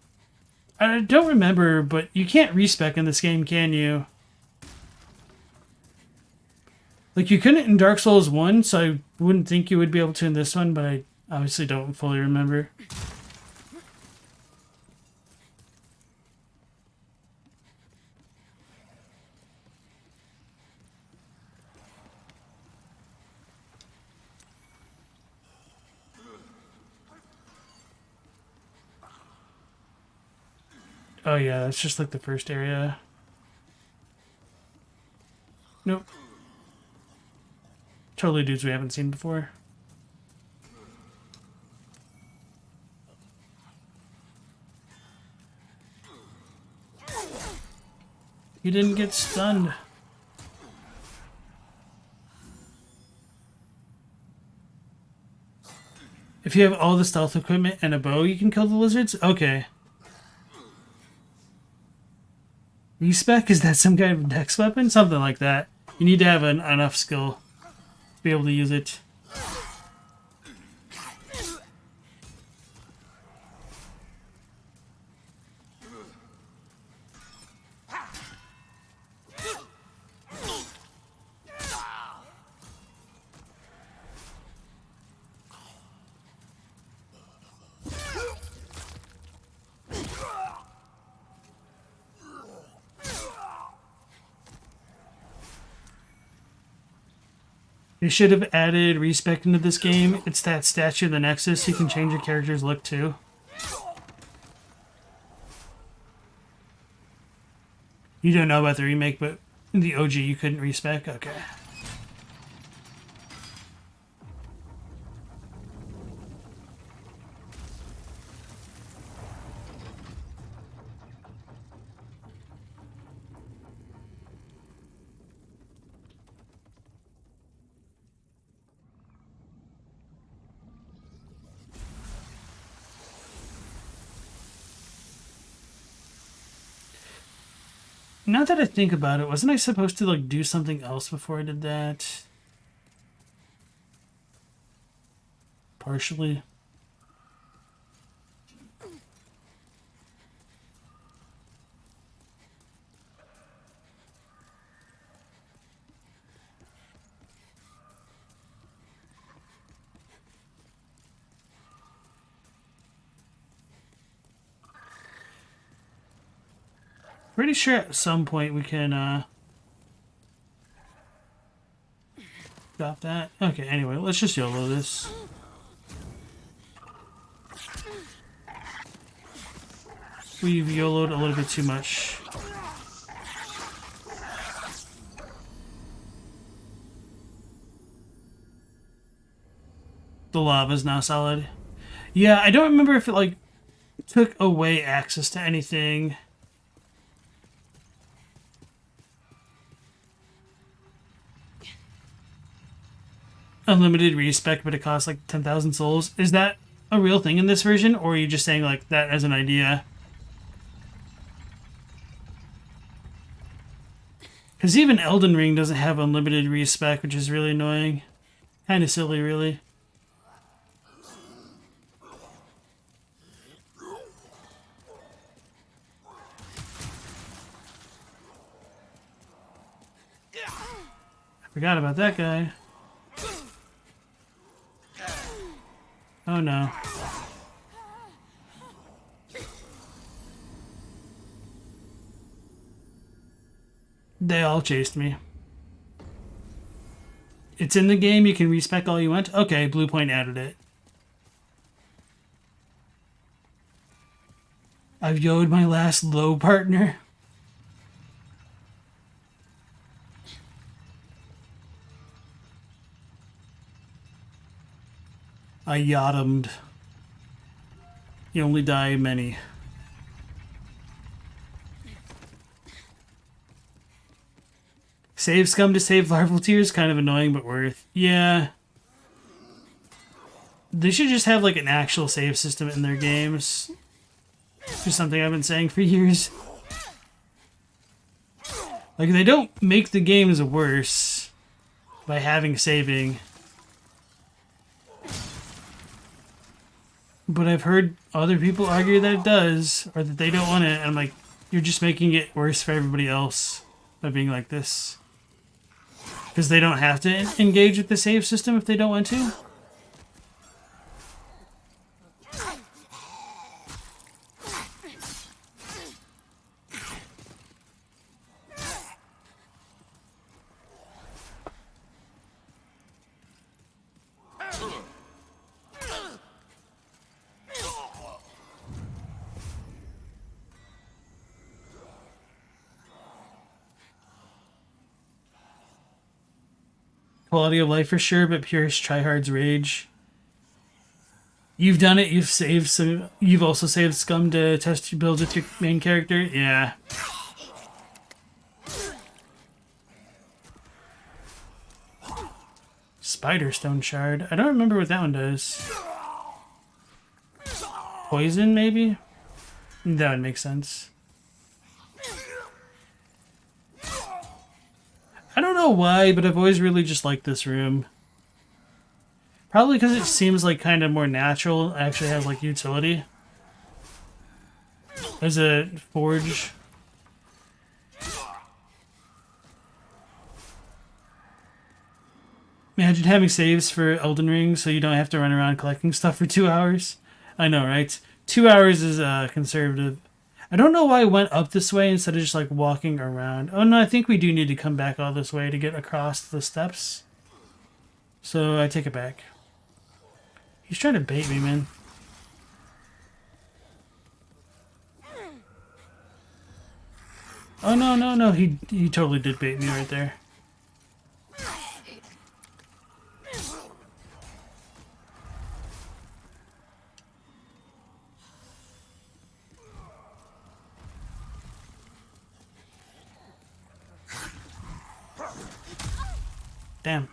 I don't remember, but you can't respec in this game, can you? Like, you couldn't in Dark Souls 1, so I wouldn't think you would be able to in this one, but I obviously don't fully remember. Oh yeah, that's just like the first area. Nope. Totally dudes we haven't seen before. You didn't get stunned. If you have all the stealth equipment and a bow, you can kill the lizards? Okay. Respec? Is that some kind of dex weapon? Something like that. You need to have enough skill to be able to use it. They should have added respec into this game. It's that statue of the Nexus. You can change your character's look too. You don't know about the remake, but in the OG you couldn't respec? Okay. Now that I think about it, wasn't I supposed to like do something else before I did that? Partially. Pretty sure at some point we can stop that. Okay, anyway, let's just YOLO this. We've YOLO'd a little bit too much. The lava's now solid. Yeah, I don't remember if it like took away access to anything. Unlimited respec, but it costs like 10,000 souls. Is that a real thing in this version, or are you just saying like that as an idea? Because even Elden Ring doesn't have unlimited respec, which is really annoying. Kind of silly, really. I forgot about that guy. Oh no. They all chased me. It's in the game, you can respec all you want? Okay, Blue Point added it. I've yo'd my last low partner. I yottomed. You only die many. Save scum to save larval tears, kind of annoying but worth. Yeah. They should just have like an actual save system in their games. Just something I've been saying for years. Like they don't make the games worse by having saving. But I've heard other people argue that it does, or that they don't want it, and I'm like, you're just making it worse for everybody else by being like this. Because they don't have to engage with the save system if they don't want to. quality of life for sure, but pure tryhard's rage. You've done it. You've saved some. You've also saved scum to test your builds with your main character. Yeah. Spider stone shard. I don't remember what that one does. Poison, maybe? That would make sense. I don't know why, but I've always really just liked this room. Probably because it seems like kind of more natural. It actually has like utility. There's a forge. Imagine having saves for Elden Ring so you don't have to run around collecting stuff for 2 hours. I know, right? 2 hours is conservative. I don't know why I went up this way instead of just like walking around. Oh no, I think we do need to come back all this way to get across the steps. So I take it back. He's trying to bait me, man. Oh no, no, no, he totally did bait me right there. Damn.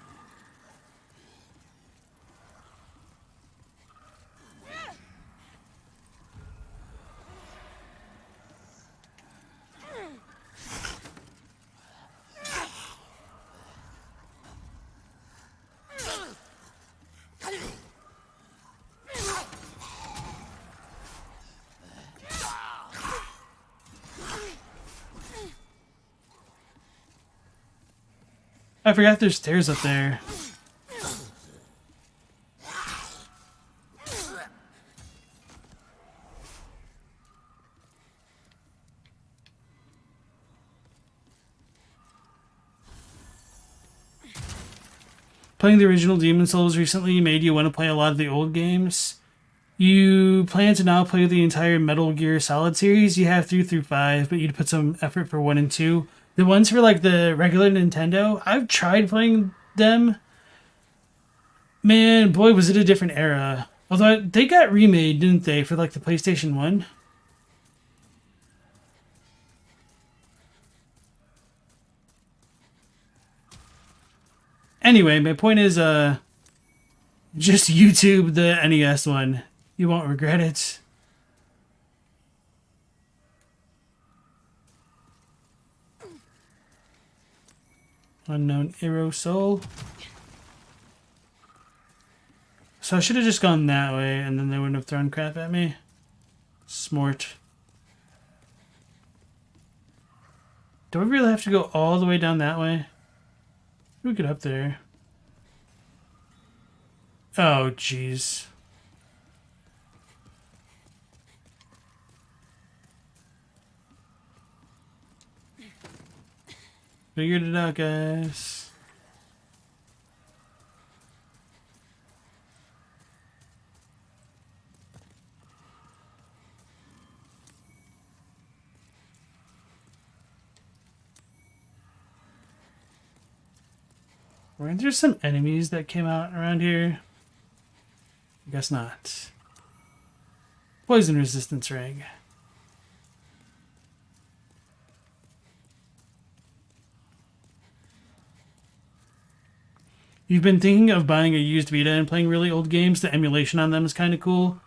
I forgot there's stairs up there. Playing the original Demon Souls recently made you want to play a lot of the old games. You plan to now play the entire Metal Gear Solid series. You have 3 through 5, but you'd put some effort for 1 and 2. The ones for like the regular Nintendo, I've tried playing them. Man, boy, was it a different era. Although they got remade, didn't they, for like the PlayStation 1? Anyway, my point is, just YouTube the NES one. You won't regret it. Unknown Arrow Soul. So I should have just gone that way and then they wouldn't have thrown crap at me. Smart. Do we really have to go all the way down that way? We get up there. Oh, jeez. Figured it out, guys. Weren't there some enemies that came out around here? I guess not. Poison resistance ring. You've been thinking of buying a used Vita and playing really old games. The emulation on them is kind of cool.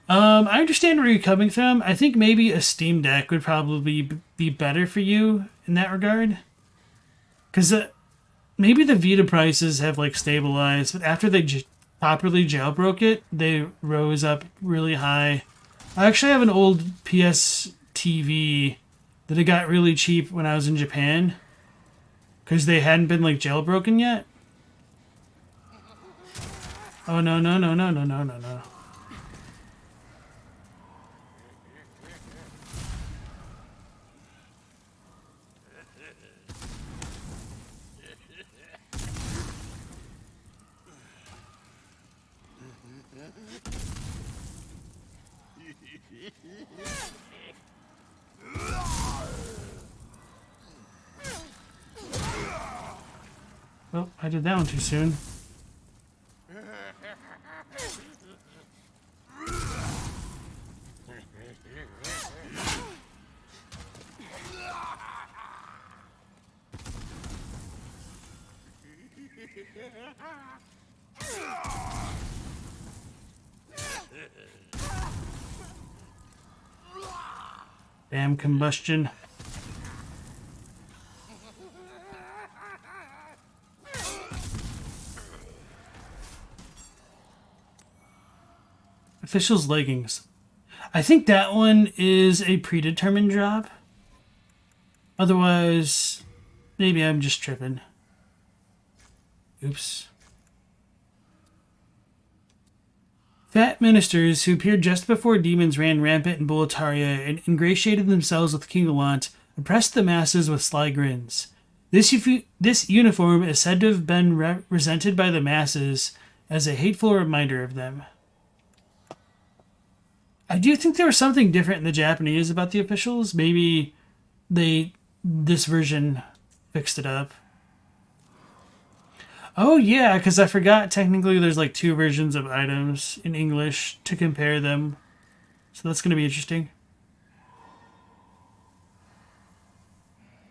I understand where you're coming from. I think maybe a Steam Deck would probably be better for you in that regard. Because maybe the Vita prices have like stabilized, but after they properly jailbroke it, they rose up really high. I actually have an old PS TV that I got really cheap when I was in Japan. Because they hadn't been like jailbroken yet. Oh, no, no, no, no, no, no, no, no. Oh, I did that one too soon. Damn combustion. Official's leggings. I think that one is a predetermined drop. Otherwise, maybe I'm just tripping. Oops. Fat ministers who appeared just before demons ran rampant in Boletaria and ingratiated themselves with King Allant oppressed the masses with sly grins. This uniform is said to have been resented by the masses as a hateful reminder of them. I do think there was something different in the Japanese about the officials. Maybe this version fixed it up. Oh yeah, because I forgot technically there's like 2 versions of items in English to compare them. So that's going to be interesting.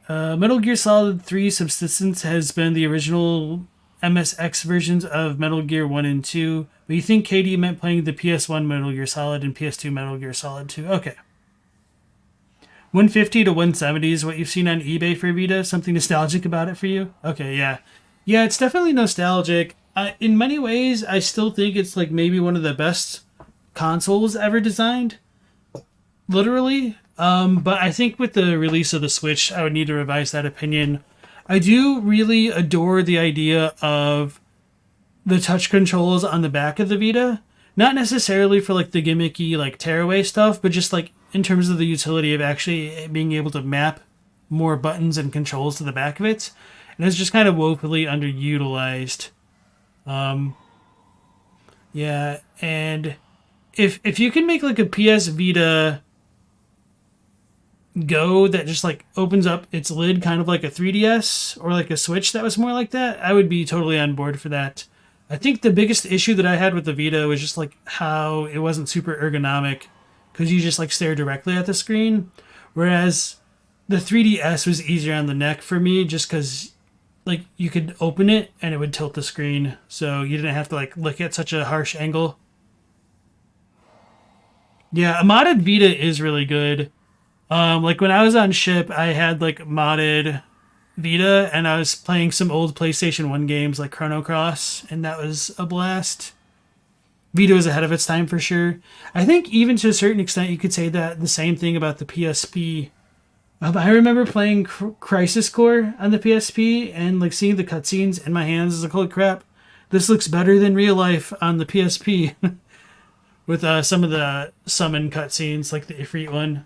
Metal Gear Solid 3 Subsistence has been the original MSX versions of Metal Gear 1 and 2. But you think KD meant playing the PS1 Metal Gear Solid and PS2 Metal Gear Solid 2. Okay. 150 to 170 is what you've seen on eBay for Vita. Something nostalgic about it for you? Okay, yeah. Yeah, it's definitely nostalgic. In many ways, I still think it's like maybe one of the best consoles ever designed. Literally. But I think with the release of the Switch, I would need to revise that opinion. I do really adore the idea of the touch controls on the back of the Vita. Not necessarily for like the gimmicky like tearaway stuff, but just like in terms of the utility of actually being able to map more buttons and controls to the back of it. And it's just kind of woefully underutilized. Yeah, and if you can make like a PS Vita Go that just like opens up its lid kind of like a 3DS or like a Switch that was more like that, I would be totally on board for that. I think the biggest issue that I had with the Vita was just like how it wasn't super ergonomic because you just like stare directly at the screen. Whereas the 3DS was easier on the neck for me just because like you could open it and it would tilt the screen. So you didn't have to like look at such a harsh angle. Yeah, a modded Vita is really good. Like when I was on ship, I had like modded Vita and I was playing some old PlayStation 1 games like Chrono Cross, and that was a blast. Vita was ahead of its time for sure. I think even to a certain extent you could say that the same thing about the PSP. I remember playing Crisis Core on the PSP and like seeing the cutscenes in my hands. I was like, holy crap, this looks better than real life on the PSP. With some of the summon cutscenes, like the Ifrit one.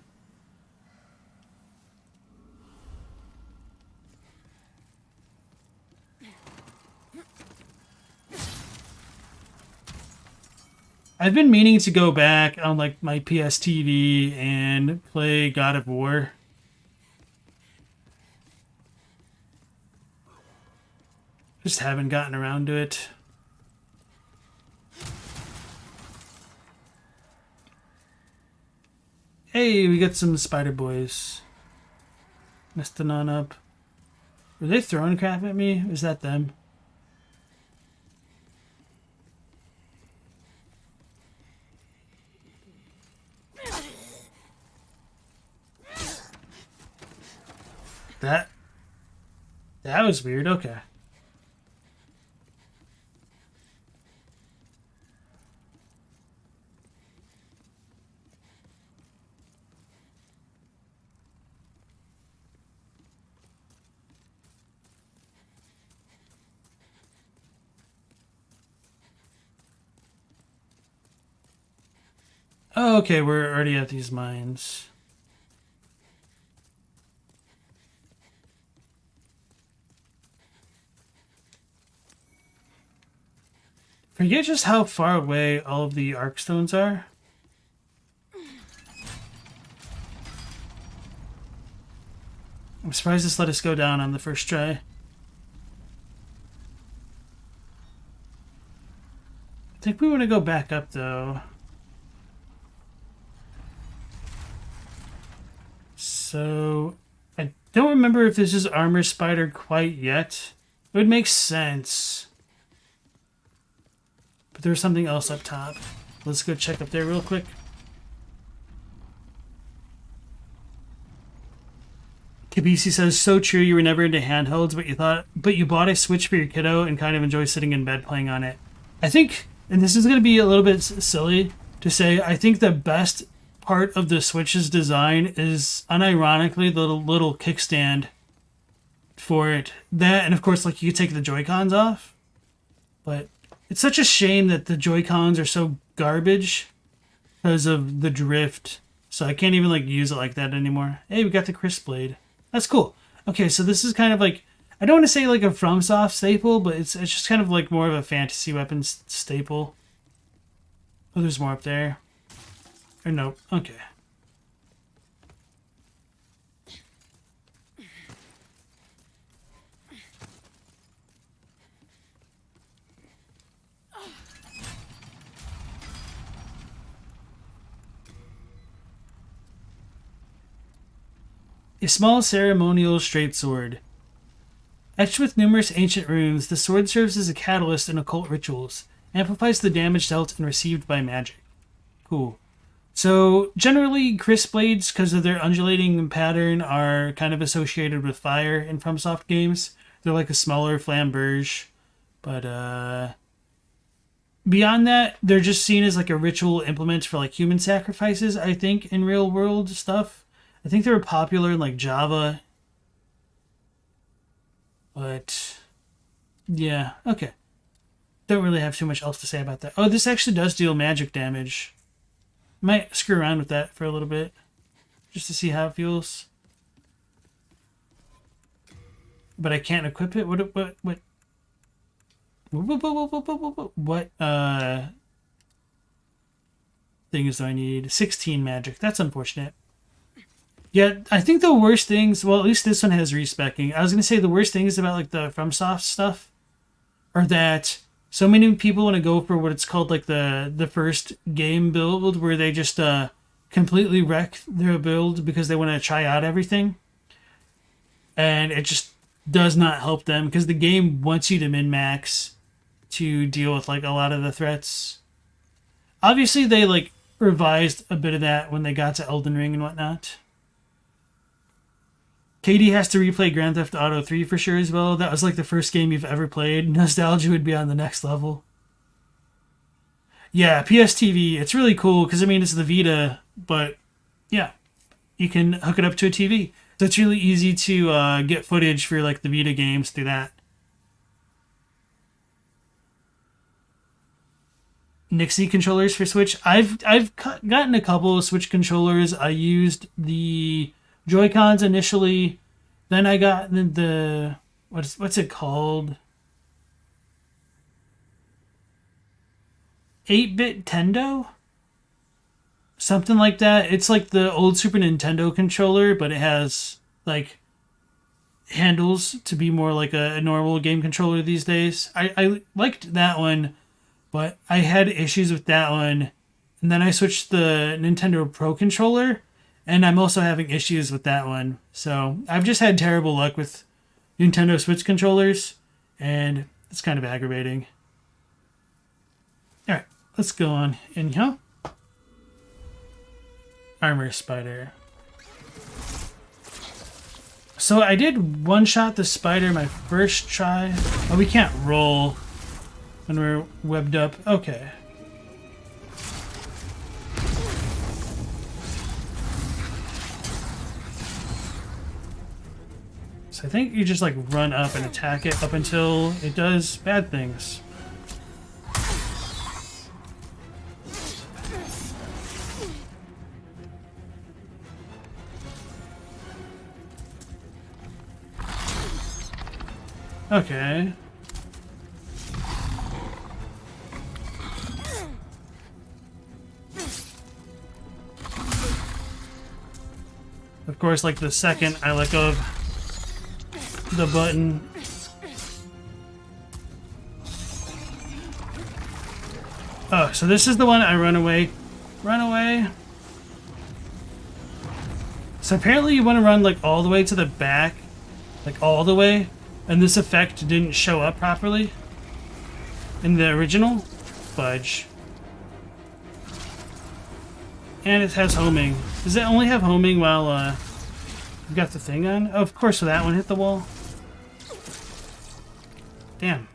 I've been meaning to go back on like my PS TV and play God of War. Just haven't gotten around to it. Hey, we got some spider boys. Nesting on up. Were they throwing crap at me? Is that them? That was weird. Okay. Oh, okay, we're already at these mines. Forget just how far away all of the arc stones are. I'm surprised this let us go down on the first try. think we want to go back up, though. So, I don't remember if this is Armor Spider quite yet. It would make sense. But there's something else up top. Let's go check up there real quick. Kabisi says, so true, you were never into handhelds, but you bought a Switch for your kiddo and kind of enjoy sitting in bed playing on it. I think, and this is going to be a little bit silly to say, I think the best part of the Switch's design is unironically the little kickstand for it. That, and of course, like, you could take the Joy-Cons off, but it's such a shame that the Joy-Cons are so garbage because of the drift. So I can't even, like, use it like that anymore. Hey, we got the Crisp Blade. That's cool. Okay, so this is kind of like, I don't want to say like a FromSoft staple, but it's just kind of like more of a fantasy weapon staple. Oh, there's more up there. Or nope. Okay. A small ceremonial straight sword. Etched with numerous ancient runes, the sword serves as a catalyst in occult rituals, amplifies the damage dealt and received by magic. Cool. So, generally, crisp blades, because of their undulating pattern, are kind of associated with fire in FromSoft games. They're like a smaller flamberge. But, beyond that, they're just seen as like a ritual implement for like human sacrifices, I think, in real world stuff. I think they were popular in like Java. But yeah, okay. Don't really have too much else to say about that. Oh, this actually does deal magic damage. Might screw around with that for a little bit. Just to see how it feels. But I can't equip it? What things do I need? 16 magic. That's unfortunate. Yeah, I think the worst things, well, at least this one has respecking. I was going to say the worst things about like the FromSoft stuff are that so many people want to go for what it's called like the first game build, where they just completely wreck their build because they want to try out everything. And it just does not help them because the game wants you to min-max to deal with like a lot of the threats. Obviously, they like revised a bit of that when they got to Elden Ring and whatnot. Katie has to replay Grand Theft Auto 3 for sure as well. That was like the first game you've ever played. Nostalgia would be on the next level. Yeah, PSTV. It's really cool because, I mean, it's the Vita, but yeah, you can hook it up to a TV. So it's really easy to get footage for like the Vita games through that. Nixie controllers for Switch. I've gotten a couple of Switch controllers. I used the Joy-Cons initially, then I got the what's it called? 8-bit Tendo? Something like that. It's like the old Super Nintendo controller, but it has like handles to be more like a normal game controller these days. I liked that one, but I had issues with that one. And then I switched the Nintendo Pro controller, and I'm also having issues with that one. So I've just had terrible luck with Nintendo Switch controllers, and it's kind of aggravating. Alright, let's go on in here. Armor Spider. So I did one-shot the spider my first try. Oh, we can't roll when we're webbed up. Okay. So I think you just like run up and attack it up until it does bad things. Okay. Of course, like the second I let go of the button, Oh, so this is the one I run away. Run away. So apparently you want to run like all the way to the back. Like all the way. And this effect didn't show up properly in the original. Fudge. And it has homing. Does it only have homing while you've got the thing on? Oh, of course, so that one hit the wall. Damn.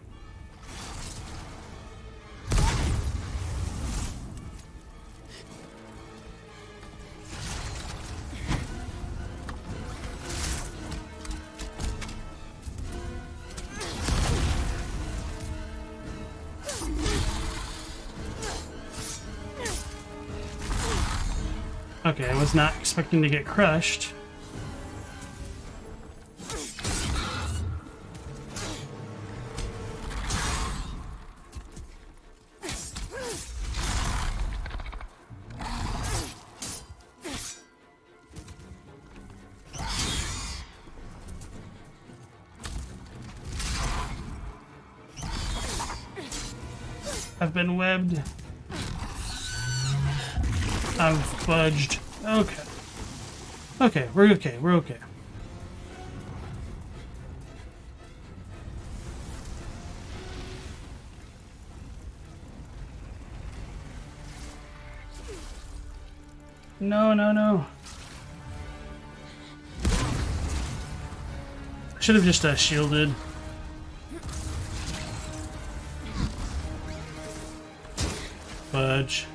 Okay, I was not expecting to get crushed. I've been webbed. I'm fudged. Okay. Okay, we're okay. We're okay. No, no, no. I should have just shielded. Fudge.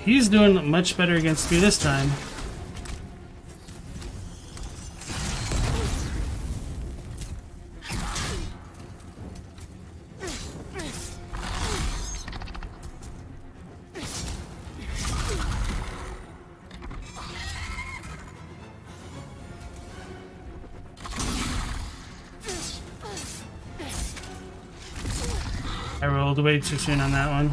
He's doing much better against me this time. I rolled way too soon on that one.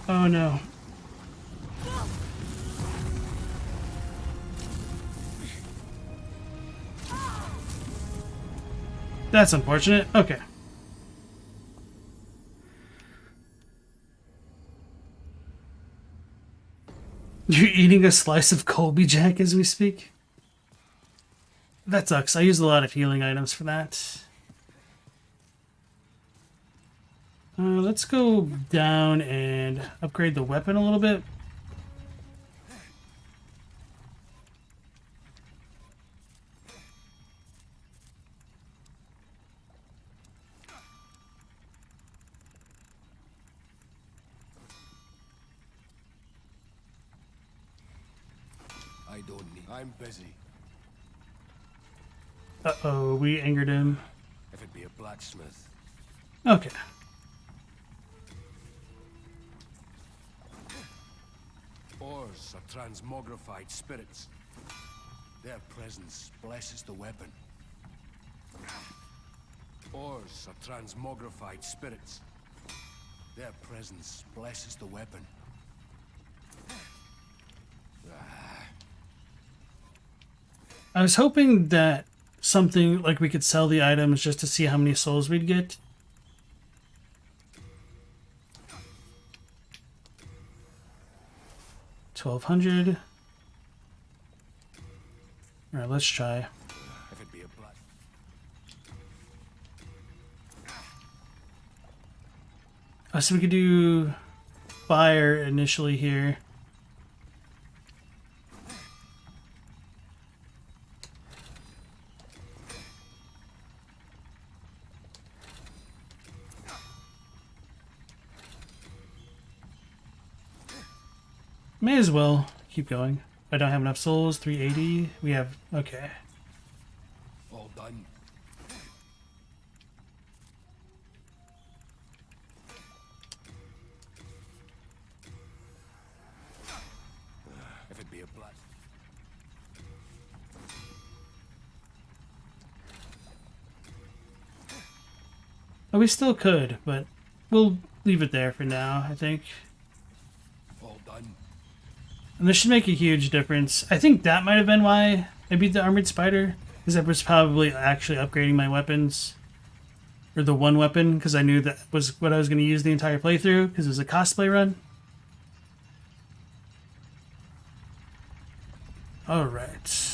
Oh no. That's unfortunate. Okay. You're eating a slice of Colby Jack as we speak? That sucks. I use a lot of healing items for that. Let's go down and upgrade the weapon a little bit. I don't need. I'm busy. Uh-oh, we angered him. If it be a blacksmith. Okay. Ores are transmogrified spirits. Their presence blesses the weapon. Ores are transmogrified spirits. Their presence blesses the weapon. I was hoping that something like we could sell the items just to see how many souls we'd get. $1,200. All right, let's try. If it be a black. So we could do fire initially here. May as well keep going. I don't have enough souls. 380. We have. Okay. All done. If it be a black. Oh, we still could, but we'll leave it there for now, I think. All done. And this should make a huge difference. I think that might have been why I beat the Armored Spider, because I was probably actually upgrading my weapons. Or the one weapon, because I knew that was what I was going to use the entire playthrough, because it was a cosplay run. Alright.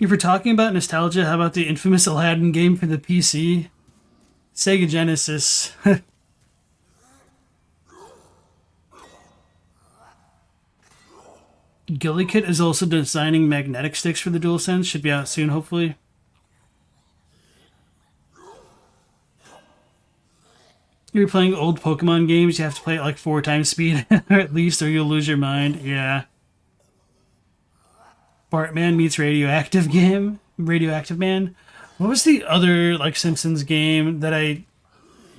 If we're talking about nostalgia, how about the infamous Aladdin game for the PC? Sega Genesis. Gillikit is also designing magnetic sticks for the DualSense. Should be out soon, hopefully. If you're playing old Pokemon games, you have to play at like 4 times speed, or at least, or you'll lose your mind. Yeah. Bartman meets Radioactive Man. What was the other like Simpsons game that I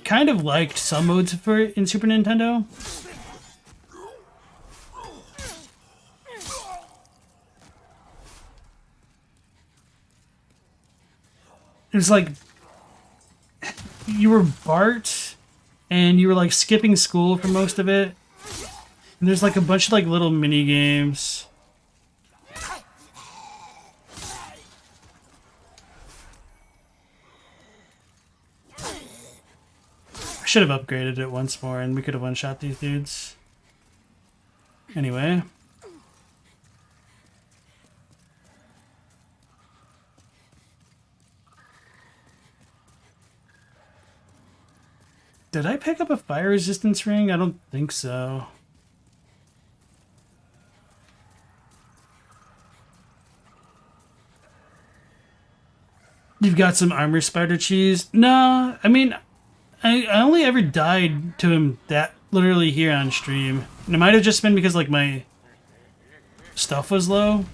kind of liked some modes for in Super Nintendo? It was like you were Bart and you were like skipping school for most of it. And there's like a bunch of like little mini games. I should have upgraded it once more and we could have one-shot these dudes. Anyway. Did I pick up a fire resistance ring? I don't think so. You've got some armor spider cheese? No, I mean, I only ever died to him that literally here on stream. And it might have just been because like my stuff was low.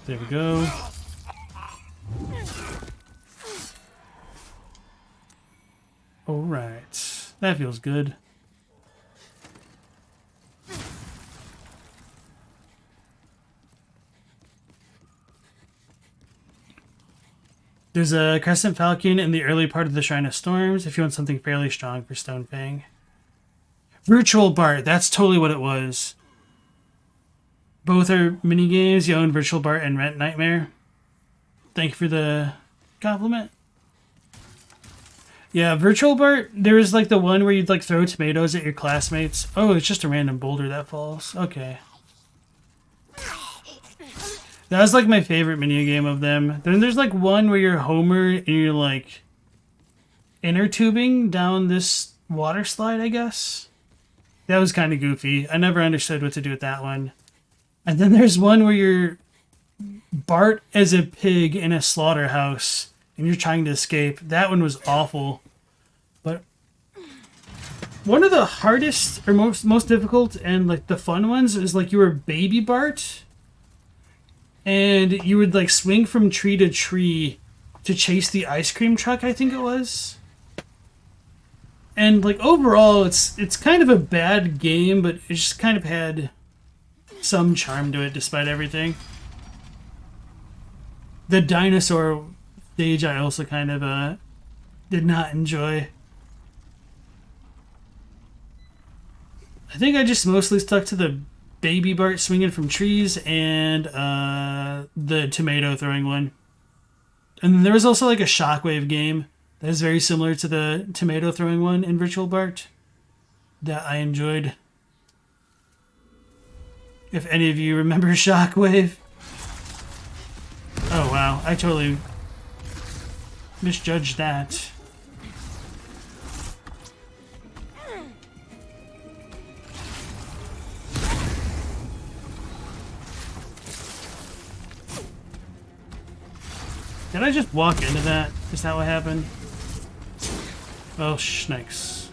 There we go. All right, that feels good. There's a Crescent Falcon in the early part of the Shrine of Storms if you want something fairly strong for Stonefang. Virtual Bart, that's totally what it was. Both are minigames. You own Virtual Bart and Rent Nightmare. Thank you for the compliment. Yeah, Virtual Bart, there was like the one where you'd like throw tomatoes at your classmates. Oh, it's just a random boulder that falls. Okay. That was like my favorite minigame of them. Then there's like one where you're Homer and you're like inner tubing down this water slide, I guess. That was kind of goofy. I never understood what to do with that one. And then there's one where you're Bart as a pig in a slaughterhouse and you're trying to escape. That one was awful. But one of the hardest or most difficult and like the fun ones is like you were Baby Bart and you would like swing from tree to tree to chase the ice cream truck, I think it was. And like overall it's kind of a bad game, but it just kind of had some charm to it despite everything. The dinosaur stage I also kind of did not enjoy. I think I just mostly stuck to the Baby Bart swinging from trees and the tomato throwing one. And then there was also like a shockwave game that is very similar to the tomato throwing one in Virtual Bart that I enjoyed. If any of you remember Shockwave. Oh wow, I totally misjudged that. Did I just walk into that? Is that what happened? Oh, snakes.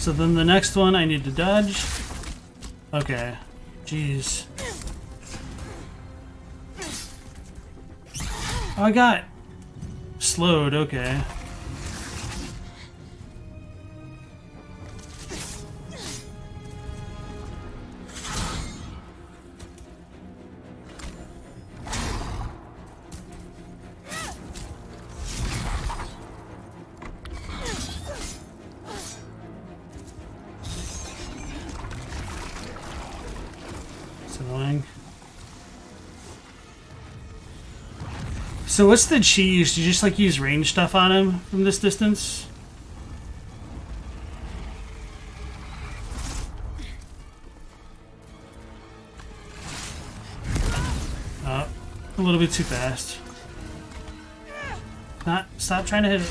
So then the next one I need to dodge. Okay. Jeez. Oh, I got slowed. Okay. So what's the cheese? Do you just like use range stuff on him from this distance? Oh, a little bit too fast. Stop trying to hit it.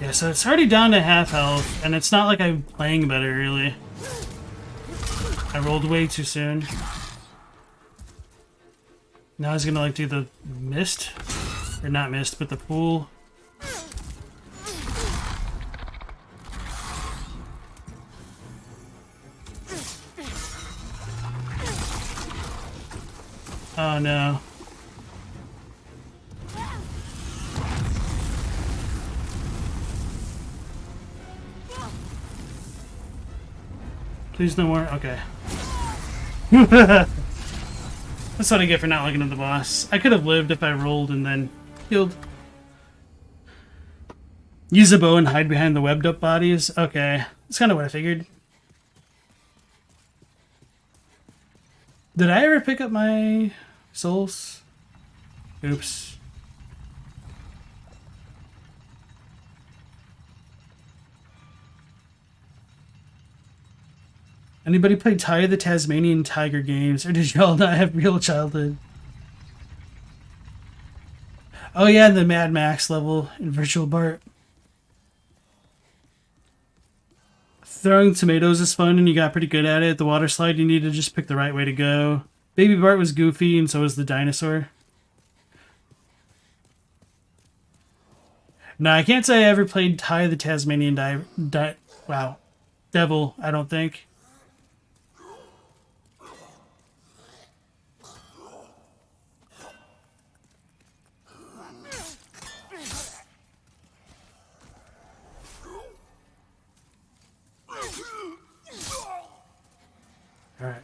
Yeah, so it's already down to half health, and it's not like I'm playing better, really. I rolled way too soon. Now he's gonna like do the mist, or not mist, but the pool. Oh no. Please no more. Okay. That's what I get for not looking at the boss. I could have lived if I rolled and then healed. Use a bow and hide behind the webbed up bodies. Okay. That's kind of what I figured. Did I ever pick up my souls? Oops. Anybody play Ty the Tasmanian Tiger games, or did y'all not have real childhood? Oh yeah, the Mad Max level in Virtual Bart. Throwing tomatoes is fun and you got pretty good at it. The water slide, you need to just pick the right way to go. Baby Bart was goofy and so was the dinosaur. No, I can't say I ever played Ty the Tasmanian Devil, I don't think. Alright.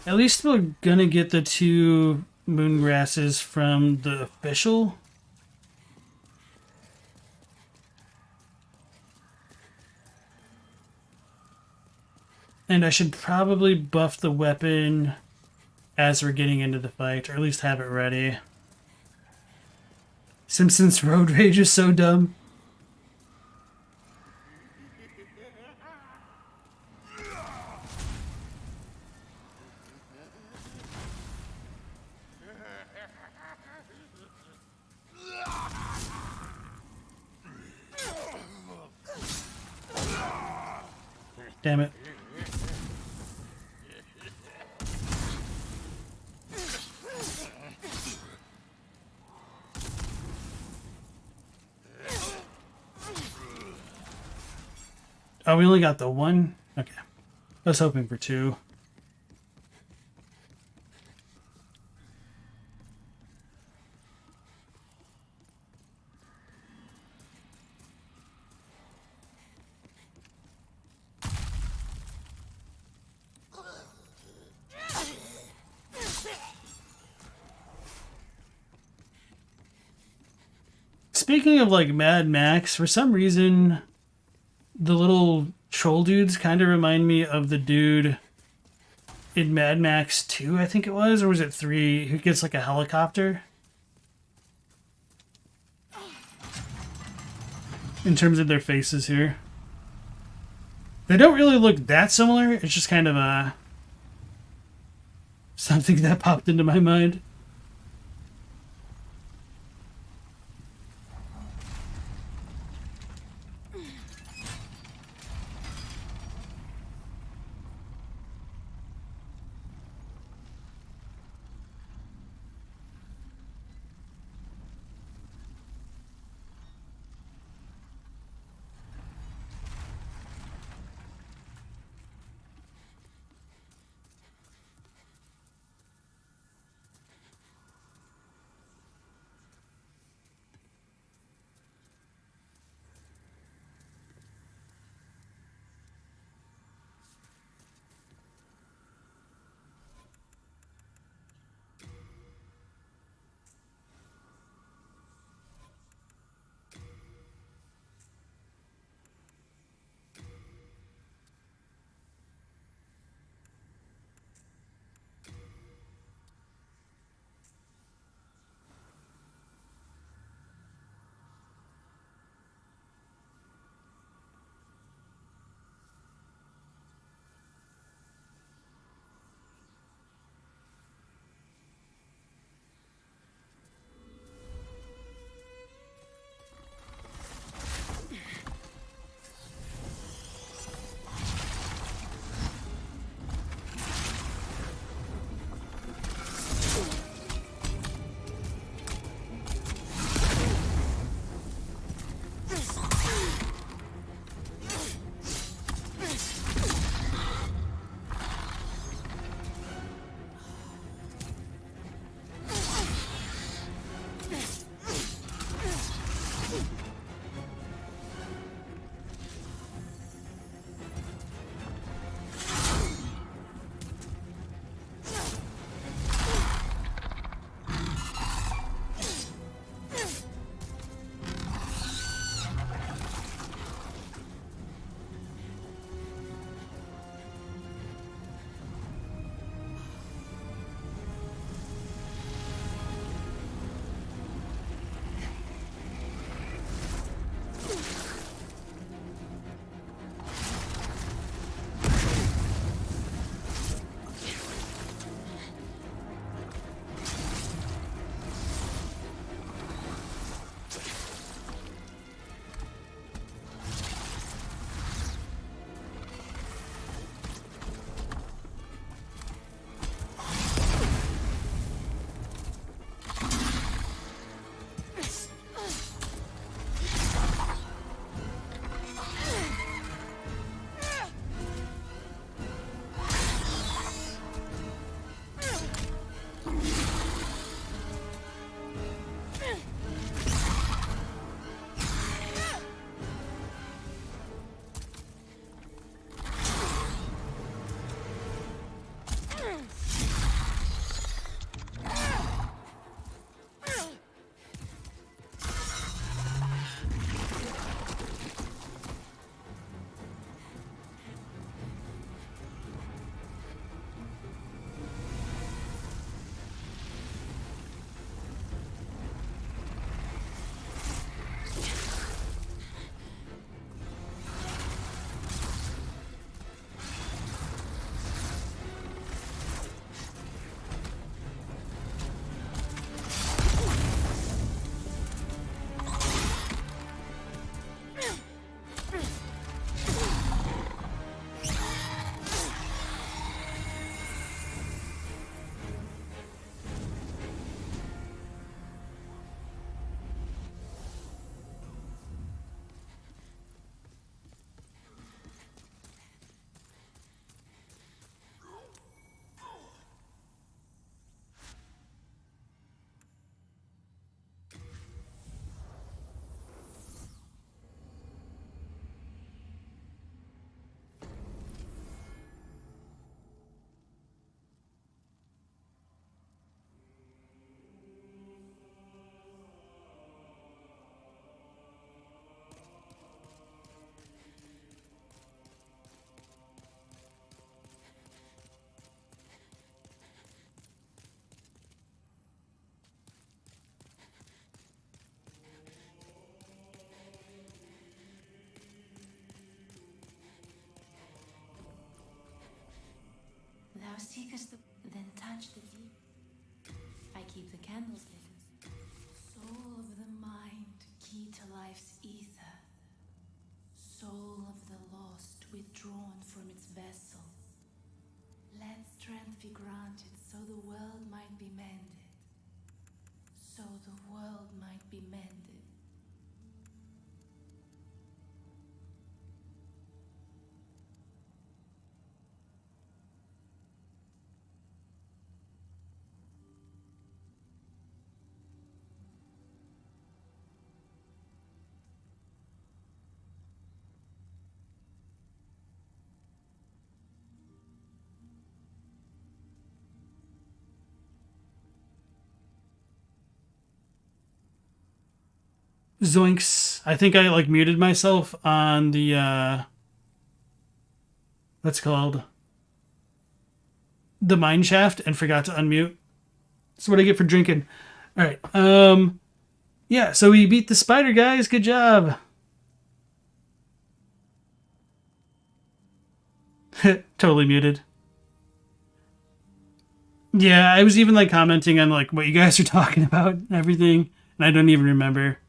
At least we're gonna get the 2 moon grasses from the official. And I should probably buff the weapon as we're getting into the fight, or at least have it ready. Simpsons Road Rage is so dumb. Damn it. Oh, we only got the 1? Okay. I was hoping for 2. Speaking of like Mad Max, for some reason the little troll dudes kind of remind me of the dude in Mad Max 2, I think it was, or was it 3, who gets like a helicopter? In terms of their faces here. They don't really look that similar. It's just kind of something that popped into my mind. seekest the... Then touch the deep. I keep the candles lit. Soul of the mind, key to life's ether. Soul of the lost, withdrawn from its vessel. Let strength be granted so the world might be mended. So the world might be mended. Zoinks. I think I like muted myself on the what's it called? The mine shaft and forgot to unmute. That's what I get for drinking. Alright. Yeah, so we beat the spider, guys. Good job. Totally muted. Yeah, I was even like commenting on like what you guys are talking about and everything, and I don't even remember.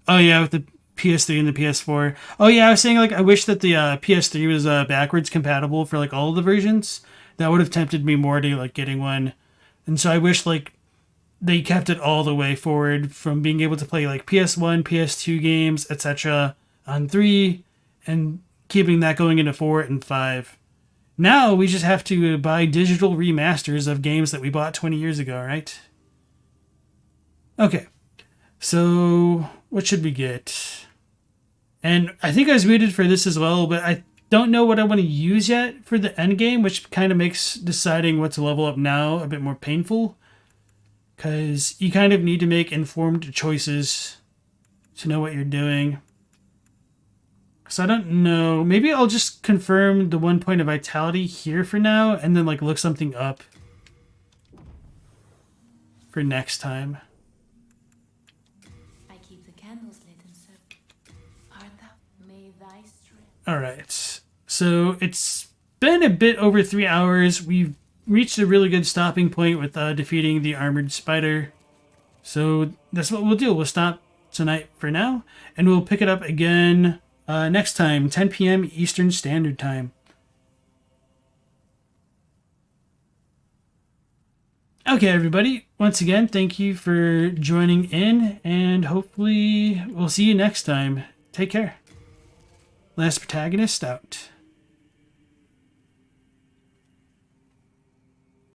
Oh yeah, with the PS3 and the PS4. Oh yeah, I was saying like I wish that the PS3 was backwards compatible for like all of the versions. That would have tempted me more to like getting one. And so I wish like they kept it all the way forward from being able to play like PS1, PS2 games, etc. on 3 and keeping that going into 4 and 5. Now we just have to buy digital remasters of games that we bought 20 years ago, right? Okay. So, what should we get? And I think I was muted for this as well, but I don't know what I want to use yet for the end game, which kind of makes deciding what to level up now a bit more painful. Because you kind of need to make informed choices to know what you're doing. So I don't know. Maybe I'll just confirm the 1 point of vitality here for now, and then like look something up for next time. Alright, so it's been a bit over 3 hours. We've reached a really good stopping point with defeating the armored spider. So that's what we'll do. We'll stop tonight for now, and we'll pick it up again next time, 10 p.m. Eastern Standard Time. Okay, everybody. Once again, thank you for joining in, and hopefully we'll see you next time. Take care. Last Protagonist out.